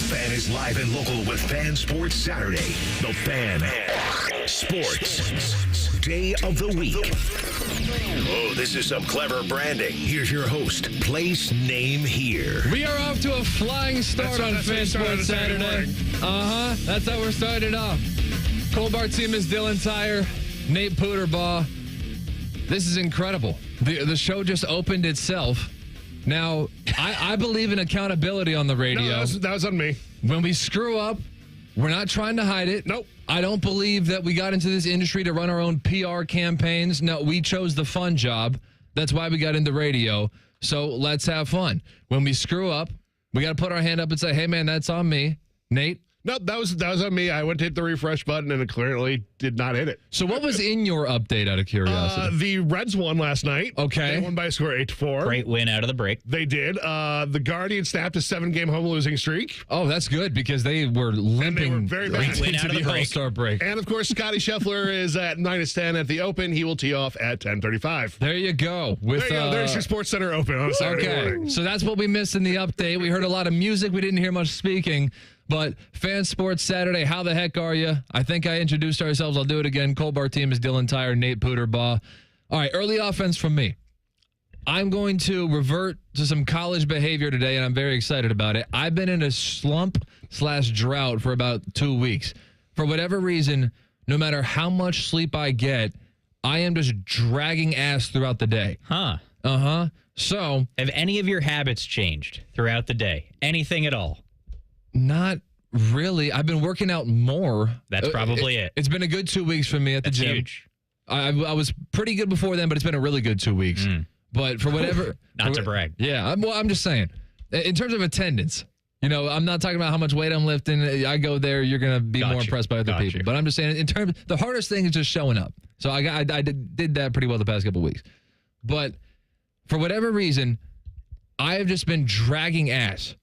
Fan is live and local with Fan Sports Saturday. The Fan Sports Day of the Week. Oh, this is some clever branding. Here's your host, place, name, here. We are off to a flying start on Fan Sports Saturday. That's how we're starting off. Bartemes and Dylan Tyrer, Nate Puderbaugh. This is incredible. The show just opened itself. Now, I believe in accountability on the radio. No, that was on me. When we screw up, we're not trying to hide it. Nope. I don't believe that we got into this industry to run our own PR campaigns. No, we chose the fun job. That's why we got into radio. So let's have fun. When we screw up, we got to put our hand up and say, hey, man, that's on me. Nate? No, that was on me. I went to hit the refresh button, and it clearly did not hit it. So what was in your update out of curiosity? The Reds won last night. Okay. They won by a score 8-4. Great win out of the break. They did. The Guardians snapped a 7-game home losing streak. Oh, that's good because they were limping And they were very bad. into the All-Star break. And, of course, Scottie Scheffler is at -10 at the Open. He will tee off at 10:35. There you go. There's your Sports Center Open on Saturday morning. So that's what we missed in the update. We heard a lot of music. We didn't hear much speaking. But Fan Sports Saturday, how the heck are you? I think I introduced ourselves. I'll do it again. Bartemes, Dylan Tyrer, Nate Puderbaugh. All right, early offense from me. I'm going to revert to some college behavior today, and I'm very excited about it. I've been in a slump/drought for about 2 weeks. For whatever reason, no matter how much sleep I get, I am just dragging ass throughout the day. So, have any of your habits changed throughout the day? Anything at all? Not really. I've been working out more. That's probably it. It's been a good 2 weeks for me at the gym. Huge. I was pretty good before then, but it's been a really good 2 weeks. But for whatever... Not to brag. Yeah, I'm just saying. In terms of attendance, I'm not talking about how much weight I'm lifting. I go there, you're going to be more impressed by other people. But I'm just saying, in terms... The hardest thing is just showing up. So I did that pretty well the past couple of weeks. But for whatever reason, I have just been dragging ass.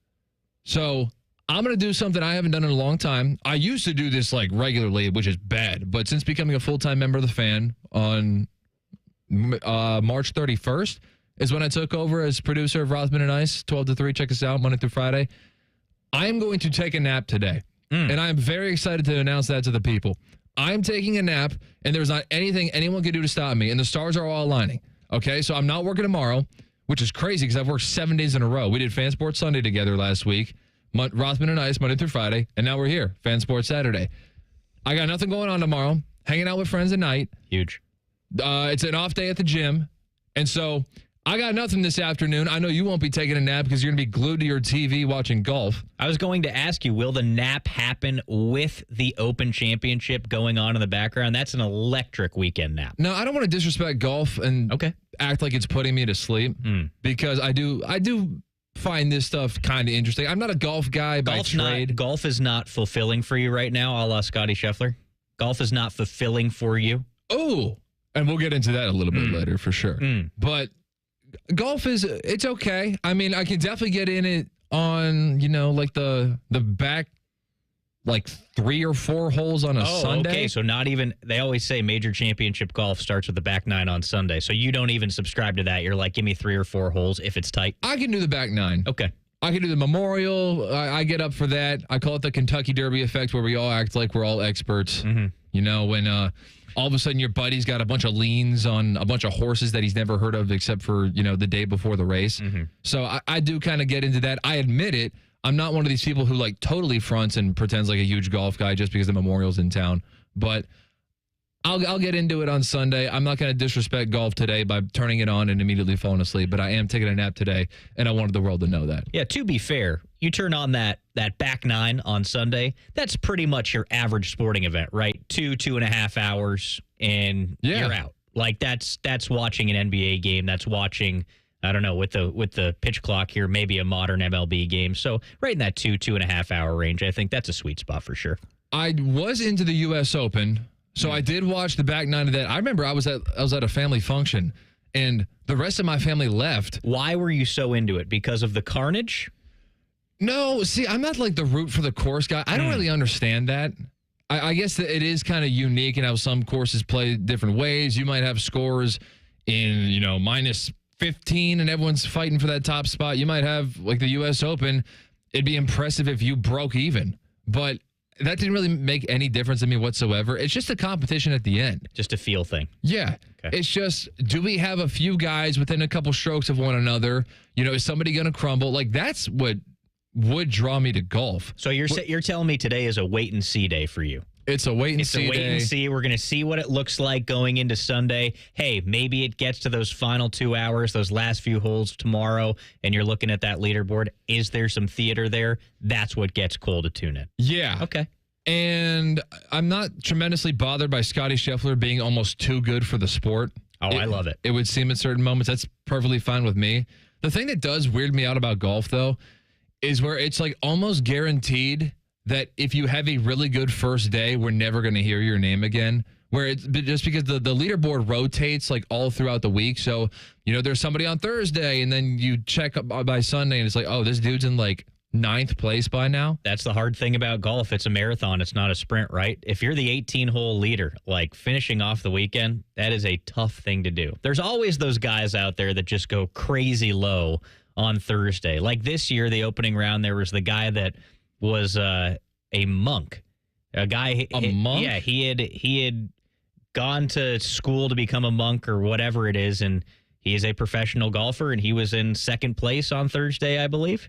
So... I'm going to do something I haven't done in a long time. I used to do this regularly, which is bad. But since becoming a full-time member of the Fan on March 31st is when I took over as producer of Rothman and Ice, 12 to 3. Check us out Monday through Friday. I am going to take a nap today. And I am very excited to announce that to the people. I'm taking a nap, and there's not anything anyone can do to stop me. And the stars are all aligning. Okay, so I'm not working tomorrow, which is crazy because I've worked 7 days in a row. We did Fan Sports Sunday together last week. Rothman and Ice, Monday through Friday, and now we're here, Fan Sports Saturday. I got nothing going on tomorrow, hanging out with friends at night. Huge. It's an off day at the gym, and so I got nothing this afternoon. I know you won't be taking a nap because you're going to be glued to your TV watching golf. I was going to ask you, will the nap happen with the Open Championship going on in the background? That's an electric weekend nap. No, I don't want to disrespect golf and act like it's putting me to sleep because I do find this stuff kind of interesting. I'm not a golf guy by trade. Golf is not fulfilling for you right now, a la Scottie Scheffler. Golf is not fulfilling for you. Oh, and we'll get into that a little bit later for sure. But golf it's okay. I mean, I can definitely get in it on, the back 3 or 4 holes on a Sunday. Okay, so not even, they always say major championship golf starts with the back 9 on Sunday. So you don't even subscribe to that. You're like, give me 3 or 4 holes if it's tight. I can do the back 9. Okay. I can do the Memorial. I get up for that. I call it the Kentucky Derby effect where we all act like we're all experts. When all of a sudden your buddy's got a bunch of liens on a bunch of horses that he's never heard of except for, the day before the race. So I do kind of get into that. I admit it. I'm not one of these people who totally fronts and pretends like a huge golf guy just because the Memorial's in town. But I'll get into it on Sunday. I'm not going to disrespect golf today by turning it on and immediately falling asleep. But I am taking a nap today, and I wanted the world to know that. Yeah, to be fair, you turn on that back 9 on Sunday. That's pretty much your average sporting event, right? 2.5 hours, and you're out. That's watching an NBA game. That's watching, I don't know, with the pitch clock here, maybe a modern MLB game. So right in that 2.5 hour range, I think that's a sweet spot for sure. I was into the U.S. Open, so I did watch the back 9 of that. I remember I was at a family function, and the rest of my family left. Why were you so into it? Because of the carnage? No, see, I'm not the root for the course guy. I don't really understand that. I guess that it is kind of unique in how some courses play different ways. You might have scores in, minus 15 and everyone's fighting for that top spot. You might have, the U.S. Open, it'd be impressive if you broke even. But that didn't really make any difference to me whatsoever. It's just a competition at the end. Just a feel thing. Yeah. Okay. It's just, do we have a few guys within a couple strokes of one another? Is somebody going to crumble? Like, that's what would draw me to golf. So you're telling me today is a wait and see day for you? It's a wait and see day. It's a wait and see. We're going to see what it looks like going into Sunday. Hey, maybe it gets to those final 2 hours, those last few holes tomorrow, and you're looking at that leaderboard. Is there some theater there? That's what gets Cole to tune in. Yeah. Okay. And I'm not tremendously bothered by Scottie Scheffler being almost too good for the sport. I love it. It would seem at certain moments. That's perfectly fine with me. The thing that does weird me out about golf, though, is where it's like almost guaranteed that if you have a really good first day, we're never going to hear your name again. Where it's just because the leaderboard rotates like all throughout the week. So, there's somebody on Thursday and then you check up by Sunday and it's like, oh, this dude's in like 9th place by now. That's the hard thing about golf. It's a marathon. It's not a sprint, right? If you're the 18-hole leader, like finishing off the weekend, that is a tough thing to do. There's always those guys out there that just go crazy low on Thursday. Like this year, the opening round, there was the guy that was a monk. A monk? Yeah, he had gone to school to become a monk or whatever it is, and he is a professional golfer, and he was in 2nd place on Thursday, I believe.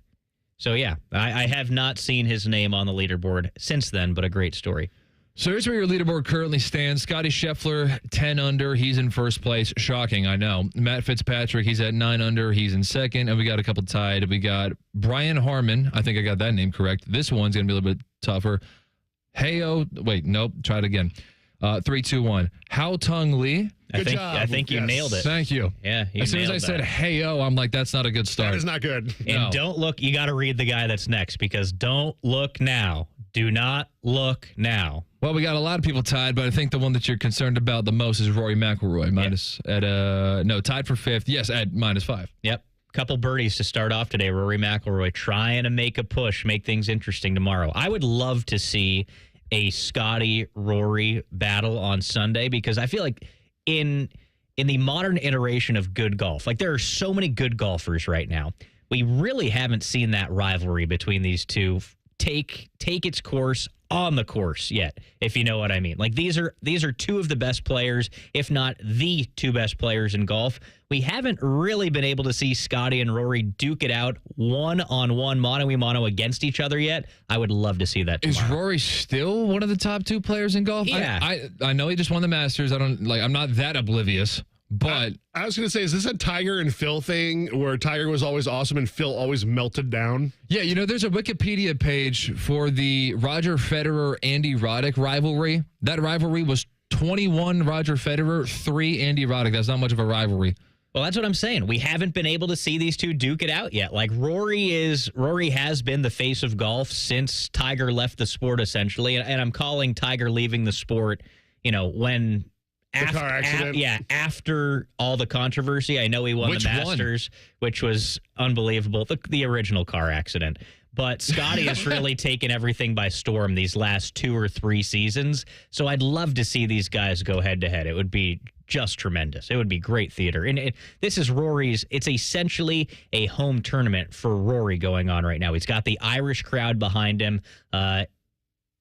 So, yeah, I have not seen his name on the leaderboard since then, but a great story. So here's where your leaderboard currently stands. Scottie Scheffler, 10 under. He's in first place. Shocking, I know. Matt Fitzpatrick, he's at 9 under. He's in second. And we got a couple tied. We got Brian Harmon. I think I got that name correct. This one's going to be a little bit tougher. Wait, nope. Try it again. 3, 2, 1. Hao Tung Lee. I think you nailed it. Thank you. Yeah, as soon as I said hey-oh, I'm like, that's not a good start. That is not good. And don't look. You got to read the guy that's next because don't look now. Do not look now. Well, we got a lot of people tied, but I think the one that you're concerned about the most is Rory McIlroy. Tied for 5th. Yes, at -5. Yep. Couple birdies to start off today. Rory McIlroy trying to make a push, make things interesting tomorrow. I would love to see a Scottie-Rory battle on Sunday because I feel like in the modern iteration of good golf, like there are so many good golfers right now. We really haven't seen that rivalry between these two take its course on the course yet, if you know what I mean. Like these are two of the best players, if not the 2 best players in golf. We haven't really been able to see Scottie and Rory duke it out one-on-one, mano-a-mano against each other yet. I would love to see that tomorrow. Is Rory still one of the top 2 players in golf? Yeah. I know he just won the Masters. I'm not that oblivious. But I was going to say, is this a Tiger and Phil thing where Tiger was always awesome and Phil always melted down? Yeah, there's a Wikipedia page for the Roger Federer-Andy Roddick rivalry. That rivalry was 21 Roger Federer, 3 Andy Roddick. That's not much of a rivalry. Well, that's what I'm saying. We haven't been able to see these two duke it out yet. Like Rory has been the face of golf since Tiger left the sport, essentially. And I'm calling Tiger leaving the sport, when... car accident. After all the controversy. I know he won the Masters, which was unbelievable. The original car accident. But Scottie has really taken everything by storm these last 2 or 3 seasons. So I'd love to see these guys go head-to-head. It would be just tremendous. It would be great theater. And this is Rory's. It's essentially a home tournament for Rory going on right now. He's got the Irish crowd behind him.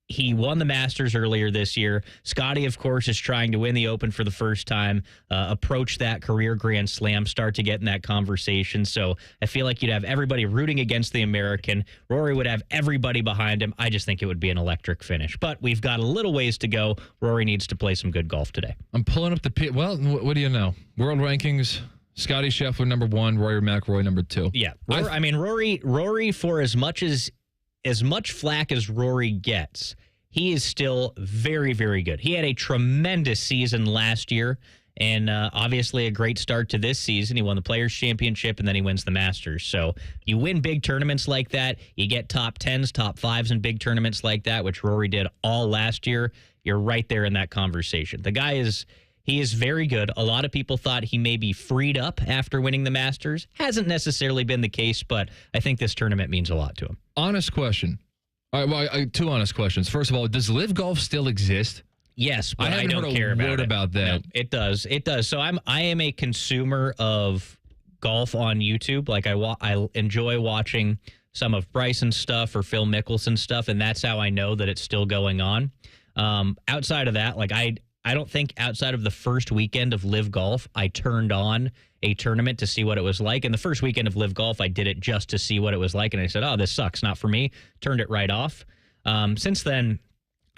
He won the Masters earlier this year. Scottie, of course, is trying to win the Open for the first time, approach that career Grand Slam, start to get in that conversation. So I feel like you'd have everybody rooting against the American. Rory would have everybody behind him. I just think it would be an electric finish. But we've got a little ways to go. Rory needs to play some good golf today. I'm pulling up well, what do you know? World rankings, Scottie Scheffler, number 1, Rory McIlroy, number 2. Yeah. Rory, for as much flack as Rory gets, he is still very, very good. He had a tremendous season last year and obviously a great start to this season. He won the Players' Championship and then he wins the Masters. So you win big tournaments like that. You get top 10s, top 5s in big tournaments like that, which Rory did all last year. You're right there in that conversation. The guy he is very good. A lot of people thought he may be freed up after winning the Masters. Hasn't necessarily been the case, but I think this tournament means a lot to him. Honest question. All right, well, 2 honest questions. First of all, does Live Golf still exist? Yes, but I don't care about that. No, it does. It does. So I am a consumer of golf on YouTube. Like I enjoy watching some of Bryson's stuff or Phil Mickelson's stuff, and that's how I know that it's still going on. Outside of that, like I don't think outside of the first weekend of Live Golf, I turned on a tournament to see what it was like. And the first weekend of Live Golf, I did it just to see what it was like. And I said, oh, this sucks. Not for me. Turned it right off. Since then,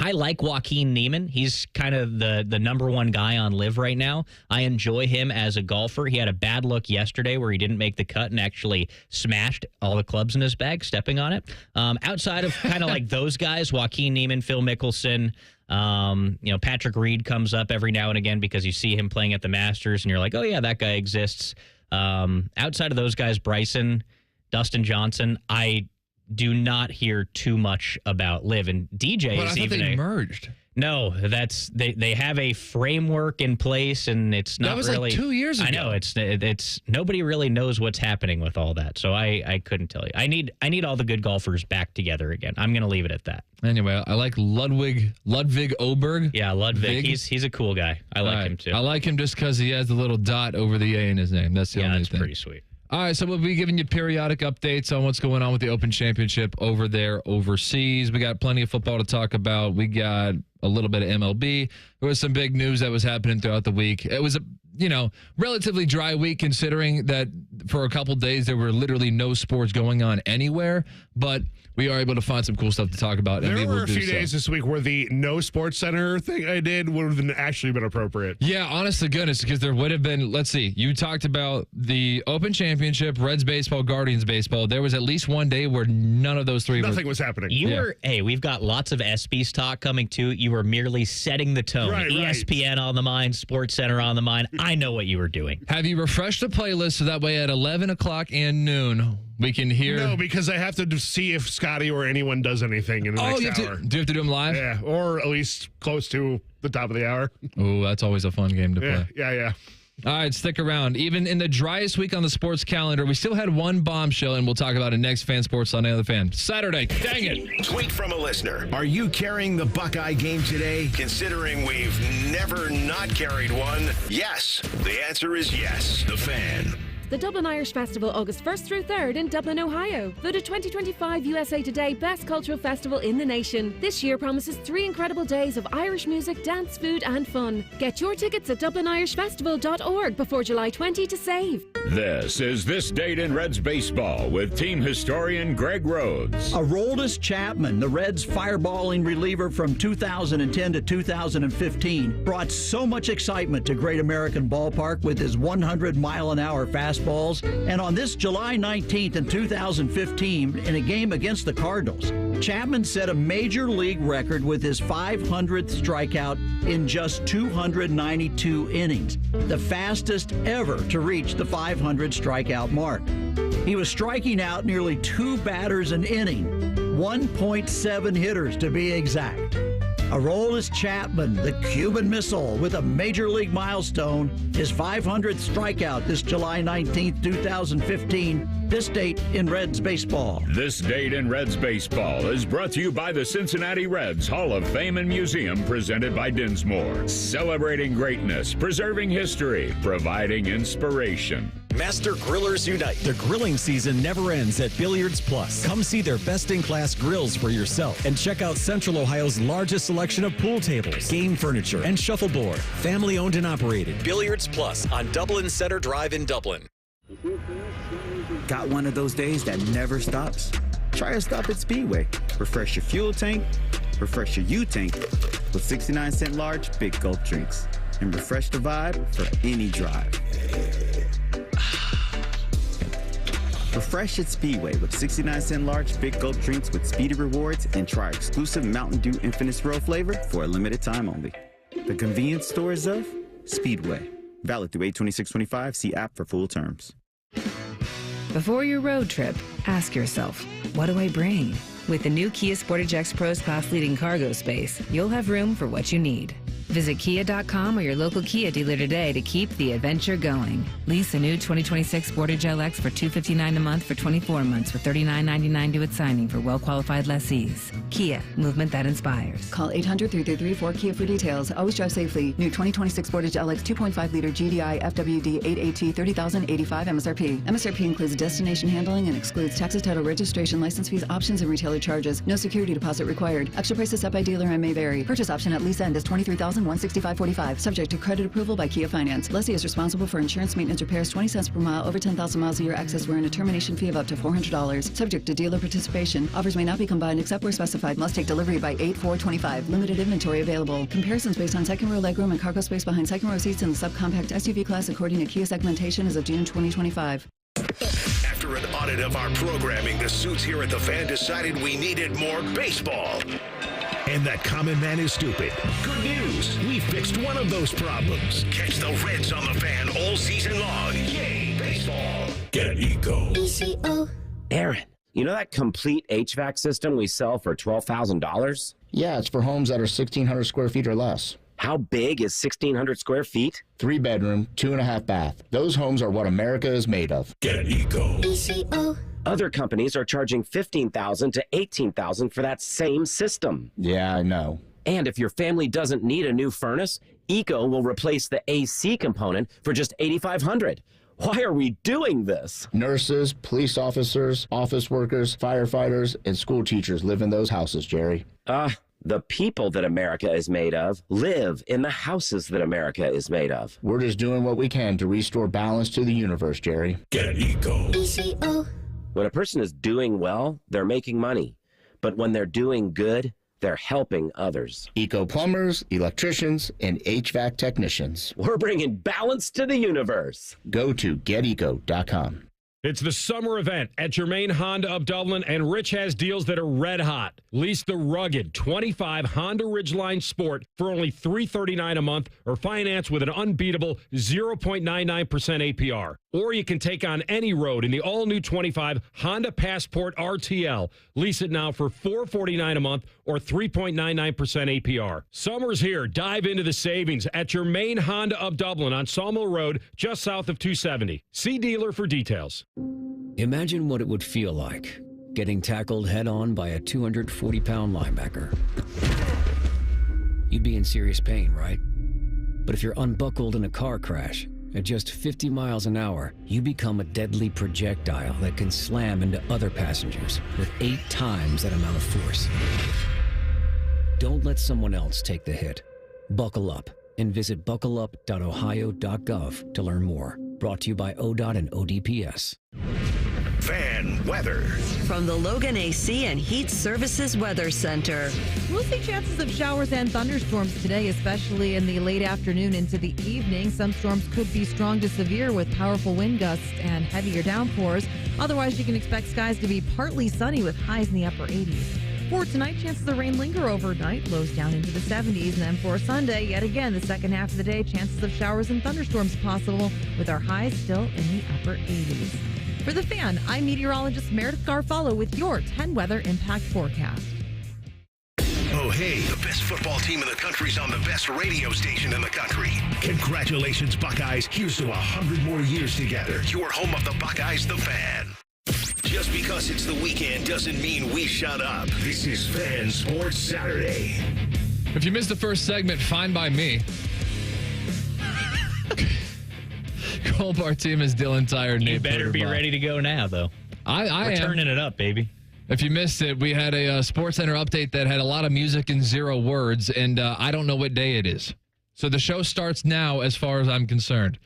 I like Joaquin Niemann. He's kind of the number one guy on Live right now. I enjoy him as a golfer. He had a bad look yesterday where he didn't make the cut and actually smashed all the clubs in his bag, stepping on it. Outside of kind of like those guys, Joaquin Niemann, Phil Mickelson, Patrick Reed comes up every now and again because you see him playing at the Masters and you're like, oh yeah, that guy exists. Outside of those guys, Bryson, Dustin Johnson, I do not hear too much about Live. And DJ is even they merged. No, that's they have a framework in place, and it's not that was really like 2 years ago. I know it's nobody really knows what's happening with all that, so I couldn't tell you. I need all the good golfers back together again. I'm going to leave it at that. Anyway, I like Ludwig Oberg. Yeah, Ludwig. He's a cool guy. I like him too. I like him just because he has the little dot over the A in his name. That's the only thing. That's pretty sweet. All right, so we'll be giving you periodic updates on what's going on with the Open Championship over there overseas. We got plenty of football to talk about. We got a little bit of MLB. There was some big news that was happening throughout the week. It was a relatively dry week considering that for a couple days there were literally no sports going on anywhere, but we are able to find some cool stuff to talk about. There were a few days this week where the no sports center thing I did would have actually been appropriate. Yeah, honest to goodness, because there would have been, let's see, you talked about the Open Championship, Reds baseball, Guardians baseball. There was at least one day where none of those three Nothing was happening. We've got lots of ESPYs talk coming too. You were merely setting the tone. Right, ESPN on the mind, Sports Center on the mind. I know what you were doing. Have you refreshed the playlist so that way at 11 o'clock and noon we can hear? No, because I have to see if Scottie or anyone does anything in the next hour. Do you have to do them live? Yeah, or at least close to the top of the hour. Oh, that's always a fun game to play. Yeah. All right, stick around. Even in the driest week on the sports calendar, we still had one bombshell, and we'll talk about it next Fan Sports Sunday on the Fan. Saturday. Dang it. Tweet from a listener. Are you carrying the Buckeye game today? Considering we've never not carried one, yes. The answer is yes. The Fan. The Dublin Irish Festival, August 1st through 3rd in Dublin, Ohio. Voted 2025 USA Today Best Cultural Festival in the nation. This year promises 3 incredible days of Irish music, dance, food, and fun. Get your tickets at DublinIrishFestival.org before July 20 to save. This is This Date in Reds Baseball with team historian Greg Rhodes. Aroldis Chapman, the Reds' fireballing reliever from 2010 to 2015, brought so much excitement to Great American Ballpark with his 100-mile-an-hour fastballs. And on this July 19th in 2015, in a game against the Cardinals, Chapman set a major league record with his 500th strikeout in just 292 innings, the fastest ever to reach the 500 strikeout mark. He was striking out nearly 2 batters an inning, 1.7 hitters to be exact. Aroldis Chapman, the Cuban Missile, with a major league milestone, his 500th strikeout this July 19th, 2015. This date in Reds baseball. This Date in Reds Baseball is brought to you by the Cincinnati Reds Hall of Fame and Museum, presented by Dinsmore. Celebrating greatness, preserving history, providing inspiration. Master Grillers Unite. The grilling season never ends at Billiards Plus. Come see their best-in-class grills for yourself and check out Central Ohio's largest selection of pool tables, game furniture, and shuffleboard. Family-owned and operated. Billiards Plus on Dublin Center Drive in Dublin. Got one of those days that never stops? Try a stop at Speedway. Refresh your fuel tank, refresh your U-tank with 69-cent large Big Gulp drinks. And refresh the vibe for any drive. Refresh at Speedway with 69-cent large Big Gulp drinks with Speedy Rewards, and try exclusive Mountain Dew Infinite Swirl flavor for a limited time only. The convenience stores of Speedway. Valid through 8/26/25. See app for full terms. Before your road trip, ask yourself, what do I bring? With the new Kia Sportage X Pro's class-leading cargo space, you'll have room for what you need. Visit Kia.com or your local Kia dealer today to keep the adventure going. Lease a new 2026 Sportage LX for $259 a month for 24 months with $39.99 due at signing for well-qualified lessees. Kia, movement that inspires. Call 800-3334-KIA for details. Always drive safely. New 2026 Sportage LX 2.5-liter GDI FWD 8AT 30,085 MSRP. MSRP includes destination handling and excludes taxes, title, registration, license fees, options, and retailer charges. No security deposit required. Extra prices set by dealer and may vary. Purchase option at lease end is $23,165.45. Subject to credit approval by Kia Finance. Lessee is responsible for insurance, maintenance, repairs, 20 cents per mile over 10,000 miles a year. Excess where in a termination fee of up to $400. Subject to dealer participation. Offers may not be combined except where specified. Must take delivery by 8/4/25. Limited inventory available. Comparisons based on second row legroom and cargo space behind second row seats in the subcompact SUV class according to Kia segmentation as of June 2025. After an audit of our programming, the suits here at the Fan decided we needed more baseball. And that common man is stupid. Good news. We fixed one of those problems. Catch the Reds on the Fan all season long. Yay, baseball. Get Eco. ECO. Aaron, you know that complete HVAC system we sell for $12,000? Yeah, it's for homes that are 1,600 square feet or less. How big is 1,600 square feet? 3-bedroom, 2.5 bath. Those homes are what America is made of. Get Eco. ECO. Other companies are charging $15,000 to $18,000 for that same system. Yeah, I know. And if your family doesn't need a new furnace, Eco will replace the AC component for just $8,500. Why are we doing this? Nurses, police officers, office workers, firefighters, and school teachers live in those houses, Jerry. The people that America is made of live in the houses that America is made of. We're just doing what we can to restore balance to the universe, Jerry. Get Eco. ECO. When a person is doing well, they're making money. But when they're doing good, they're helping others. Eco plumbers, electricians, and HVAC technicians. We're bringing balance to the universe. Go to geteco.com. It's the summer event at Germain Honda of Dublin, and Rich has deals that are red hot. Lease the rugged 25 Honda Ridgeline Sport for only $339 a month, or finance with an unbeatable 0.99% APR. Or you can take on any road in the all-new 25 Honda Passport RTL. Lease it now for $449 a month or 3.99% APR. Summer's here. Dive into the savings at Germain Honda of Dublin on Sawmill Road, just south of 270. See dealer for details. Imagine what it would feel like getting tackled head-on by a 240-pound linebacker. You'd be in serious pain, right? But if you're unbuckled in a car crash, at just 50 miles an hour, you become a deadly projectile that can slam into other passengers with 8 times that amount of force. Don't let someone else take the hit. Buckle up and visit buckleup.ohio.gov to learn more. Brought to you by ODOT and ODPS. Fan weather. From the Logan AC and Heat Services Weather Center. We'll see chances of showers and thunderstorms today, especially in the late afternoon into the evening. Some storms could be strong to severe with powerful wind gusts and heavier downpours. Otherwise, you can expect skies to be partly sunny with highs in the upper 80s. For tonight, chances of rain linger overnight, lows down into the 70s. And then for Sunday, yet again, the second half of the day, chances of showers and thunderstorms possible with our highs still in the upper 80s. For The Fan, I'm meteorologist Meredith Garfalo with your 10 weather impact forecast. Oh, hey, the best football team in the country's on the best radio station in the country. Congratulations, Buckeyes. Here's to 100 more years together. Your home of the Buckeyes, The Fan. Just because it's the weekend doesn't mean we shut up. This is Fan Sports Saturday. If you missed the first segment, fine by me. Cole Bartemes, Dylan Tyrer, You better be ready to go now, though. We're turning it up, baby. If you missed it, we had a Sports Center update that had a lot of music and 0 words, and I don't know what day it is. So the show starts now as far as I'm concerned.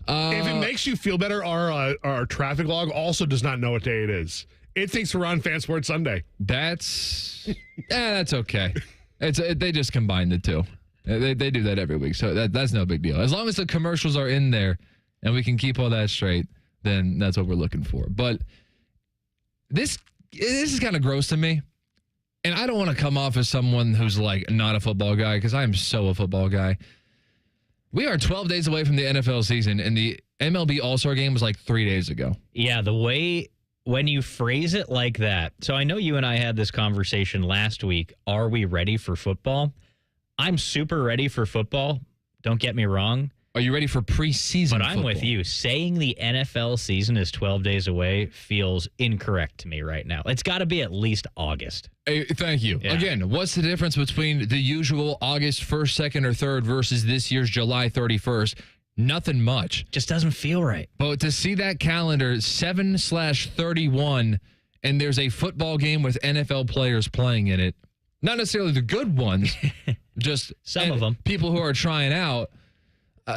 If it makes you feel better, our traffic log also does not know what day it is. It thinks we're on Fan Sports Sunday. That's okay. They just combined the two. They do that every week, so that's no big deal. As long as the commercials are in there and we can keep all that straight, then that's what we're looking for. But this is kind of gross to me, and I don't want to come off as someone who's like not a football guy, because I am so a football guy. We are 12 days away from the NFL season, and the MLB All Star game was like 3 days ago. Yeah, the way when you phrase it like that. So I know you and I had this conversation last week. Are we ready for football? I'm super ready for football. Don't get me wrong. Are you ready for preseason But I'm football? with you. Saying the NFL season is 12 days away feels incorrect to me right now. It's got to be at least August. Hey, thank you. Yeah. Again, what's the difference between the usual August 1st, 2nd, or 3rd versus this year's July 31st? Nothing much. Just doesn't feel right. But to see that calendar 7/31 and there's a football game with NFL players playing in it, not necessarily the good ones, just some of them, people who are trying out.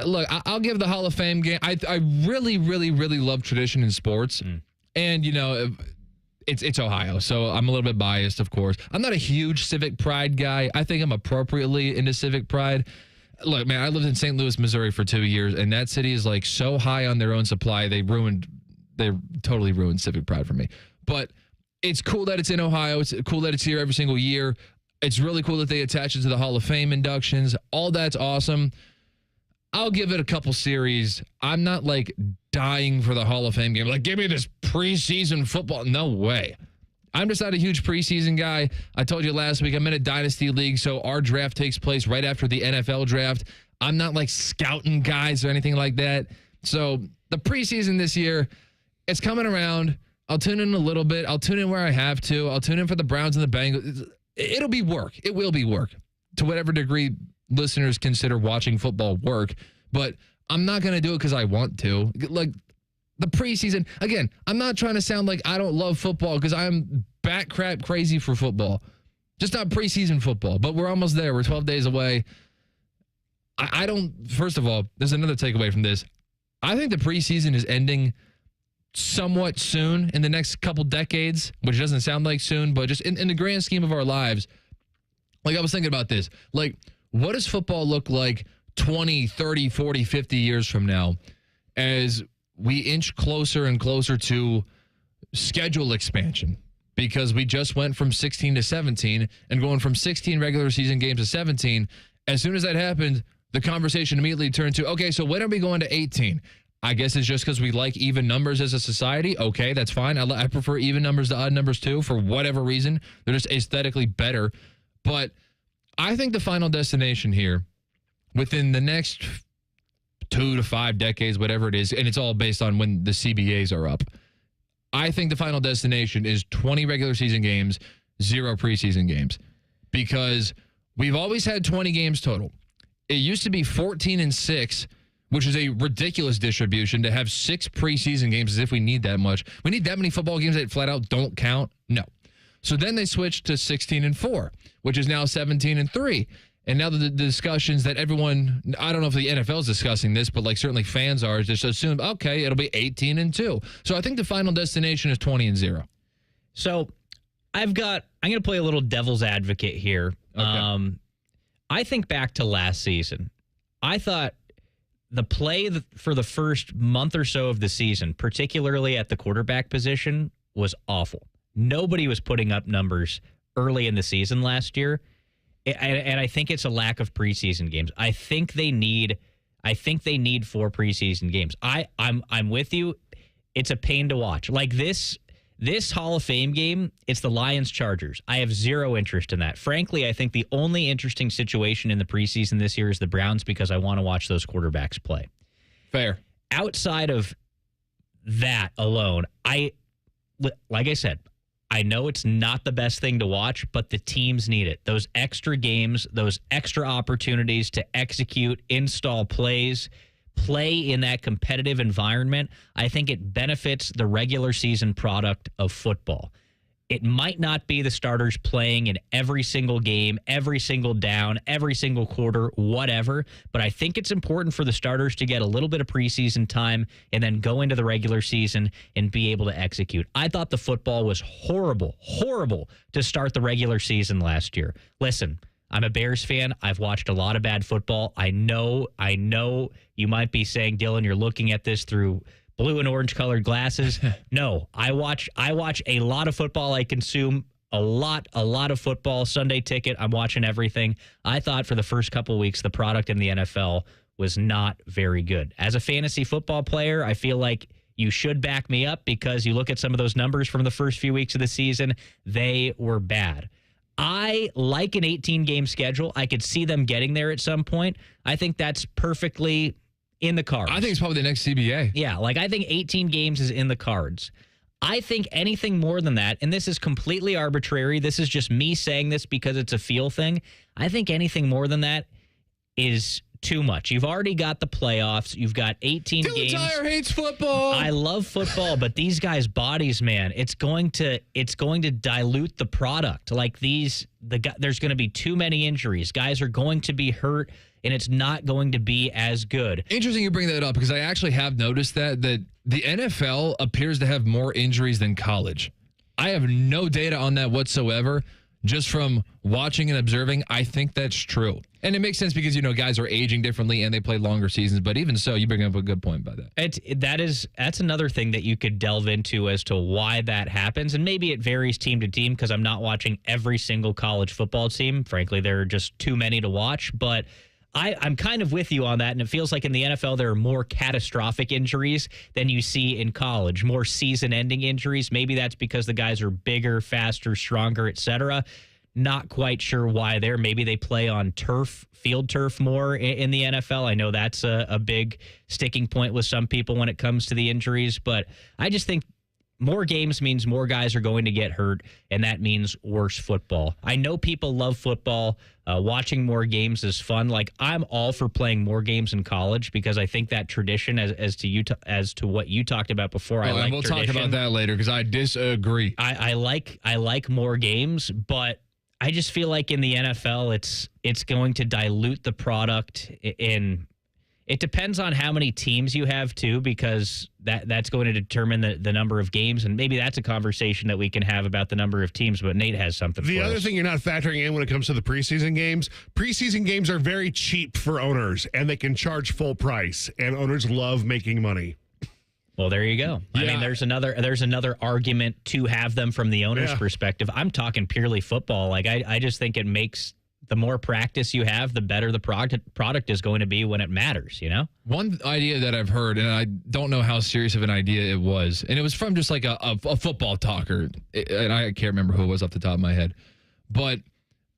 Look, I'll give the Hall of Fame game. I really, really, really love tradition in sports. And, you know, it's Ohio, so I'm a little bit biased, of course. I'm not a huge civic pride guy. I think I'm appropriately into civic pride. Look, man, I lived in St. Louis, Missouri for 2 years, and that city is like so high on their own supply, they totally ruined civic pride for me. But it's cool that it's in Ohio. It's cool that it's here every single year. It's really cool that they attach it to the Hall of Fame inductions. All that's awesome. I'll give it a couple series. I'm not like dying for the Hall of Fame game. Like, give me this preseason football. No way. I'm just not a huge preseason guy. I told you last week, I'm in a dynasty league, so our draft takes place right after the NFL draft. I'm not like scouting guys or anything like that. So the preseason this year, it's coming around. I'll tune in a little bit. I'll tune in where I have to. I'll tune in for the Browns and the Bengals. It'll be work. It will be work to whatever degree listeners consider watching football work, but I'm not going to do it because I want to. Like the preseason, again, I'm not trying to sound like I don't love football because I'm bat crap crazy for football. Just not preseason football, but we're almost there. We're 12 days away. I don't, first of all, there's another takeaway from this. I think the preseason is ending somewhat soon in the next couple decades, which doesn't sound like soon, but just in the grand scheme of our lives. Like I was thinking about this, like, what does football look like 20, 30, 40, 50 years from now as we inch closer and closer to schedule expansion? Because we just went from 16 to 17 and going from 16 regular season games to 17. As soon as that happened, the conversation immediately turned to, okay, so when are we going to 18? I guess it's just because we like even numbers as a society. Okay, that's fine. I prefer even numbers to odd numbers too, for whatever reason. They're just aesthetically better. But I think the final destination here within the next 2 to 5 decades, whatever it is, and it's all based on when the CBAs are up, I think the final destination is 20 regular season games, 0 preseason games, because we've always had 20 games total. It used to be 14 and 6, which is a ridiculous distribution to have 6 preseason games as if we need that much. We need that many football games that flat out don't count? No. So then they switched to 16 and 4, which is now 17 and 3. And now the discussions that everyone, I don't know if the NFL is discussing this, but like certainly fans are, just assume, okay, it'll be 18 and 2. So I think the final destination is 20 and 0. So I'm going to play a little devil's advocate here. Okay. I think back to last season. I thought the play for the first month or so of the season, particularly at the quarterback position, was awful. Nobody was putting up numbers early in the season last year. And I think it's a lack of preseason games. I think they need 4 preseason games. I'm with you. It's a pain to watch. Like this Hall of Fame game, it's the Lions-Chargers. I have zero interest in that. Frankly, I think the only interesting situation in the preseason this year is the Browns because I want to watch those quarterbacks play. Fair. Outside of that alone, like I said, I know it's not the best thing to watch, but the teams need it. Those extra games, those extra opportunities to execute, install plays, play in that competitive environment, I think it benefits the regular season product of football. It might not be the starters playing in every single game, every single down, every single quarter, whatever, but I think it's important for the starters to get a little bit of preseason time and then go into the regular season and be able to execute. I thought the football was horrible to start the regular season last year. Listen, I'm a Bears fan. I've watched a lot of bad football. I know you might be saying, Dylan, you're looking at this through blue and orange colored glasses. No, I watch a lot of football. I consume a lot of football. Sunday Ticket, I'm watching everything. I thought for the first couple of weeks, the product in the NFL was not very good. As a fantasy football player, I feel like you should back me up because you look at some of those numbers from the first few weeks of the season, they were bad. I like an 18-game schedule. I could see them getting there at some point. I think that's perfectly in the cards. I think it's probably the next CBA. Yeah, like I think 18 games is in the cards. I think anything more than that, and this is completely arbitrary, this is just me saying this because it's a feel thing, I think anything more than that is too much. You've already got the playoffs. You've got 18 games. Dylan Tyrer hates football. I love football, but these guys' bodies, man, it's going to dilute the product. Like there's going to be too many injuries. Guys are going to be hurt, and it's not going to be as good. Interesting you bring that up because I actually have noticed that the NFL appears to have more injuries than college. I have no data on that whatsoever. Just from watching and observing, I think that's true. And it makes sense because, guys are aging differently and they play longer seasons. But even so, you bring up a good point by that. That's another thing that you could delve into as to why that happens. And maybe it varies team to team because I'm not watching every single college football team. Frankly, there are just too many to watch. But I'm kind of with you on that, and it feels like in the NFL there are more catastrophic injuries than you see in college, more season-ending injuries. Maybe that's because the guys are bigger, faster, stronger, etc. Not quite sure why there. Maybe they play on turf, field turf more in the NFL. I know that's a big sticking point with some people when it comes to the injuries, but I just think more games means more guys are going to get hurt, and that means worse football. I know people love football. Watching more games is fun. Like, I'm all for playing more games in college because I think that tradition, as to what you talked about before, I like and we'll tradition. talk about that later because I disagree. I like more games, but I just feel like in the NFL, it's going to dilute the product in. It depends on how many teams you have, too, because that's going to determine the number of games. And maybe that's a conversation that we can have about the number of teams. But Nate has something for us. The other thing you're not factoring in when it comes to the preseason games are very cheap for owners, and they can charge full price. And owners love making money. Well, there you go. Yeah. I mean, there's another argument to have them from the owner's perspective. I'm talking purely football. Like, I just think it makes the more practice you have, the better the product is going to be when it matters, One idea that I've heard, and I don't know how serious of an idea it was, and it was from just like a football talker, and I can't remember who it was off the top of my head, but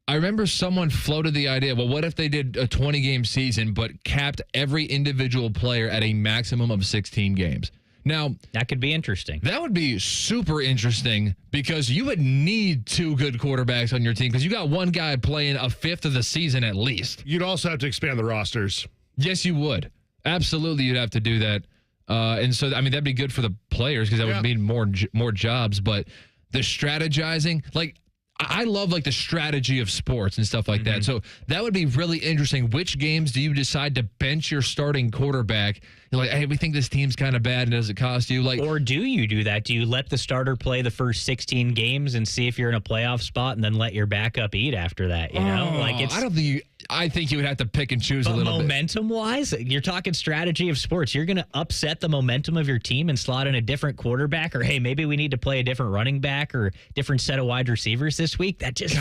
I remember someone floated the idea, well, what if they did a 20-game season but capped every individual player at a maximum of 16 games? Now, that could be interesting. That would be super interesting because you would need two good quarterbacks on your team because you got one guy playing a fifth of the season at least. You'd also have to expand the rosters. Yes, you would. Absolutely, you'd have to do that. And so, I mean, that'd be good for the players because that would mean more jobs. But the strategizing, like, I love like the strategy of sports and stuff like that. So that would be really interesting. Which games do you decide to bench your starting quarterback? You're like, hey, we think this team's kind of bad, and does it cost you? Like, or do you do that? Do you let the starter play the first 16 games and see if you're in a playoff spot, and then let your backup eat after that? I think you would have to pick and choose a little bit. Momentum-wise, you're talking strategy of sports. You're going to upset the momentum of your team and slot in a different quarterback, or hey, maybe we need to play a different running back or different set of wide receivers this week. That just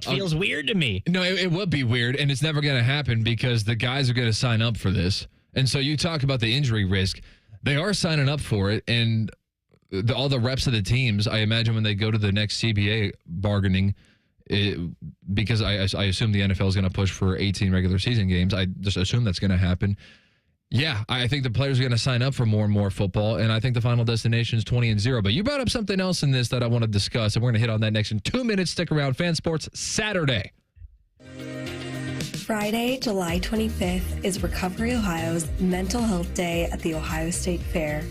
feels weird to me. No, it would be weird, and it's never going to happen because the guys are going to sign up for this. And so you talk about the injury risk. They are signing up for it, and all the reps of the teams, I imagine when they go to the next CBA bargaining, because I assume the NFL is going to push for 18 regular season games. I just assume that's going to happen. Yeah, I think the players are going to sign up for more and more football, and I think the final destination is 20-0. But you brought up something else in this that I want to discuss, and we're going to hit on that next in 2 minutes. Stick around. Fan Sports Saturday. Friday, July 25th is Recovery Ohio's Mental Health Day at the Ohio State Fair.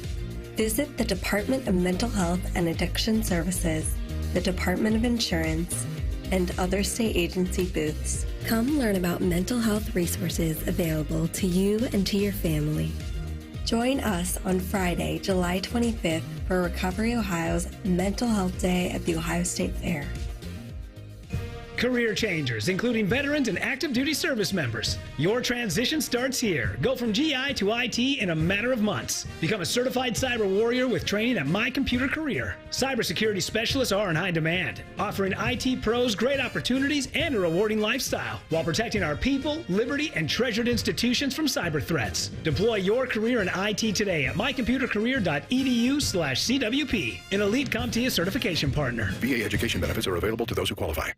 Visit the Department of Mental Health and Addiction Services, the Department of Insurance, and other state agency booths. Come learn about mental health resources available to you and to your family. Join us on Friday, July 25th for Recovery Ohio's Mental Health Day at the Ohio State Fair. Career changers, including veterans and active duty service members. Your transition starts here. Go from GI to IT in a matter of months. Become a certified cyber warrior with training at My Computer Career. Cybersecurity specialists are in high demand, offering IT pros great opportunities and a rewarding lifestyle while protecting our people, liberty, and treasured institutions from cyber threats. Deploy your career in IT today at mycomputercareer.edu/CWP, an elite CompTIA certification partner. VA education benefits are available to those who qualify.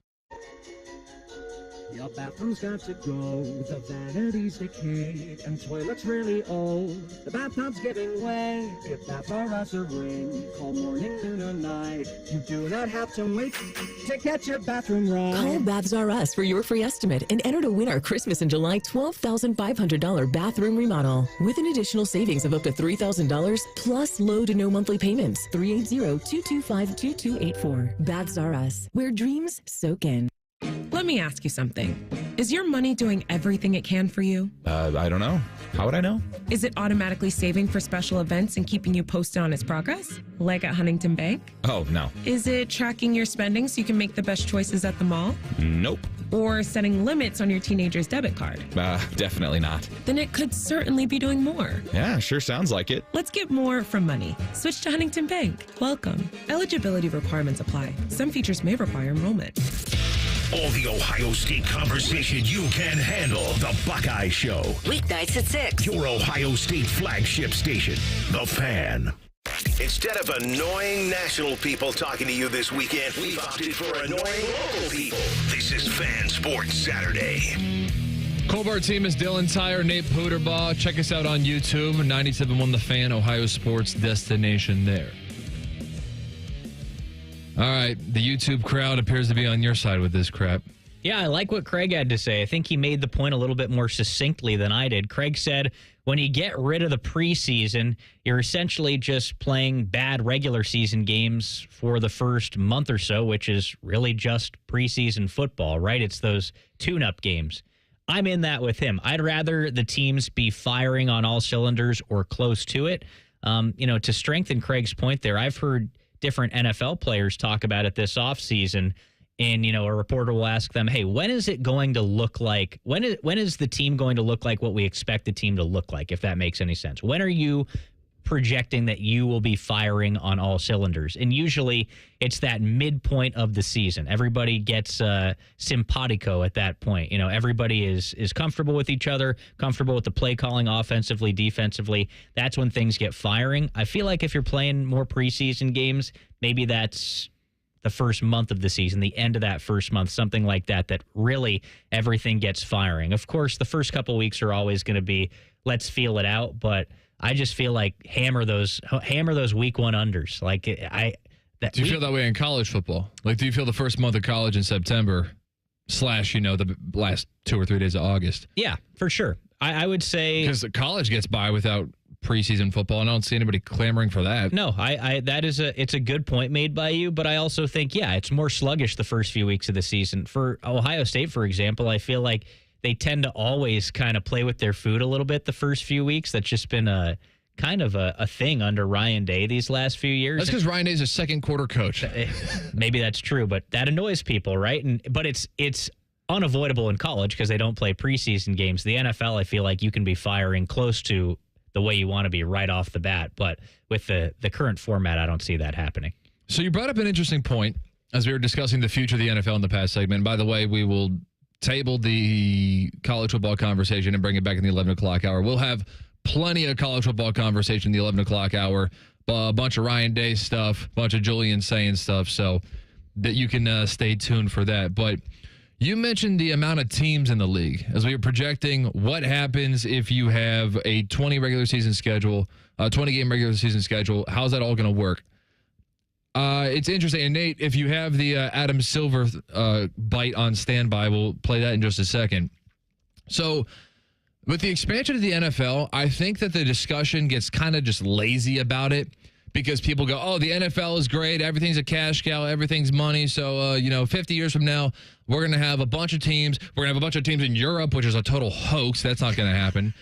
Your bathroom's got to go, the vanity's decayed, and toilet's really old. The bathtub's giving way. If Baths R Us a ring, call morning, noon, or night. You do not have to wait to get your bathroom right. Call Baths R Us for your free estimate and enter to win our Christmas in July $12,500 bathroom remodel with an additional savings of up to $3,000 plus low to no monthly payments. 380-225-2284. Baths R Us, where dreams soak in. Let me ask you something. Is your money doing everything it can for you? I don't know. How would I know? Is it automatically saving for special events and keeping you posted on its progress, like at Huntington Bank? Oh, no. Is it tracking your spending so you can make the best choices at the mall? Nope. Or setting limits on your teenager's debit card? Definitely not. Then it could certainly be doing more. Yeah, sure sounds like it. Let's get more from money. Switch to Huntington Bank. Welcome. Eligibility requirements apply. Some features may require enrollment. All the Ohio State conversation you can handle. The Buckeye Show. Weeknights at 6. Your Ohio State flagship station, The Fan. Instead of annoying national people talking to you this weekend, we've opted for annoying local people. This is Fan Sports Saturday. Bartemes, Dylan Tyrer, Nate Puderbaugh. Check us out on YouTube. 97.1 The Fan, Ohio sports destination there. All right, the YouTube crowd appears to be on your side with this crap. Yeah, I like what Craig had to say. I think he made the point a little bit more succinctly than I did. Craig said, when you get rid of the preseason, you're essentially just playing bad regular season games for the first month or so, which is really just preseason football, right? It's those tune-up games. I'm in that with him. I'd rather the teams be firing on all cylinders or close to it. To strengthen Craig's point there, I've heard different NFL players talk about it this offseason. And, a reporter will ask them, hey, when is it going to look like, when is the team going to look like what we expect the team to look like, if that makes any sense? When are you projecting that you will be firing on all cylinders? And usually it's that midpoint of the season. Everybody gets simpatico at that point. Everybody is comfortable with each other, comfortable with the play calling offensively, defensively. That's when things get firing. I feel like if you're playing more preseason games, maybe that's the first month of the season, the end of that first month, something like that really everything gets firing. Of course, the first couple weeks are always going to be, let's feel it out, but I just feel like hammer those week one unders. Like do you feel that way in college football? Like, do you feel the first month of college in September / the last 2 or 3 days of August? Yeah, for sure. I would say because the college gets by without preseason football, and I don't see anybody clamoring for that. No, it's a good point made by you, but I also think, it's more sluggish the first few weeks of the season. For Ohio State, for example, I feel like they tend to always kind of play with their food a little bit the first few weeks. That's just been a kind of a thing under Ryan Day these last few years. That's because Ryan Day's a second quarter coach. Maybe that's true, but that annoys people, right? But it's unavoidable in college because they don't play preseason games. The NFL, I feel like you can be firing close to the way you want to be right off the bat. But with the current format, I don't see that happening. So you brought up an interesting point as we were discussing the future of the NFL in the past segment. By the way, we will table the college football conversation and bring it back in the 11 o'clock hour. We'll have plenty of college football conversation in the 11 o'clock hour, a bunch of Ryan Day stuff, a bunch of Julian saying stuff, so that you can stay tuned for that. But you mentioned the amount of teams in the league as we were projecting what happens if you have a 20 regular season schedule, 20-game regular season schedule. How's that all going to work? It's interesting. And Nate, if you have the Adam Silver bite on standby, we'll play that in just a second. So with the expansion of the NFL, I think that the discussion gets kind of just lazy about it because people go, oh, the NFL is great. Everything's a cash cow. Everything's money. So, 50 years from now, we're going to have a bunch of teams. We're going to have a bunch of teams in Europe, which is a total hoax. That's not going to happen.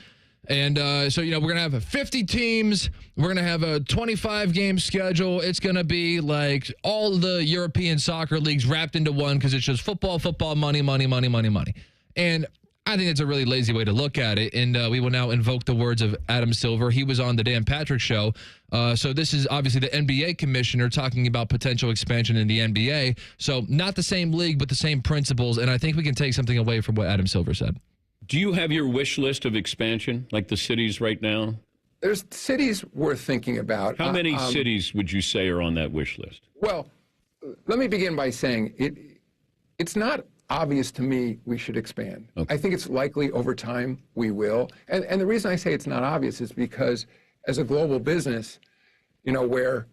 And so, we're going to have 50 teams. We're going to have a 25-game schedule. It's going to be like all the European soccer leagues wrapped into one because it's just football, money, money, money, money, money. And I think it's a really lazy way to look at it. And we will now invoke the words of Adam Silver. He was on the Dan Patrick Show. So this is obviously the NBA commissioner talking about potential expansion in the NBA. So not the same league, but the same principles. And I think we can take something away from what Adam Silver said. Do you have your wish list of expansion, like the cities right now? There's cities we're thinking about. How many cities would you say are on that wish list? Well, let me begin by saying it's not obvious to me we should expand. Okay. I think it's likely over time we will. And the reason I say it's not obvious is because as a global business, where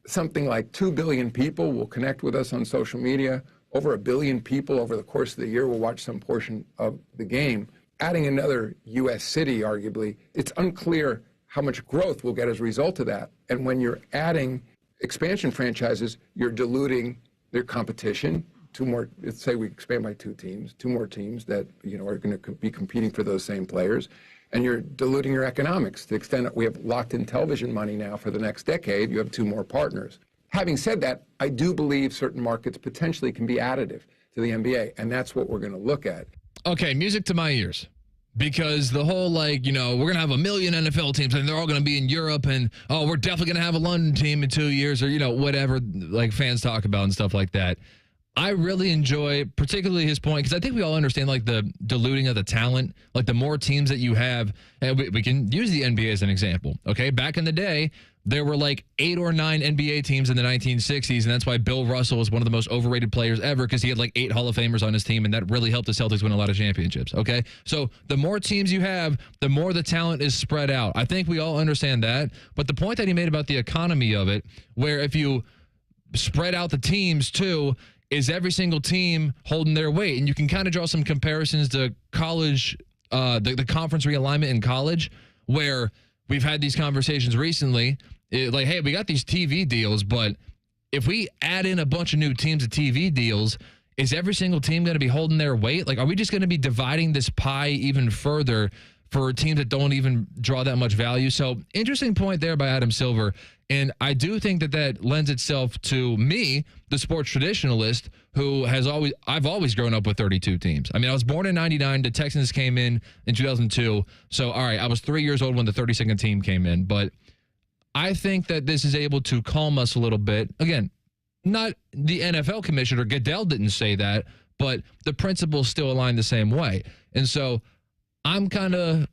something like 2 billion people will connect with us on social media, over 1 billion people over the course of the year will watch some portion of the game. Adding another U.S. city, arguably, it's unclear how much growth we'll get as a result of that. And when you're adding expansion franchises, you're diluting their competition. 2 more, let's say we expand by 2 teams, 2 more teams that are going to be competing for those same players, and you're diluting your economics to the extent that we have locked-in television money now for the next decade. You have 2 more partners. Having said that, I do believe certain markets potentially can be additive to the NBA, and that's what we're going to look at. Okay, music to my ears. Because the whole, we're going to have 1 million NFL teams, and they're all going to be in Europe, and, we're definitely going to have a London team in 2 years, or, whatever, fans talk about and stuff like that. I really enjoy, particularly his point, because I think we all understand, the diluting of the talent. The more teams that you have, and we can use the NBA as an example, okay? Back in the day, there were 8 or 9 NBA teams in the 1960s, and that's why Bill Russell was one of the most overrated players ever, because he had 8 Hall of Famers on his team, and that really helped the Celtics win a lot of championships, okay? So the more teams you have, the more the talent is spread out. I think we all understand that, but the point that he made about the economy of it, where if you spread out the teams too, is every single team holding their weight? And you can kind of draw some comparisons to college, the conference realignment in college, where we've had these conversations recently, hey, we got these TV deals, but if we add in a bunch of new teams to TV deals, is every single team going to be holding their weight? Are we just going to be dividing this pie even further for teams that don't even draw that much value? So interesting point there by Adam Silver. And I do think that lends itself to me, the sports traditionalist, who I've always grown up with 32 teams. I mean, I was born in 99. The Texans came in 2002. So, all right, I was 3 years old when the 32nd team came in. But I think that this is able to calm us a little bit. Again, not the NFL commissioner. Goodell didn't say that, but the principles still align the same way. And so I'm kind of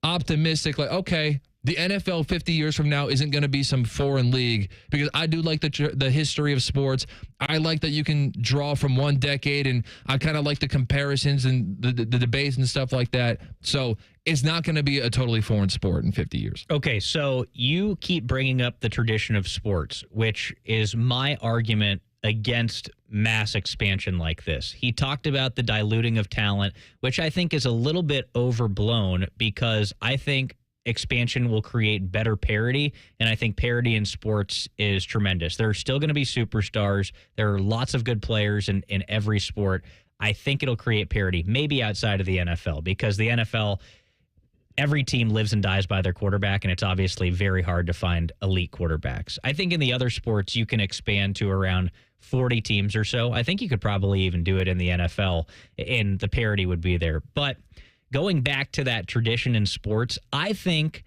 optimistic, okay, the NFL 50 years from now isn't going to be some foreign league, because I do like the history of sports. I like that you can draw from one decade, and I kind of like the comparisons and the debates and stuff like that. So it's not going to be a totally foreign sport in 50 years. Okay, so you keep bringing up the tradition of sports, which is my argument against mass expansion like this. He talked about the diluting of talent, which I think is a little bit overblown, because I think expansion will create better parity, and I think parity in sports is tremendous. There are still going to be superstars. There are lots of good players in every sport. I think it'll create parity, maybe outside of the NFL, because the NFL, every team lives and dies by their quarterback, and it's obviously very hard to find elite quarterbacks. I think in the other sports, you can expand to around 40 teams or so. I think you could probably even do it in the NFL, and the parity would be there. But going back to that tradition in sports, I think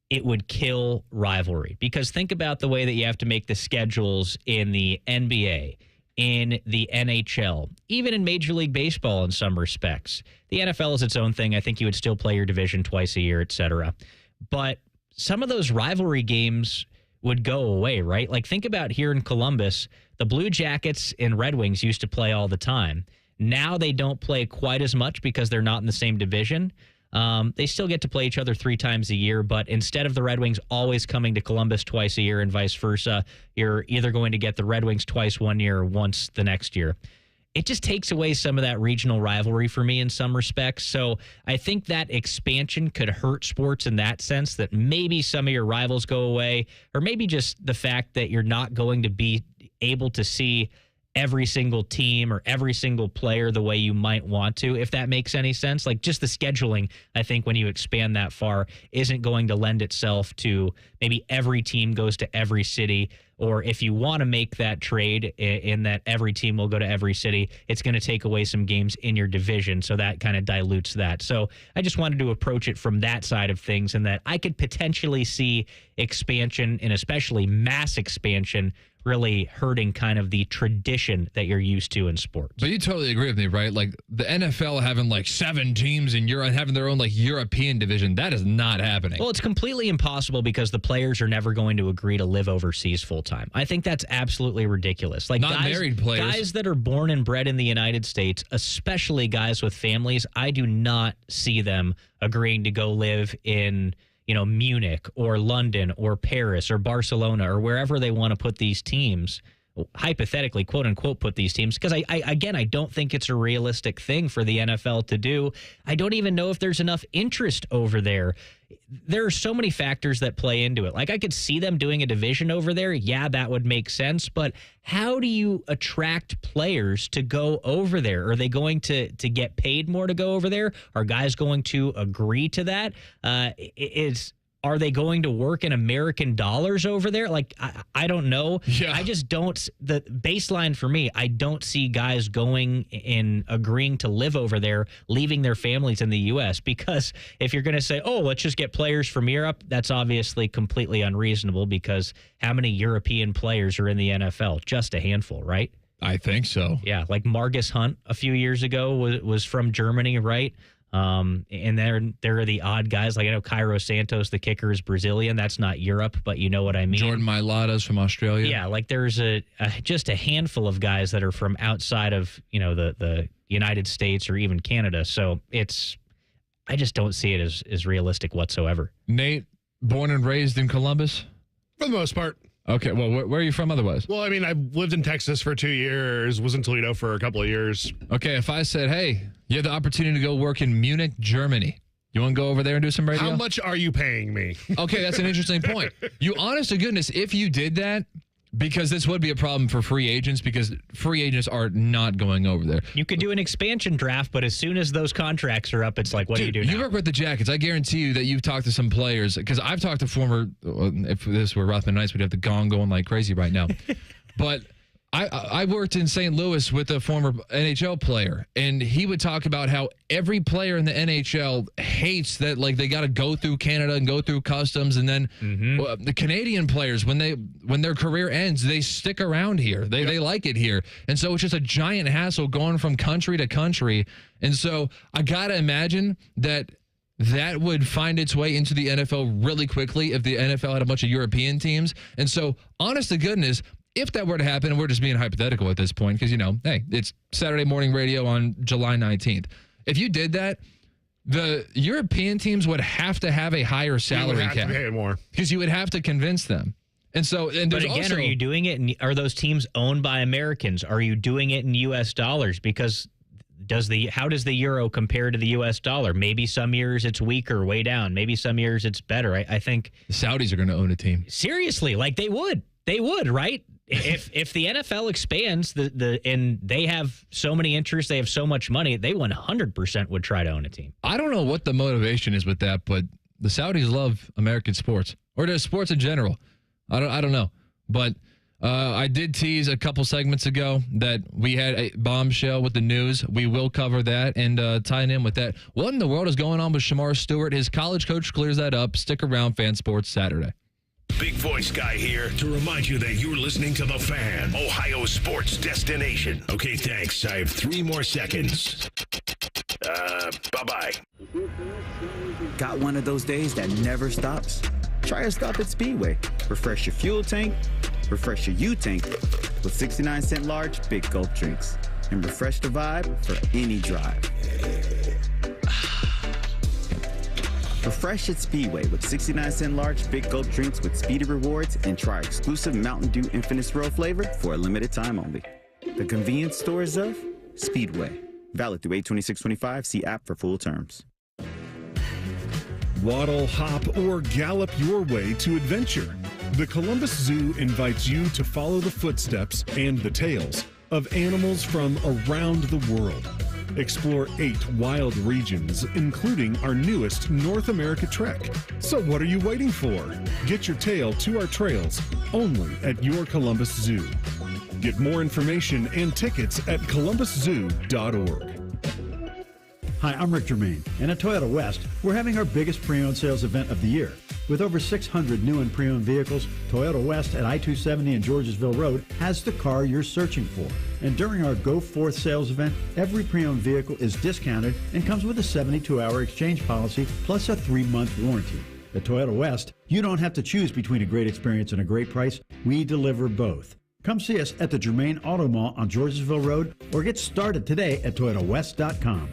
it would kill rivalry, because think about the way that you have to make the schedules in the NBA, in the NHL, even in Major League Baseball in some respects. The NFL is its own thing. I think you would still play your division twice a year, et cetera. But some of those rivalry games would go away, right? Think about here in Columbus, the Blue Jackets and Red Wings used to play all the time. Now they don't play quite as much because they're not in the same division. They still get to play each other 3 times a year, but instead of the Red Wings always coming to Columbus twice a year and vice versa, you're either going to get the Red Wings twice one year or once the next year. It just takes away some of that regional rivalry for me in some respects. So I think that expansion could hurt sports in that sense, that maybe some of your rivals go away, or maybe just the fact that you're not going to be able to see every single team or every single player the way you might want to, if that makes any sense. Just the scheduling, I think when you expand that far, isn't going to lend itself to maybe every team goes to every city, or if you want to make that trade in that every team will go to every city, it's going to take away some games in your division, so that kind of dilutes that. So I just wanted to approach it from that side of things, and that I could potentially see expansion, and especially mass expansion, really hurting kind of the tradition that you're used to in sports. But you totally agree with me, right? Like the NFL having like 7 teams in Europe, having their own like European division, that is not happening. Well, it's completely impossible because the players are never going to agree to live overseas full time. I think that's absolutely ridiculous. Like not married players. Guys that are born and bred in the United States, especially guys with families, I do not see them agreeing to go live in Munich or London or Paris or Barcelona or wherever they want to put these teams, hypothetically, quote unquote, put these teams. Because I don't think it's a realistic thing for the NFL to do. I don't even know if there's enough interest over there. There are so many factors that play into it. Like I could see them doing a division over there. Yeah, that would make sense. But how do you attract players to go over there? Are they going to get paid more to go over there? Are guys going to agree to that? Are they going to work in American dollars over there? Like, I don't know. Yeah. I just don't. The baseline for me, I don't see guys going and agreeing to live over there, leaving their families in the U.S. Because if you're going to say, oh, let's just get players from Europe, that's obviously completely unreasonable because how many European players are in the NFL? Just a handful, right? I think so. Yeah, like Margus Hunt a few years ago was from Germany, right? And there are the odd guys. Like I know Cairo Santos, the kicker, is Brazilian. That's not Europe, but you know what I mean. Jordan Mailata's from Australia. Yeah, like there's just a handful of guys that are from outside of the United States or even Canada. So I just don't see it as realistic whatsoever. Nate, born and raised in Columbus? For the most part. Okay, well, where are you from otherwise? Well, I mean, I've lived in Texas for 2 years, was in Toledo for a couple of years. Okay, if I said, hey, you have the opportunity to go work in Munich, Germany, you want to go over there and do some radio? How much are you paying me? Okay, that's an interesting point. You, honest to goodness, if you did that, because this would be a problem for free agents because free agents are not going over there. You could do an expansion draft, but as soon as those contracts are up, it's like, what do you do now? You work with the Jackets. I guarantee you that you've talked to some players because I've talked to former, if this were Rothman Knights, we'd have the gong going like crazy right now. But I worked in St. Louis with a former NHL player, and he would talk about how every player in the NHL hates that, like, they got to go through Canada and go through customs, and then the Canadian players, when their career ends, they stick around here. They like it here, and so it's just a giant hassle going from country to country. And so I gotta imagine that would find its way into the NFL really quickly if the NFL had a bunch of European teams. And so, honest to goodness, if that were to happen, and we're just being hypothetical at this point, because, hey, it's Saturday morning radio on July 19th. If you did that, the European teams would have to have a higher salary cap. You would have to pay more. Because you would have to convince them. And so, but again, are you doing it? Are those teams owned by Americans? Are you doing it in U.S. dollars? Because how does the euro compare to the U.S. dollar? Maybe some years it's weaker, way down. Maybe some years it's better. I think the Saudis are going to own a team. Seriously, like they would, right? If the NFL expands and they have so many interests, they have so much money, they 100% would try to own a team. I don't know what the motivation is with that, but the Saudis love American sports or just sports in general. I don't know, but I did tease a couple segments ago that we had a bombshell with the news. We will cover that and tying in with that. What in the world is going on with Shamar Stewart? His college coach clears that up. Stick around, Fan Sports Saturday. Big Voice Guy here to remind you that you're listening to The Fan, Ohio sports destination. Okay, thanks. I have 3 more seconds. Bye-bye. Got one of those days that never stops? Try a stop at Speedway. Refresh your fuel tank, refresh your U-tank with 69-cent large Big Gulp drinks. And refresh the vibe for any drive. Refresh at Speedway with 69-cent large Big Gulp drinks with Speedy Rewards and try exclusive Mountain Dew Infinite Swirl flavor for a limited time only. The convenience stores of Speedway. Valid through 8/26/25. See app for full terms. Waddle, hop, or gallop your way to adventure. The Columbus Zoo invites you to follow the footsteps and the tails of animals from around the world. Explore 8 wild regions, including our newest North America trek. So what are you waiting for? Get your tail to our trails, only at your Columbus Zoo. Get more information and tickets at columbuszoo.org. Hi, I'm Rick Germain, and at Toyota West, we're having our biggest pre-owned sales event of the year. With over 600 new and pre-owned vehicles, Toyota West at I-270 and Georgesville Road has the car you're searching for. And during our Go Forth sales event, every pre-owned vehicle is discounted and comes with a 72-hour exchange policy plus a 3-month warranty. At Toyota West, you don't have to choose between a great experience and a great price. We deliver both. Come see us at the Germain Auto Mall on Georgesville Road or get started today at ToyotaWest.com.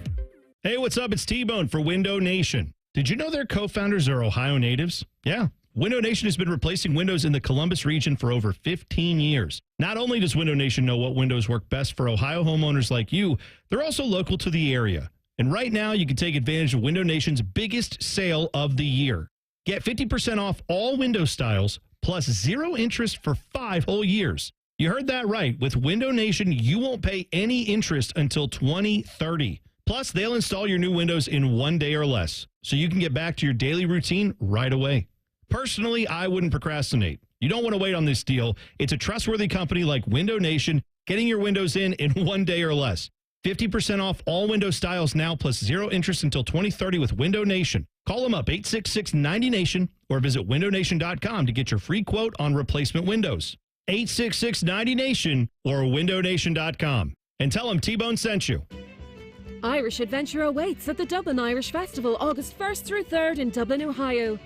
Hey, what's up? It's T-Bone for Window Nation. Did you know their co-founders are Ohio natives? Yeah. Window Nation has been replacing windows in the Columbus region for over 15 years. Not only does Window Nation know what windows work best for Ohio homeowners like you, they're also local to the area. And right now, you can take advantage of Window Nation's biggest sale of the year. Get 50% off all window styles, plus 0 interest for 5 whole years. You heard that right. With Window Nation, you won't pay any interest until 2030. Plus, they'll install your new windows in 1 day or less, so you can get back to your daily routine right away. Personally, I wouldn't procrastinate. You don't want to wait on this deal. It's a trustworthy company like Window Nation, getting your windows in 1 day or less. 50% off all window styles now, plus 0 interest until 2030 with Window Nation. Call them up, 866-90NATION, or visit windownation.com to get your free quote on replacement windows. 866-90NATION or windownation.com. And tell them T-Bone sent you. Irish Adventure awaits at the Dublin Irish Festival August 1st through 3rd in Dublin, Ohio.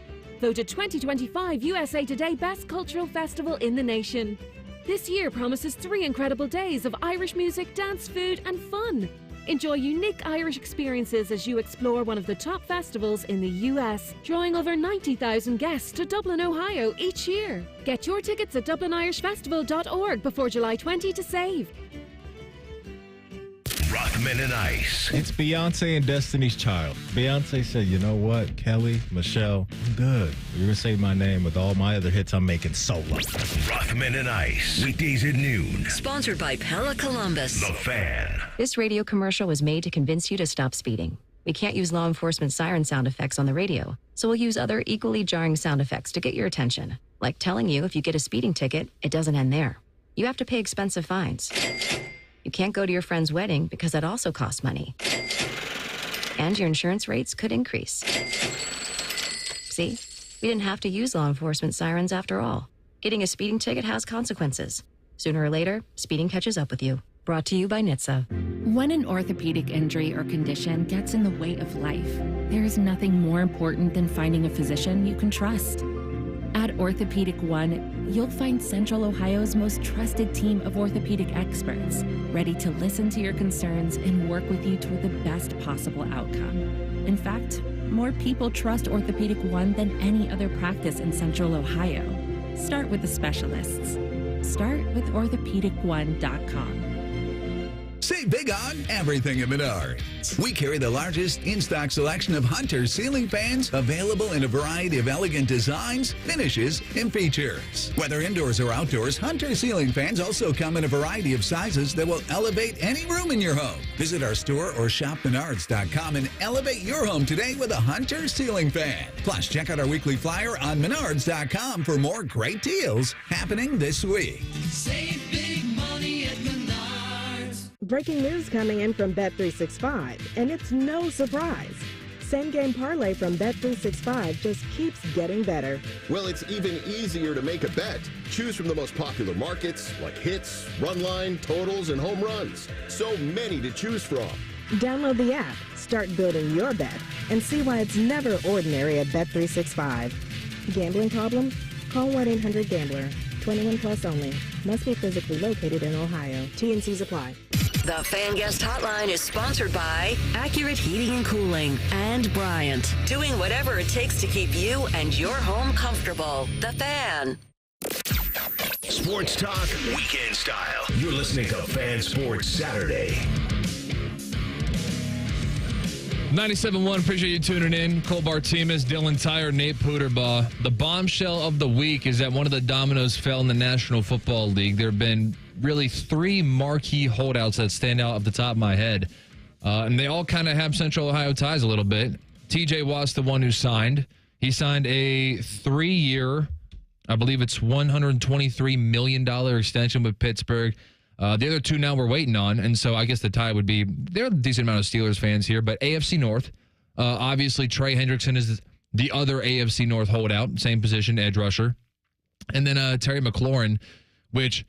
Voted 2025 USA Today Best Cultural Festival in the nation. This year promises 3 incredible days of Irish music, dance, food, and fun. Enjoy unique Irish experiences as you explore one of the top festivals in the U.S., drawing over 90,000 guests to Dublin, Ohio each year. Get your tickets at DublinIrishFestival.org before July 20 to save. Rothman and Ice. It's Beyonce and Destiny's Child. Beyonce said, you know what, Kelly, Michelle, I'm good. You're going to say my name with all my other hits I'm making solo. Rothman and Ice. Weekdays at noon. Sponsored by Pella Columbus. The Fan. This radio commercial was made to convince you to stop speeding. We can't use law enforcement siren sound effects on the radio, so we'll use other equally jarring sound effects to get your attention. Like telling you if you get a speeding ticket, it doesn't end there. You have to pay expensive fines. You can't go to your friend's wedding because that also costs money. And your insurance rates could increase. See, we didn't have to use law enforcement sirens after all. Getting a speeding ticket has consequences. Sooner or later, speeding catches up with you. Brought to you by NHTSA. When an orthopedic injury or condition gets in the way of life, there is nothing more important than finding a physician you can trust. At Orthopedic One, you'll find Central Ohio's most trusted team of orthopedic experts, ready to listen to your concerns and work with you toward the best possible outcome. In fact, more people trust Orthopedic One than any other practice in Central Ohio. Start with the specialists. Start with orthopedic1.com. Save big on everything at Menards. We carry the largest in-stock selection of Hunter ceiling fans available in a variety of elegant designs, finishes, and features. Whether indoors or outdoors, Hunter ceiling fans also come in a variety of sizes that will elevate any room in your home. Visit our store or shop Menards.com and elevate your home today with a Hunter ceiling fan. Plus, check out our weekly flyer on Menards.com for more great deals happening this week. Save big money at Menards. Breaking news coming in from Bet365, and it's no surprise. Same game parlay from Bet365 just keeps getting better. Well, it's even easier to make a bet. Choose from the most popular markets like hits, run line, totals, and home runs. So many to choose from. Download the app, start building your bet, and see why it's never ordinary at Bet365. Gambling problem? Call 1-800-GAMBLER. 21 plus only. Must be physically located in Ohio. T&Cs apply. The Fan Guest Hotline is sponsored by Accurate Heating and Cooling and Bryant, doing whatever it takes to keep you and your home comfortable. The Fan. Sports talk, weekend style. You're listening to Fan Sports Saturday. 97.1, appreciate you tuning in. Cole Bartemes, Dylan Tyrer, Nate Puderbaugh. The bombshell of the week is that one of the dominoes fell in the National Football League. There have been really 3 marquee holdouts that stand out off the top of my head. And they all kind of have Central Ohio ties a little bit. TJ Watt's the one who signed. He signed a 3-year, I believe it's $123 million extension with Pittsburgh. The other 2 now we're waiting on, and so I guess the tie would be, there are a decent amount of Steelers fans here, but AFC North, obviously Trey Hendrickson is the other AFC North holdout, same position, edge rusher. And then Terry McLaurin, which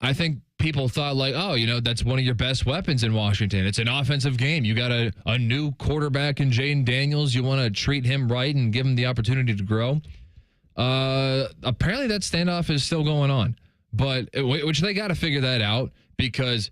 I think people thought like, oh, that's one of your best weapons in Washington. It's an offensive game. You got a new quarterback in Jaden Daniels. You want to treat him right and give him the opportunity to grow. Apparently that standoff is still going on, but which they got to figure that out because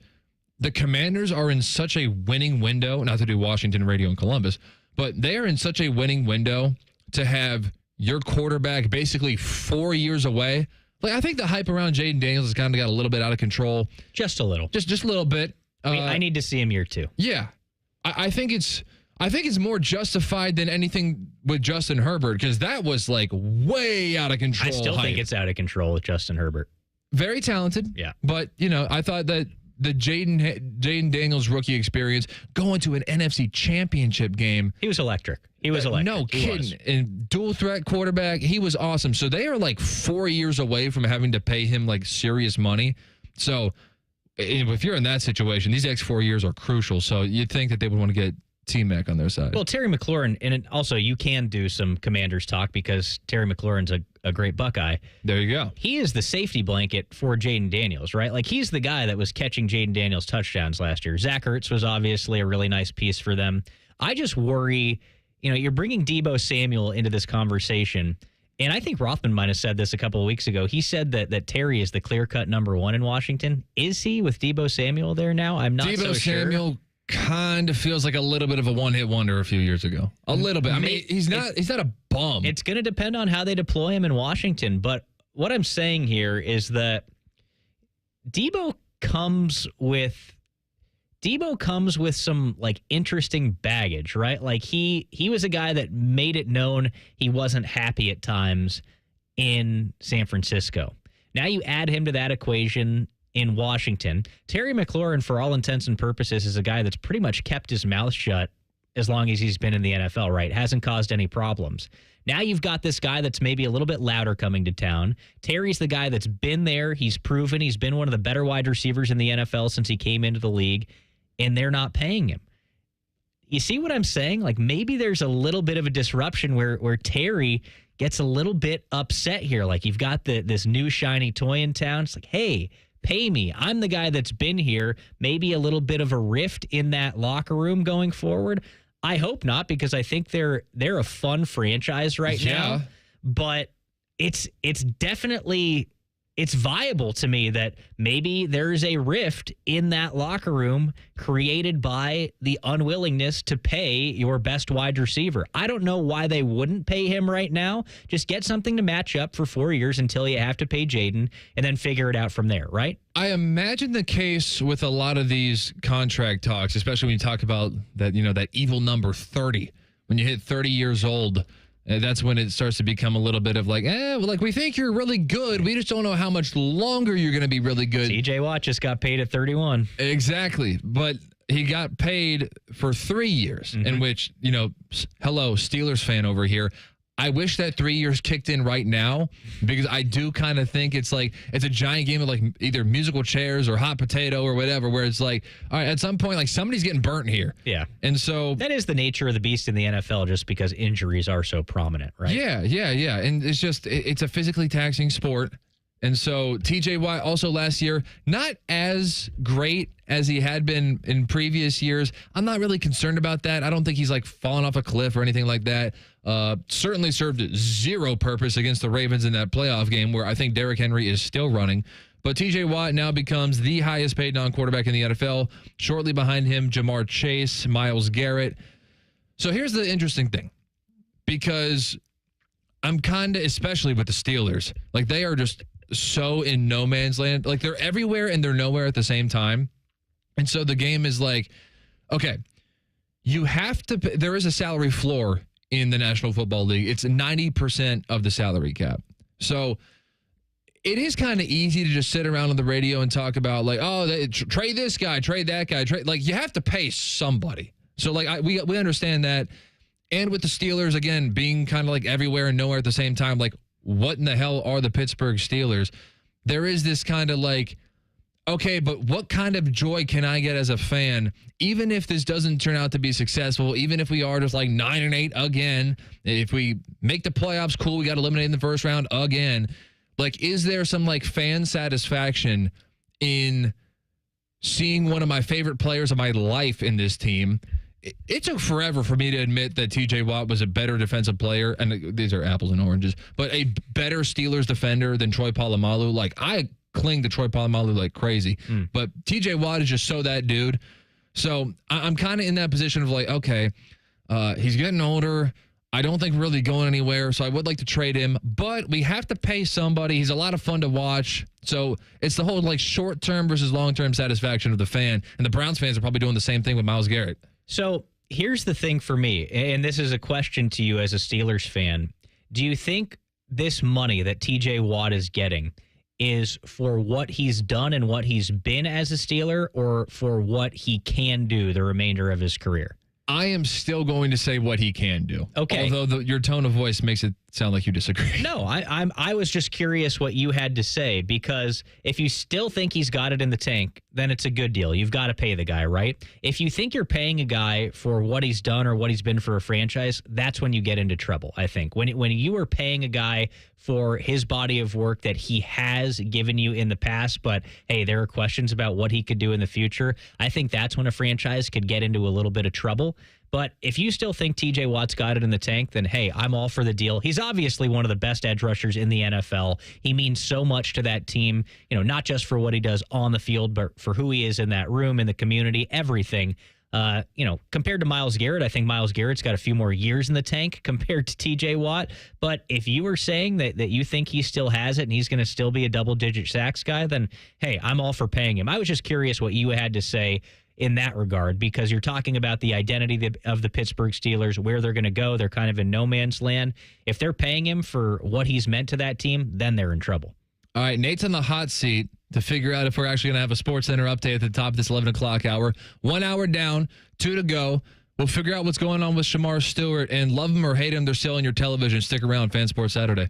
the Commanders are in such a winning window, not to do Washington radio in Columbus, but they are in such a winning window to have your quarterback basically 4 years away. Like, I think the hype around Jaden Daniels has kind of got a little bit out of control. Just a little. Just a little bit. I need to see him year 2. Yeah. I think it's more justified than anything with Justin Herbert because that was like way out of control. I still think it's out of control with Justin Herbert. Very talented. Yeah. But, I thought that the Jaden Daniels rookie experience going to an NFC championship game. He was electric. No kidding. And dual threat quarterback. He was awesome. So they are like 4 years away from having to pay him like serious money. So if you're in that situation, these next 4 years are crucial. So you'd think that they would want to get T-Mac on their side. Well, Terry McLaurin, and also you can do some Commanders talk because Terry McLaurin's a great Buckeye. There you go. He is the safety blanket for Jaden Daniels, right? Like, he's the guy that was catching Jaden Daniels touchdowns last year. Zach Ertz was obviously a really nice piece for them. I just worry, you're bringing Deebo Samuel into this conversation, and I think Rothman might have said this a couple of weeks ago. He said that Terry is the clear-cut number 1 in Washington. Is he with Deebo Samuel there now? I'm not so sure. Deebo Samuel kind of feels like a little bit of a one-hit wonder a few years ago. A little bit. I mean, he's not a bum. It's going to depend on how they deploy him in Washington. But what I'm saying here is that Deebo comes with some like interesting baggage, right? Like he was a guy that made it known he wasn't happy at times in San Francisco. Now you add him to that equation in Washington. Terry McLaurin, for all intents and purposes, is a guy that's pretty much kept his mouth shut as long as he's been in the NFL, right? Hasn't caused any problems. Now you've got this guy that's maybe a little bit louder coming to town. Terry's the guy that's been there. He's proven he's been one of the better wide receivers in the NFL since he came into the league, and they're not paying him. You see what I'm saying? Like, maybe there's a little bit of a disruption where Terry gets a little bit upset here. Like, you've got this new shiny toy in town. It's like, hey, pay me. I'm the guy that's been here. Maybe a little bit of a rift in that locker room going forward. I hope not, because I think they're a fun franchise right now. But it's definitely viable to me that maybe there's a rift in that locker room created by the unwillingness to pay your best wide receiver. I don't know why they wouldn't pay him right now. Just get something to match up for 4 years until you have to pay Jaden and then figure it out from there, right? I imagine the case with a lot of these contract talks, especially when you talk about that, that evil number 30. When you hit 30 years old, that's when it starts to become a little bit of like, we think you're really good. We just don't know how much longer you're going to be really good. TJ Watt just got paid at 31. Exactly. But he got paid for 3 years, in which, hello, Steelers fan over here. I wish that 3 years kicked in right now, because I do kind of think it's like it's a giant game of like either musical chairs or hot potato or whatever, where it's like, all right, at some point, like somebody's getting burnt here. Yeah. And so that is the nature of the beast in the NFL, just because injuries are so prominent, right? Yeah. And it's just, it's a physically taxing sport. And so TJ Watt also last year, not as great as he had been in previous years. I'm not really concerned about that. I don't think he's like falling off a cliff or anything like that. Certainly served zero purpose against the Ravens in that playoff game, where I think Derrick Henry is still running. But TJ Watt now becomes the highest paid non-quarterback in the NFL. Shortly behind him, Jamar Chase, Myles Garrett. So here's the interesting thing, because I'm kind of, especially with the Steelers, like they are just so in no man's land. Like they're everywhere and they're nowhere at the same time. And so the game is like, okay, you have to, there is a salary floor in the National Football League. It's 90% of the salary cap. So it is kind of easy to just sit around on the radio and talk about like, oh, trade this guy, trade that guy, trade. Like you have to pay somebody. So like we understand that. And with the Steelers, again, being kind of like everywhere and nowhere at the same time, like what in the hell are the Pittsburgh Steelers? There is this kind of like, okay, but what kind of joy can I get as a fan, even if this doesn't turn out to be successful, even if we are just like 9-8 again, if we make the playoffs, cool, we got eliminated in the first round again. Like, is there some like fan satisfaction in seeing one of my favorite players of my life in this team? It took forever for me to admit that TJ Watt was a better defensive player, and these are apples and oranges, but a better Steelers defender than Troy Polamalu. Like, I cling to Troy Polamalu like crazy, but TJ Watt is just so that dude. So I'm kind of in that position of like, okay, he's getting older. I don't think really going anywhere, so I would like to trade him, but we have to pay somebody. He's a lot of fun to watch. So it's the whole like short-term versus long-term satisfaction of the fan, and the Browns fans are probably doing the same thing with Myles Garrett. So here's the thing for me, and this is a question to you as a Steelers fan. Do you think this money that TJ Watt is getting is for what he's done and what he's been as a Steeler, or for what he can do the remainder of his career? I am still going to say what he can do. Okay. Although your tone of voice makes it sound like you disagree. No, I was just curious what you had to say, because if you still think he's got it in the tank, then it's a good deal. You've got to pay the guy, right? If you think you're paying a guy for what he's done or what he's been for a franchise, that's when you get into trouble, I think. When you are paying a guy for his body of work that he has given you in the past, but hey, there are questions about what he could do in the future, I think that's when a franchise could get into a little bit of trouble. But if you still think TJ Watt's got it in the tank, then hey, I'm all for the deal. He's obviously one of the best edge rushers in the NFL. He means so much to that team, not just for what he does on the field, but for who he is in that room, in the community, everything. Compared to Myles Garrett, I think Myles Garrett's got a few more years in the tank compared to TJ Watt. But if you were saying that you think he still has it and he's going to still be a double-digit sacks guy, then hey, I'm all for paying him. I was just curious what you had to say in that regard, because you're talking about the identity of the Pittsburgh Steelers, where they're going to go. They're kind of in no man's land. If they're paying him for what he's meant to that team, then they're in trouble. All right, Nate's on the hot seat to figure out if we're actually going to have a Sports Center update at the top of this 11 o'clock hour. 1 hour down, 2 to go. We'll figure out what's going on with Shamar Stewart, and love him or hate him, they're selling your television. Stick around, Fan Sports Saturday.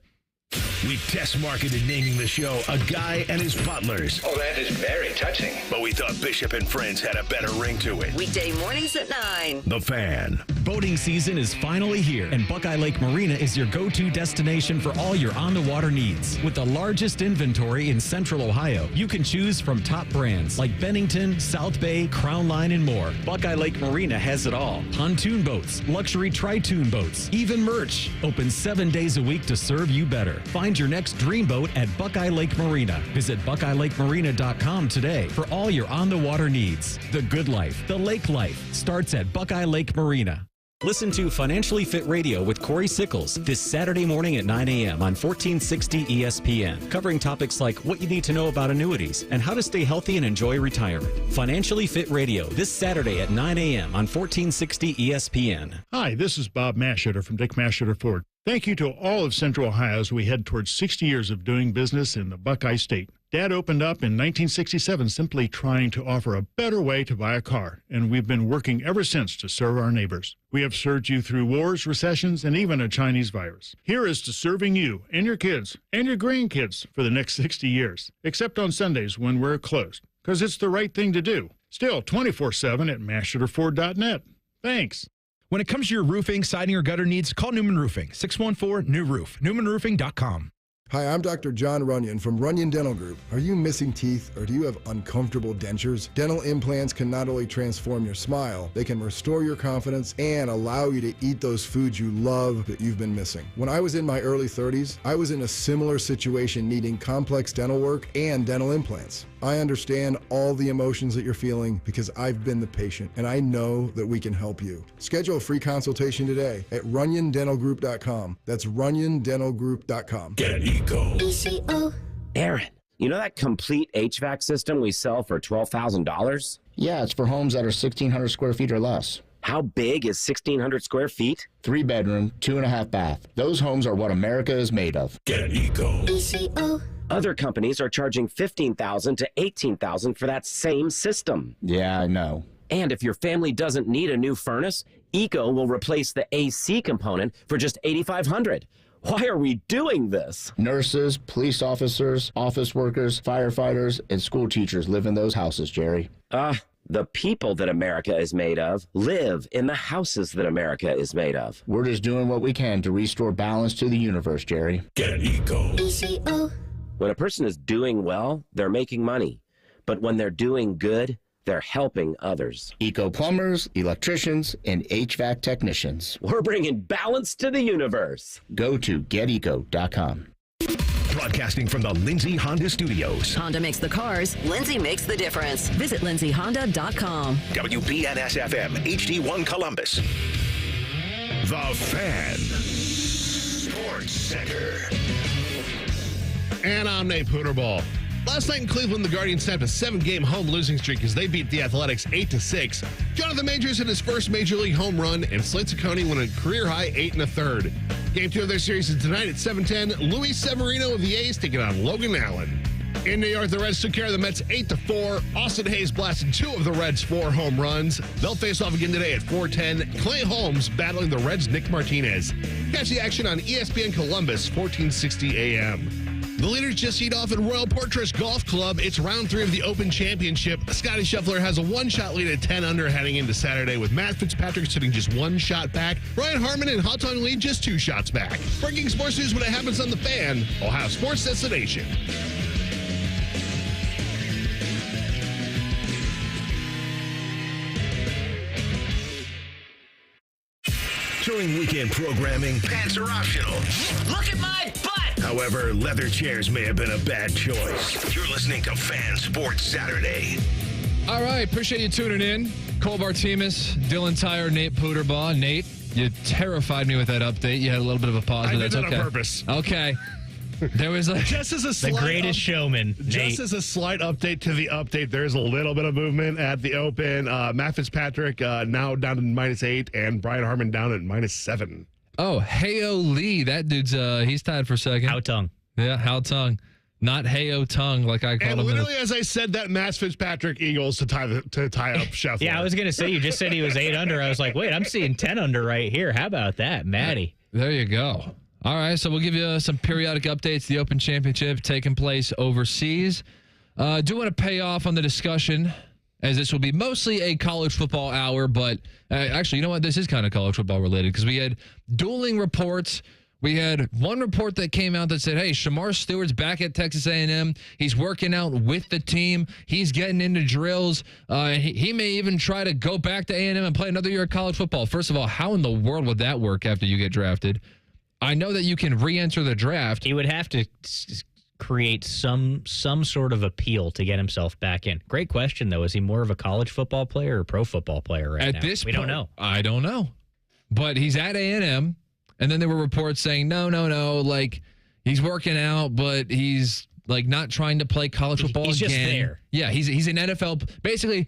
We test marketed naming the show A Guy and His Butlers. Oh, that is very touching. But we thought Bishop and Friends had a better ring to it. Weekday mornings at 9. The Fan. Boating season is finally here, and Buckeye Lake Marina is your go-to destination for all your on-the-water needs. With the largest inventory in Central Ohio, you can choose from top brands like Bennington, South Bay, Crown Line, and more. Buckeye Lake Marina has it all. Pontoon boats, luxury tri-toon boats, even merch. Open 7 days a week to serve you better. Find your next dream boat at Buckeye Lake Marina. Visit BuckeyeLakeMarina.com today for all your on-the-water needs. The good life, the lake life, starts at Buckeye Lake Marina. Listen to Financially Fit Radio with Corey Sickles this Saturday morning at 9 a.m. on 1460 ESPN, covering topics like what you need to know about annuities and how to stay healthy and enjoy retirement. Financially Fit Radio this Saturday at 9 a.m. on 1460 ESPN. Hi, this is Bob Masheter from Dick Masheter Ford. Thank you to all of Central Ohio as we head towards 60 years of doing business in the Buckeye State. Dad opened up in 1967 simply trying to offer a better way to buy a car, and we've been working ever since to serve our neighbors. We have served you through wars, recessions, and even a Chinese virus. Here is to serving you and your kids and your grandkids for the next 60 years, except on Sundays when we're closed, because it's the right thing to do. Still 24/7 at MasheterFord.net. Thanks. When it comes to your roofing, siding, or gutter needs, call Newman Roofing, 614-NEW-ROOF, NewmanRoofing.com. Hi, I'm Dr. John Runyon from Runyon Dental Group. Are you missing teeth or do you have uncomfortable dentures? Dental implants can not only transform your smile, they can restore your confidence and allow you to eat those foods you love that you've been missing. When I was in my early 30s, I was in a similar situation needing complex dental work and dental implants. I understand all the emotions that you're feeling because I've been the patient and I know that we can help you. Schedule a free consultation today at RunyonDentalGroup.com. That's RunyonDentalGroup.com. Get Eco. ECO. Aaron, you know that complete HVAC system we sell for $12,000? Yeah, it's for homes that are 1,600 square feet or less. How big is 1,600 square feet? 3-bedroom, 2.5 bath. Those homes are what America is made of. Get Eco. ECO. Other companies are charging $15,000 to $18,000 for that same system. Yeah, I know. And if your family doesn't need a new furnace, Eco will replace the AC component for just $8,500. Why are we doing this? Nurses, police officers, office workers, firefighters, and school teachers live in those houses, Jerry. The people that America is made of live in the houses that America is made of. We're just doing what we can to restore balance to the universe, Jerry. Get Eco. ECO. When a person is doing well, they're making money. But when they're doing good, they're helping others. Eco plumbers, electricians, and HVAC technicians. We're bringing balance to the universe. Go to geteco.com. Broadcasting from the Lindsay Honda Studios. Honda makes the cars. Lindsay makes the difference. Visit lindsayhonda.com. WBNS-FM, HD1 Columbus. The Fan. Sports Center. And I'm Nate Puterball. Last night in Cleveland, the Guardians snapped a 7-game home losing streak as they beat the Athletics 8-6. Jonathan Majors hit his first Major League home run, and Slade Ciccone won a career-high 8 1/3. Game 2 of their series is tonight at 7:10. Luis Severino of the A's taking on Logan Allen. In New York, the Reds took care of the Mets 8-4. Austin Hayes blasted 2 of the Reds' 4 home runs. They'll face off again today at 4:10. Clay Holmes battling the Reds' Nick Martinez. Catch the action on ESPN Columbus, 1460 AM. The leaders just teed off at Royal Portrush Golf Club. It's round 3 of the Open Championship. Scottie Scheffler has a 1-shot lead at 10 under heading into Saturday, with Matt Fitzpatrick sitting just 1 shot back. Ryan Harmon and Haton lead just 2 shots back. Breaking sports news when it happens on The Fan, Ohio Sports Destination. During weekend programming, pants are optional. Look at my butt! However, leather chairs may have been a bad choice. You're listening to Fan Sports Saturday. All right, appreciate you tuning in. Cole Bartemes, Dylan Tyrer, Nate Puterbaugh. Nate, you terrified me with that update. You had a little bit of a pause, but that's okay. I did that on purpose. Okay. There was just as a slight the greatest showman. Just as a slight update to the update, there's a little bit of movement at the Open. Matt Fitzpatrick now down to -8, and Brian Harmon down at -7. Oh, Heo Lee, that dude's he's tied for second. How Tung. Yeah, How Tung. Not Heo Tung, like I called him. And literally, as I said that, Matt Fitzpatrick Eagles to tie up Scheffler. Yeah, I was going to say, you just said he was 8 under. I was like, wait, I'm seeing 10 under right here. How about that, Matty? There you go. All right, so we'll give you some periodic updates. The Open Championship taking place overseas. Do want to pay off on the discussion, as this will be mostly a college football hour, but actually, you know what? This is kind of college football related because we had dueling reports. We had one report that came out that said, hey, Shamar Stewart's back at Texas A&M. He's working out with the team. He's getting into drills. He may even try to go back to A&M and play another year of college football. First of all, how in the world would that work after you get drafted? I know that you can re-enter the draft. He would have to create some sort of appeal to get himself back in. Great question, though. Is he more of a college football player or pro football player right now? At this point, we don't know. I don't know. But he's at A&M, and then there were reports saying, no, like, he's working out, but he's, like, not trying to play college football again. He's just there. Yeah, he's an NFL, basically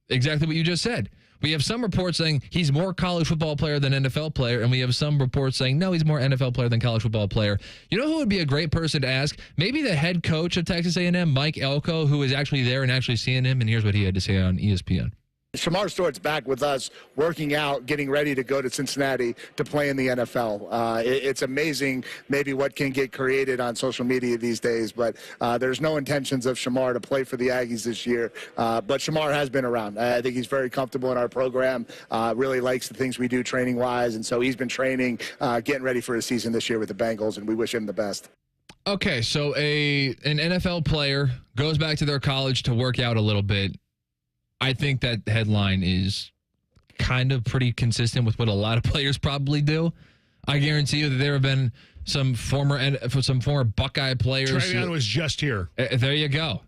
exactly what you just said. We have some reports saying he's more college football player than NFL player, and we have some reports saying, no, he's more NFL player than college football player. You know who would be a great person to ask? Maybe the head coach of Texas A&M, Mike Elko, who is actually there and actually seeing him, and here's what he had to say on ESPN. Shamar Stewart's back with us, working out, getting ready to go to Cincinnati to play in the NFL. It's amazing maybe what can get created on social media these days, but there's no intentions of Shamar to play for the Aggies this year. But Shamar has been around. I think he's very comfortable in our program, really likes the things we do training-wise, and so he's been training, getting ready for his season this year with the Bengals, and we wish him the best. Okay, so an NFL player goes back to their college to work out a little bit. I think that headline is kind of pretty consistent with what a lot of players probably do. I guarantee you that there have been some former Buckeye players. Travion was just here. There you go.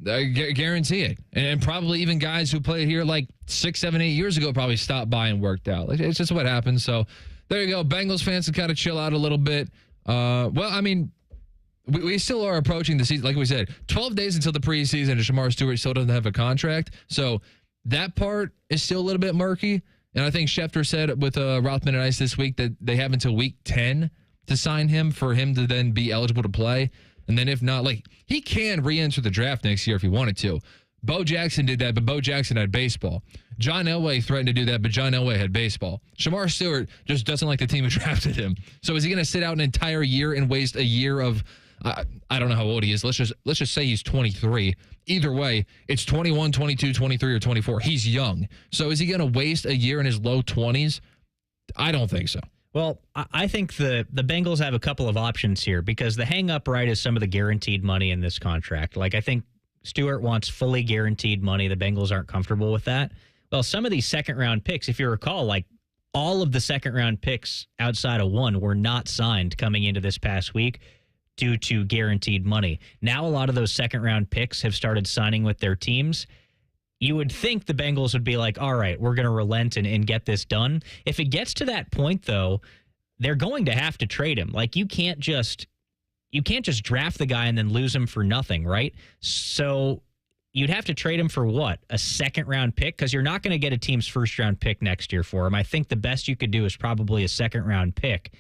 I guarantee it. And probably even guys who played here like 6, 7, 8 years ago probably stopped by and worked out. It's just what happens. So there you go. Bengals fans can kind of chill out a little bit. Well, I mean, we still are approaching the season. Like we said, 12 days until the preseason, and Shamar Stewart still doesn't have a contract. So that part is still a little bit murky. And I think Schefter said with Rothman and Ice this week that they have until week 10 to sign him for him to then be eligible to play. And then if not, like, he can re-enter the draft next year if he wanted to. Bo Jackson did that, but Bo Jackson had baseball. John Elway threatened to do that, but John Elway had baseball. Shamar Stewart just doesn't like the team who drafted him. So is he going to sit out an entire year and waste a year of, I don't know how old he is. Let's just say he's 23. Either way, it's 21, 22, 23, or 24. He's young. So is he going to waste a year in his low 20s? I don't think so. Well, I think the Bengals have a couple of options here because the hang-up, right, is some of the guaranteed money in this contract. Like, I think Stewart wants fully guaranteed money. The Bengals aren't comfortable with that. Well, some of these second-round picks, if you recall, like all of the second-round picks outside of one were not signed coming into this past week due to guaranteed money. Now a lot of those second-round picks have started signing with their teams. You would think the Bengals would be like, all right, we're going to relent and get this done. If it gets to that point, though, they're going to have to trade him. Like, you can't just draft the guy and then lose him for nothing, right? So you'd have to trade him for what? A second-round pick? Because you're not going to get a team's first-round pick next year for him. I think the best you could do is probably a second-round pick.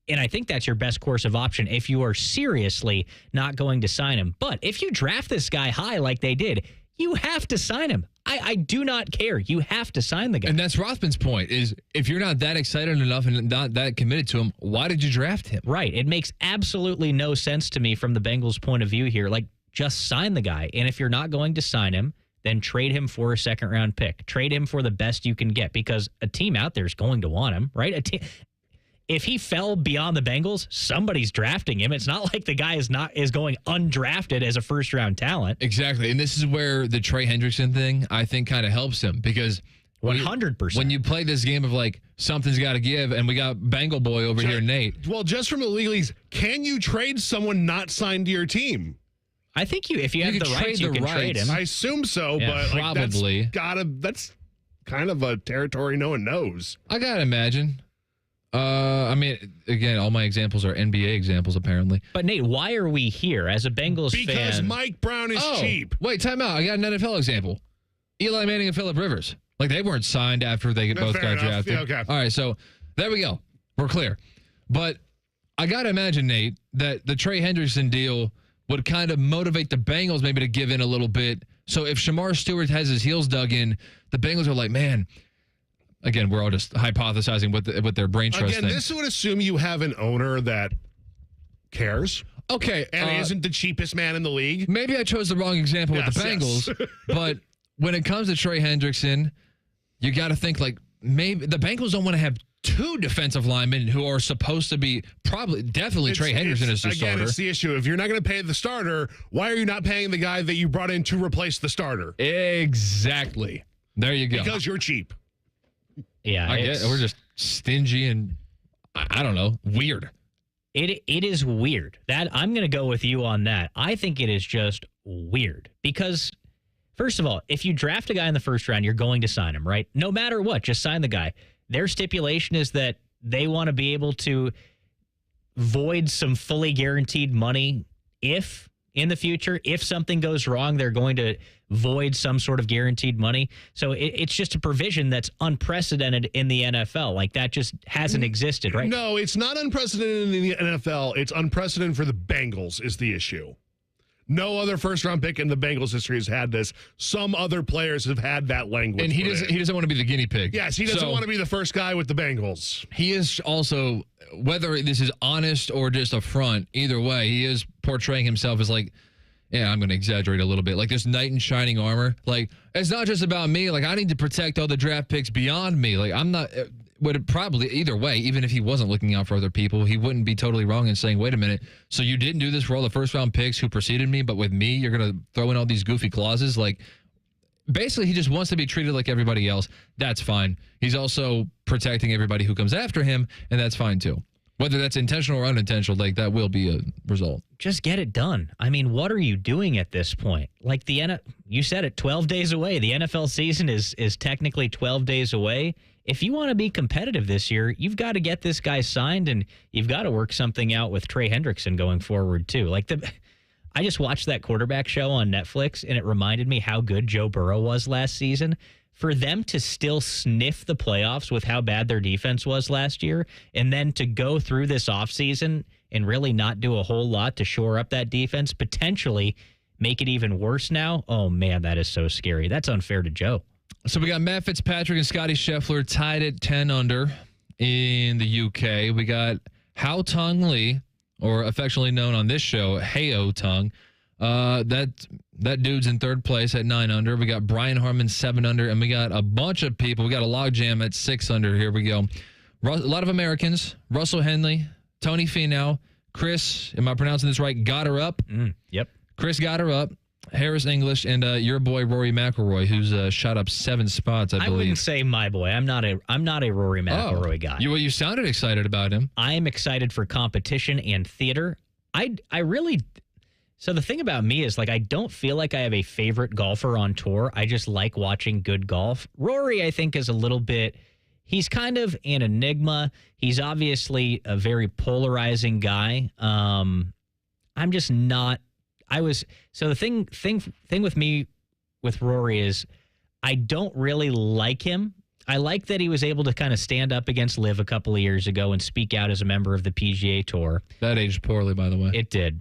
And I think that's your best course of option if you are seriously not going to sign him. But if you draft this guy high like they did, you have to sign him. I do not care. You have to sign the guy. And that's Rothman's point, is if you're not that excited enough and not that committed to him, why did you draft him? Right. It makes absolutely no sense to me from the Bengals' point of view here. Like, just sign the guy. And if you're not going to sign him, then trade him for a second-round pick. Trade him for the best you can get because a team out there is going to want him, right? If he fell beyond the Bengals, somebody's drafting him. It's not like the guy is going undrafted as a first-round talent. Exactly, and this is where the Trey Hendrickson thing, I think, kind of helps him because 100%. When you play this game of like something's got to give, and we got Bengal boy over here, Nate. Well, just from the legalese, can you trade someone not signed to your team? I think if you have the rights, you can trade him. I assume so, but probably that's kind of a territory no one knows. I gotta imagine. I mean, again, all my examples are NBA examples, apparently. But, Nate, why are we here as a Bengals fan? Because Mike Brown is cheap. Wait, time out. I got an NFL example. Eli Manning and Phillip Rivers. Like, they weren't signed after they both got drafted. Yeah, okay. All right, so there we go. We're clear. But I got to imagine, Nate, that the Trey Hendrickson deal would kind of motivate the Bengals maybe to give in a little bit. So if Shamar Stewart has his heels dug in, the Bengals are like, man... Again, we're all just hypothesizing what their brain trust Again, this would assume you have an owner that cares. Okay. And isn't the cheapest man in the league. Maybe I chose the wrong example with the Bengals. Yes. But when it comes to Trey Hendrickson, you got to think like maybe the Bengals don't want to have two defensive linemen who are supposed to be definitely Trey Hendrickson is the starter. Again, it's the issue. If you're not going to pay the starter, why are you not paying the guy that you brought in to replace the starter? Exactly. There you go. Because you're cheap. Yeah, I guess we're just stingy and I don't know, weird. It is weird. That I'm going to go with you on that. I think it is just weird because, first of all, if you draft a guy in the first round, you're going to sign him, right? No matter what, just sign the guy. Their stipulation is that they want to be able to void some fully guaranteed money if in the future, if something goes wrong, they're going to void some sort of guaranteed money. So it's just a provision that's unprecedented in the NFL. Like that just hasn't existed, right? No, it's not unprecedented in the NFL. It's unprecedented for the Bengals is the issue. No other first-round pick in the Bengals history has had this. Some other players have had that language. And he doesn't want to be the guinea pig. Yes, he doesn't want to be the first guy with the Bengals. He is also, whether this is honest or just a front, either way, he is portraying himself as like, yeah, I'm going to exaggerate a little bit, like this knight in shining armor. Like, it's not just about me. Like, I need to protect all the draft picks beyond me. Like, I'm not... Would it probably, either way, even if he wasn't looking out for other people, he wouldn't be totally wrong in saying, wait a minute, so you didn't do this for all the first-round picks who preceded me, but with me, you're going to throw in all these goofy clauses? Like, basically, he just wants to be treated like everybody else. That's fine. He's also protecting everybody who comes after him, and that's fine, too. Whether that's intentional or unintentional, like, that will be a result. Just get it done. I mean, what are you doing at this point? Like, you said it, 12 days away. The NFL season is technically 12 days away. If you want to be competitive this year, you've got to get this guy signed, and you've got to work something out with Trey Hendrickson going forward, too. Like, I just watched that quarterback show on Netflix, and it reminded me how good Joe Burrow was last season. For them to still sniff the playoffs with how bad their defense was last year, and then to go through this offseason and really not do a whole lot to shore up that defense, potentially make it even worse now. Oh, man, that is so scary. That's unfair to Joe. So we got Matt Fitzpatrick and Scottie Scheffler tied at 10 under in the UK. We got Hao Tong Lee, or affectionately known on this show, Hao Tong. That dude's in third place at 9 under. We got Brian Harman 7 under, and we got a bunch of people. We got a logjam at 6 under. Here we go. A lot of Americans. Russell Henley, Tony Finau, Chris, am I pronouncing this right? Got her up. Yep. Chris got her up. Harris English, and your boy Rory McIlroy, who's shot up 7 spots, I believe. I wouldn't say my boy. I'm not a Rory McIlroy guy. You sounded excited about him. I am excited for competition and theater. So the thing about me is, like, I don't feel like I have a favorite golfer on tour. I just like watching good golf. Rory, I think, is a little bit, he's kind of an enigma. He's obviously a very polarizing guy. I'm just not, so the thing with me with Rory is I don't really like him. I like that he was able to kind of stand up against Liv a couple of years ago and speak out as a member of the PGA Tour. That aged poorly, by the way. It did.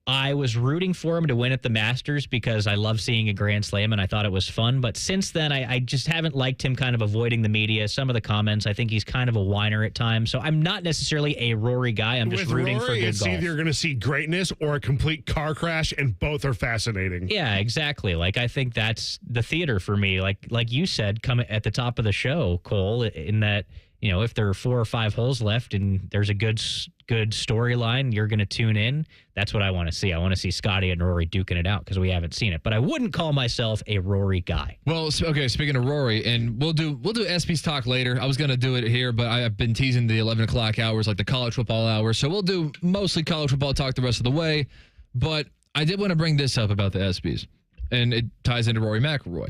I was rooting for him to win at the Masters because I love seeing a Grand Slam and I thought it was fun. But since then, I just haven't liked him kind of avoiding the media. Some of the comments, I think he's kind of a whiner at times. So I'm not necessarily a Rory guy. I'm just rooting for good golf. It's either you're going to see greatness or a complete car crash, and both are fascinating. Yeah, exactly. Like, I think that's the theater for me. Like you said, coming at the top of the show, Cole, in that, you know, if there are 4 or 5 holes left and there's a good storyline, you're going to tune in. That's what I want to see. I want to see Scottie and Rory duking it out because we haven't seen it. But I wouldn't call myself a Rory guy. Well, okay, speaking of Rory, and we'll do ESPYs talk later. I was going to do it here, but I've been teasing the 11 o'clock hours, like the college football hours. So we'll do mostly college football talk the rest of the way. But I did want to bring this up about the ESPYs, and it ties into Rory McIlroy.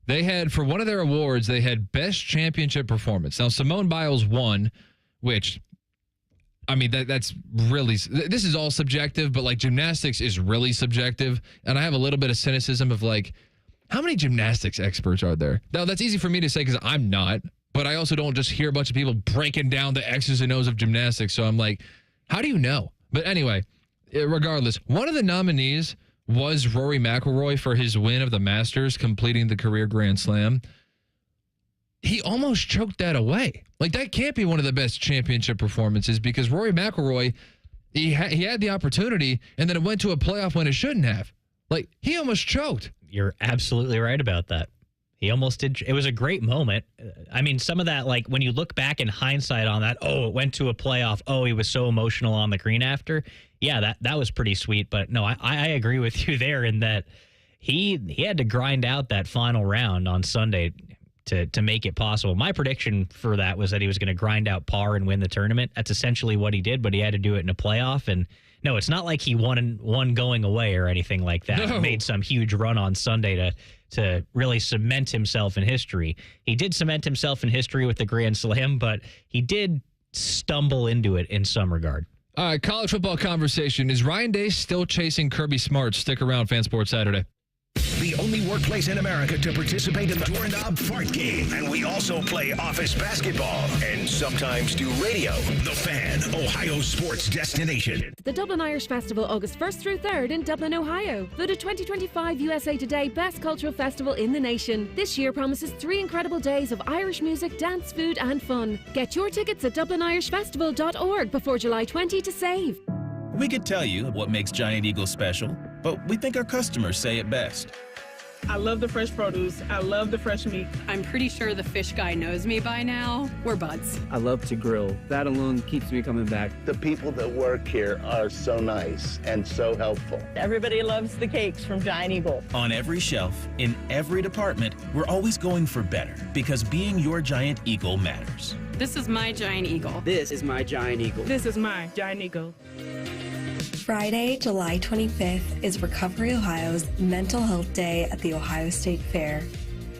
They had, for one of their awards, they had Best Championship Performance. Now, Simone Biles won, which, I mean, that's really, this is all subjective, but like gymnastics is really subjective. And I have a little bit of cynicism of like, how many gymnastics experts are there? Now, that's easy for me to say because I'm not, but I also don't just hear a bunch of people breaking down the X's and O's of gymnastics. So I'm like, how do you know? But anyway, regardless, one of the nominees was Rory McIlroy for his win of the Masters, completing the career Grand Slam. He almost choked that away. Like, that can't be one of the best championship performances because Rory McIlroy, he had the opportunity, and then it went to a playoff when it shouldn't have. Like, he almost choked. You're absolutely right about that. He almost did. It was a great moment. I mean, some of that, like, when you look back in hindsight on that, it went to a playoff. He was so emotional on the green after. Yeah, that was pretty sweet. But no, I agree with you there in that he had to grind out that final round on Sunday to make it possible. My prediction for that was that he was going to grind out par and win the tournament. That's essentially what he did, but he had to do it in a playoff. And no, it's not like he won going away or anything like that. No. He made some huge run on Sunday to really cement himself in history. He did cement himself in history with the Grand Slam, but he did stumble into it in some regard. All right, college football conversation. Is Ryan Day still chasing Kirby Smart? Stick around, Fan Sports Saturday. The only workplace in America to participate in the Doorknob Fart Game. And we also play office basketball and sometimes do radio. The Fan, Ohio sports destination. The Dublin Irish Festival, August 1st through 3rd in Dublin, Ohio. Voted 2025 USA Today Best Cultural Festival in the nation. This year promises 3 incredible days of Irish music, dance, food, and fun. Get your tickets at DublinIrishFestival.org before July 20 to save. We could tell you what makes Giant Eagle special, but we think our customers say it best. I love the fresh produce. I love the fresh meat. I'm pretty sure the fish guy knows me by now. We're buds. I love to grill. That alone keeps me coming back. The people that work here are so nice and so helpful. Everybody loves the cakes from Giant Eagle. On every shelf, in every department, we're always going for better because being your Giant Eagle matters. This is my Giant Eagle. This is my Giant Eagle. This is my Giant Eagle. Friday, July 25th is Recovery Ohio's Mental Health Day at the Ohio State Fair.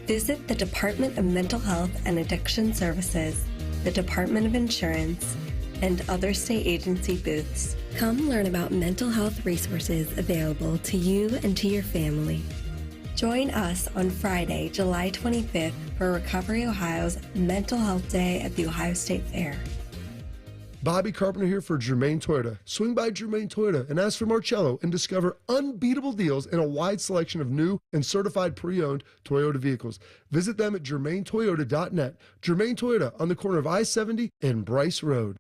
Visit the Department of Mental Health and Addiction Services, the Department of Insurance, and other state agency booths. Come learn about mental health resources available to you and to your family. Join us on Friday, July 25th for Recovery Ohio's Mental Health Day at the Ohio State Fair. Bobby Carpenter here for Germain Toyota. Swing by Germain Toyota and ask for Marcello and discover unbeatable deals and a wide selection of new and certified pre-owned Toyota vehicles. Visit them at germaintoyota.net. Germain Toyota on the corner of I-70 and Bryce Road.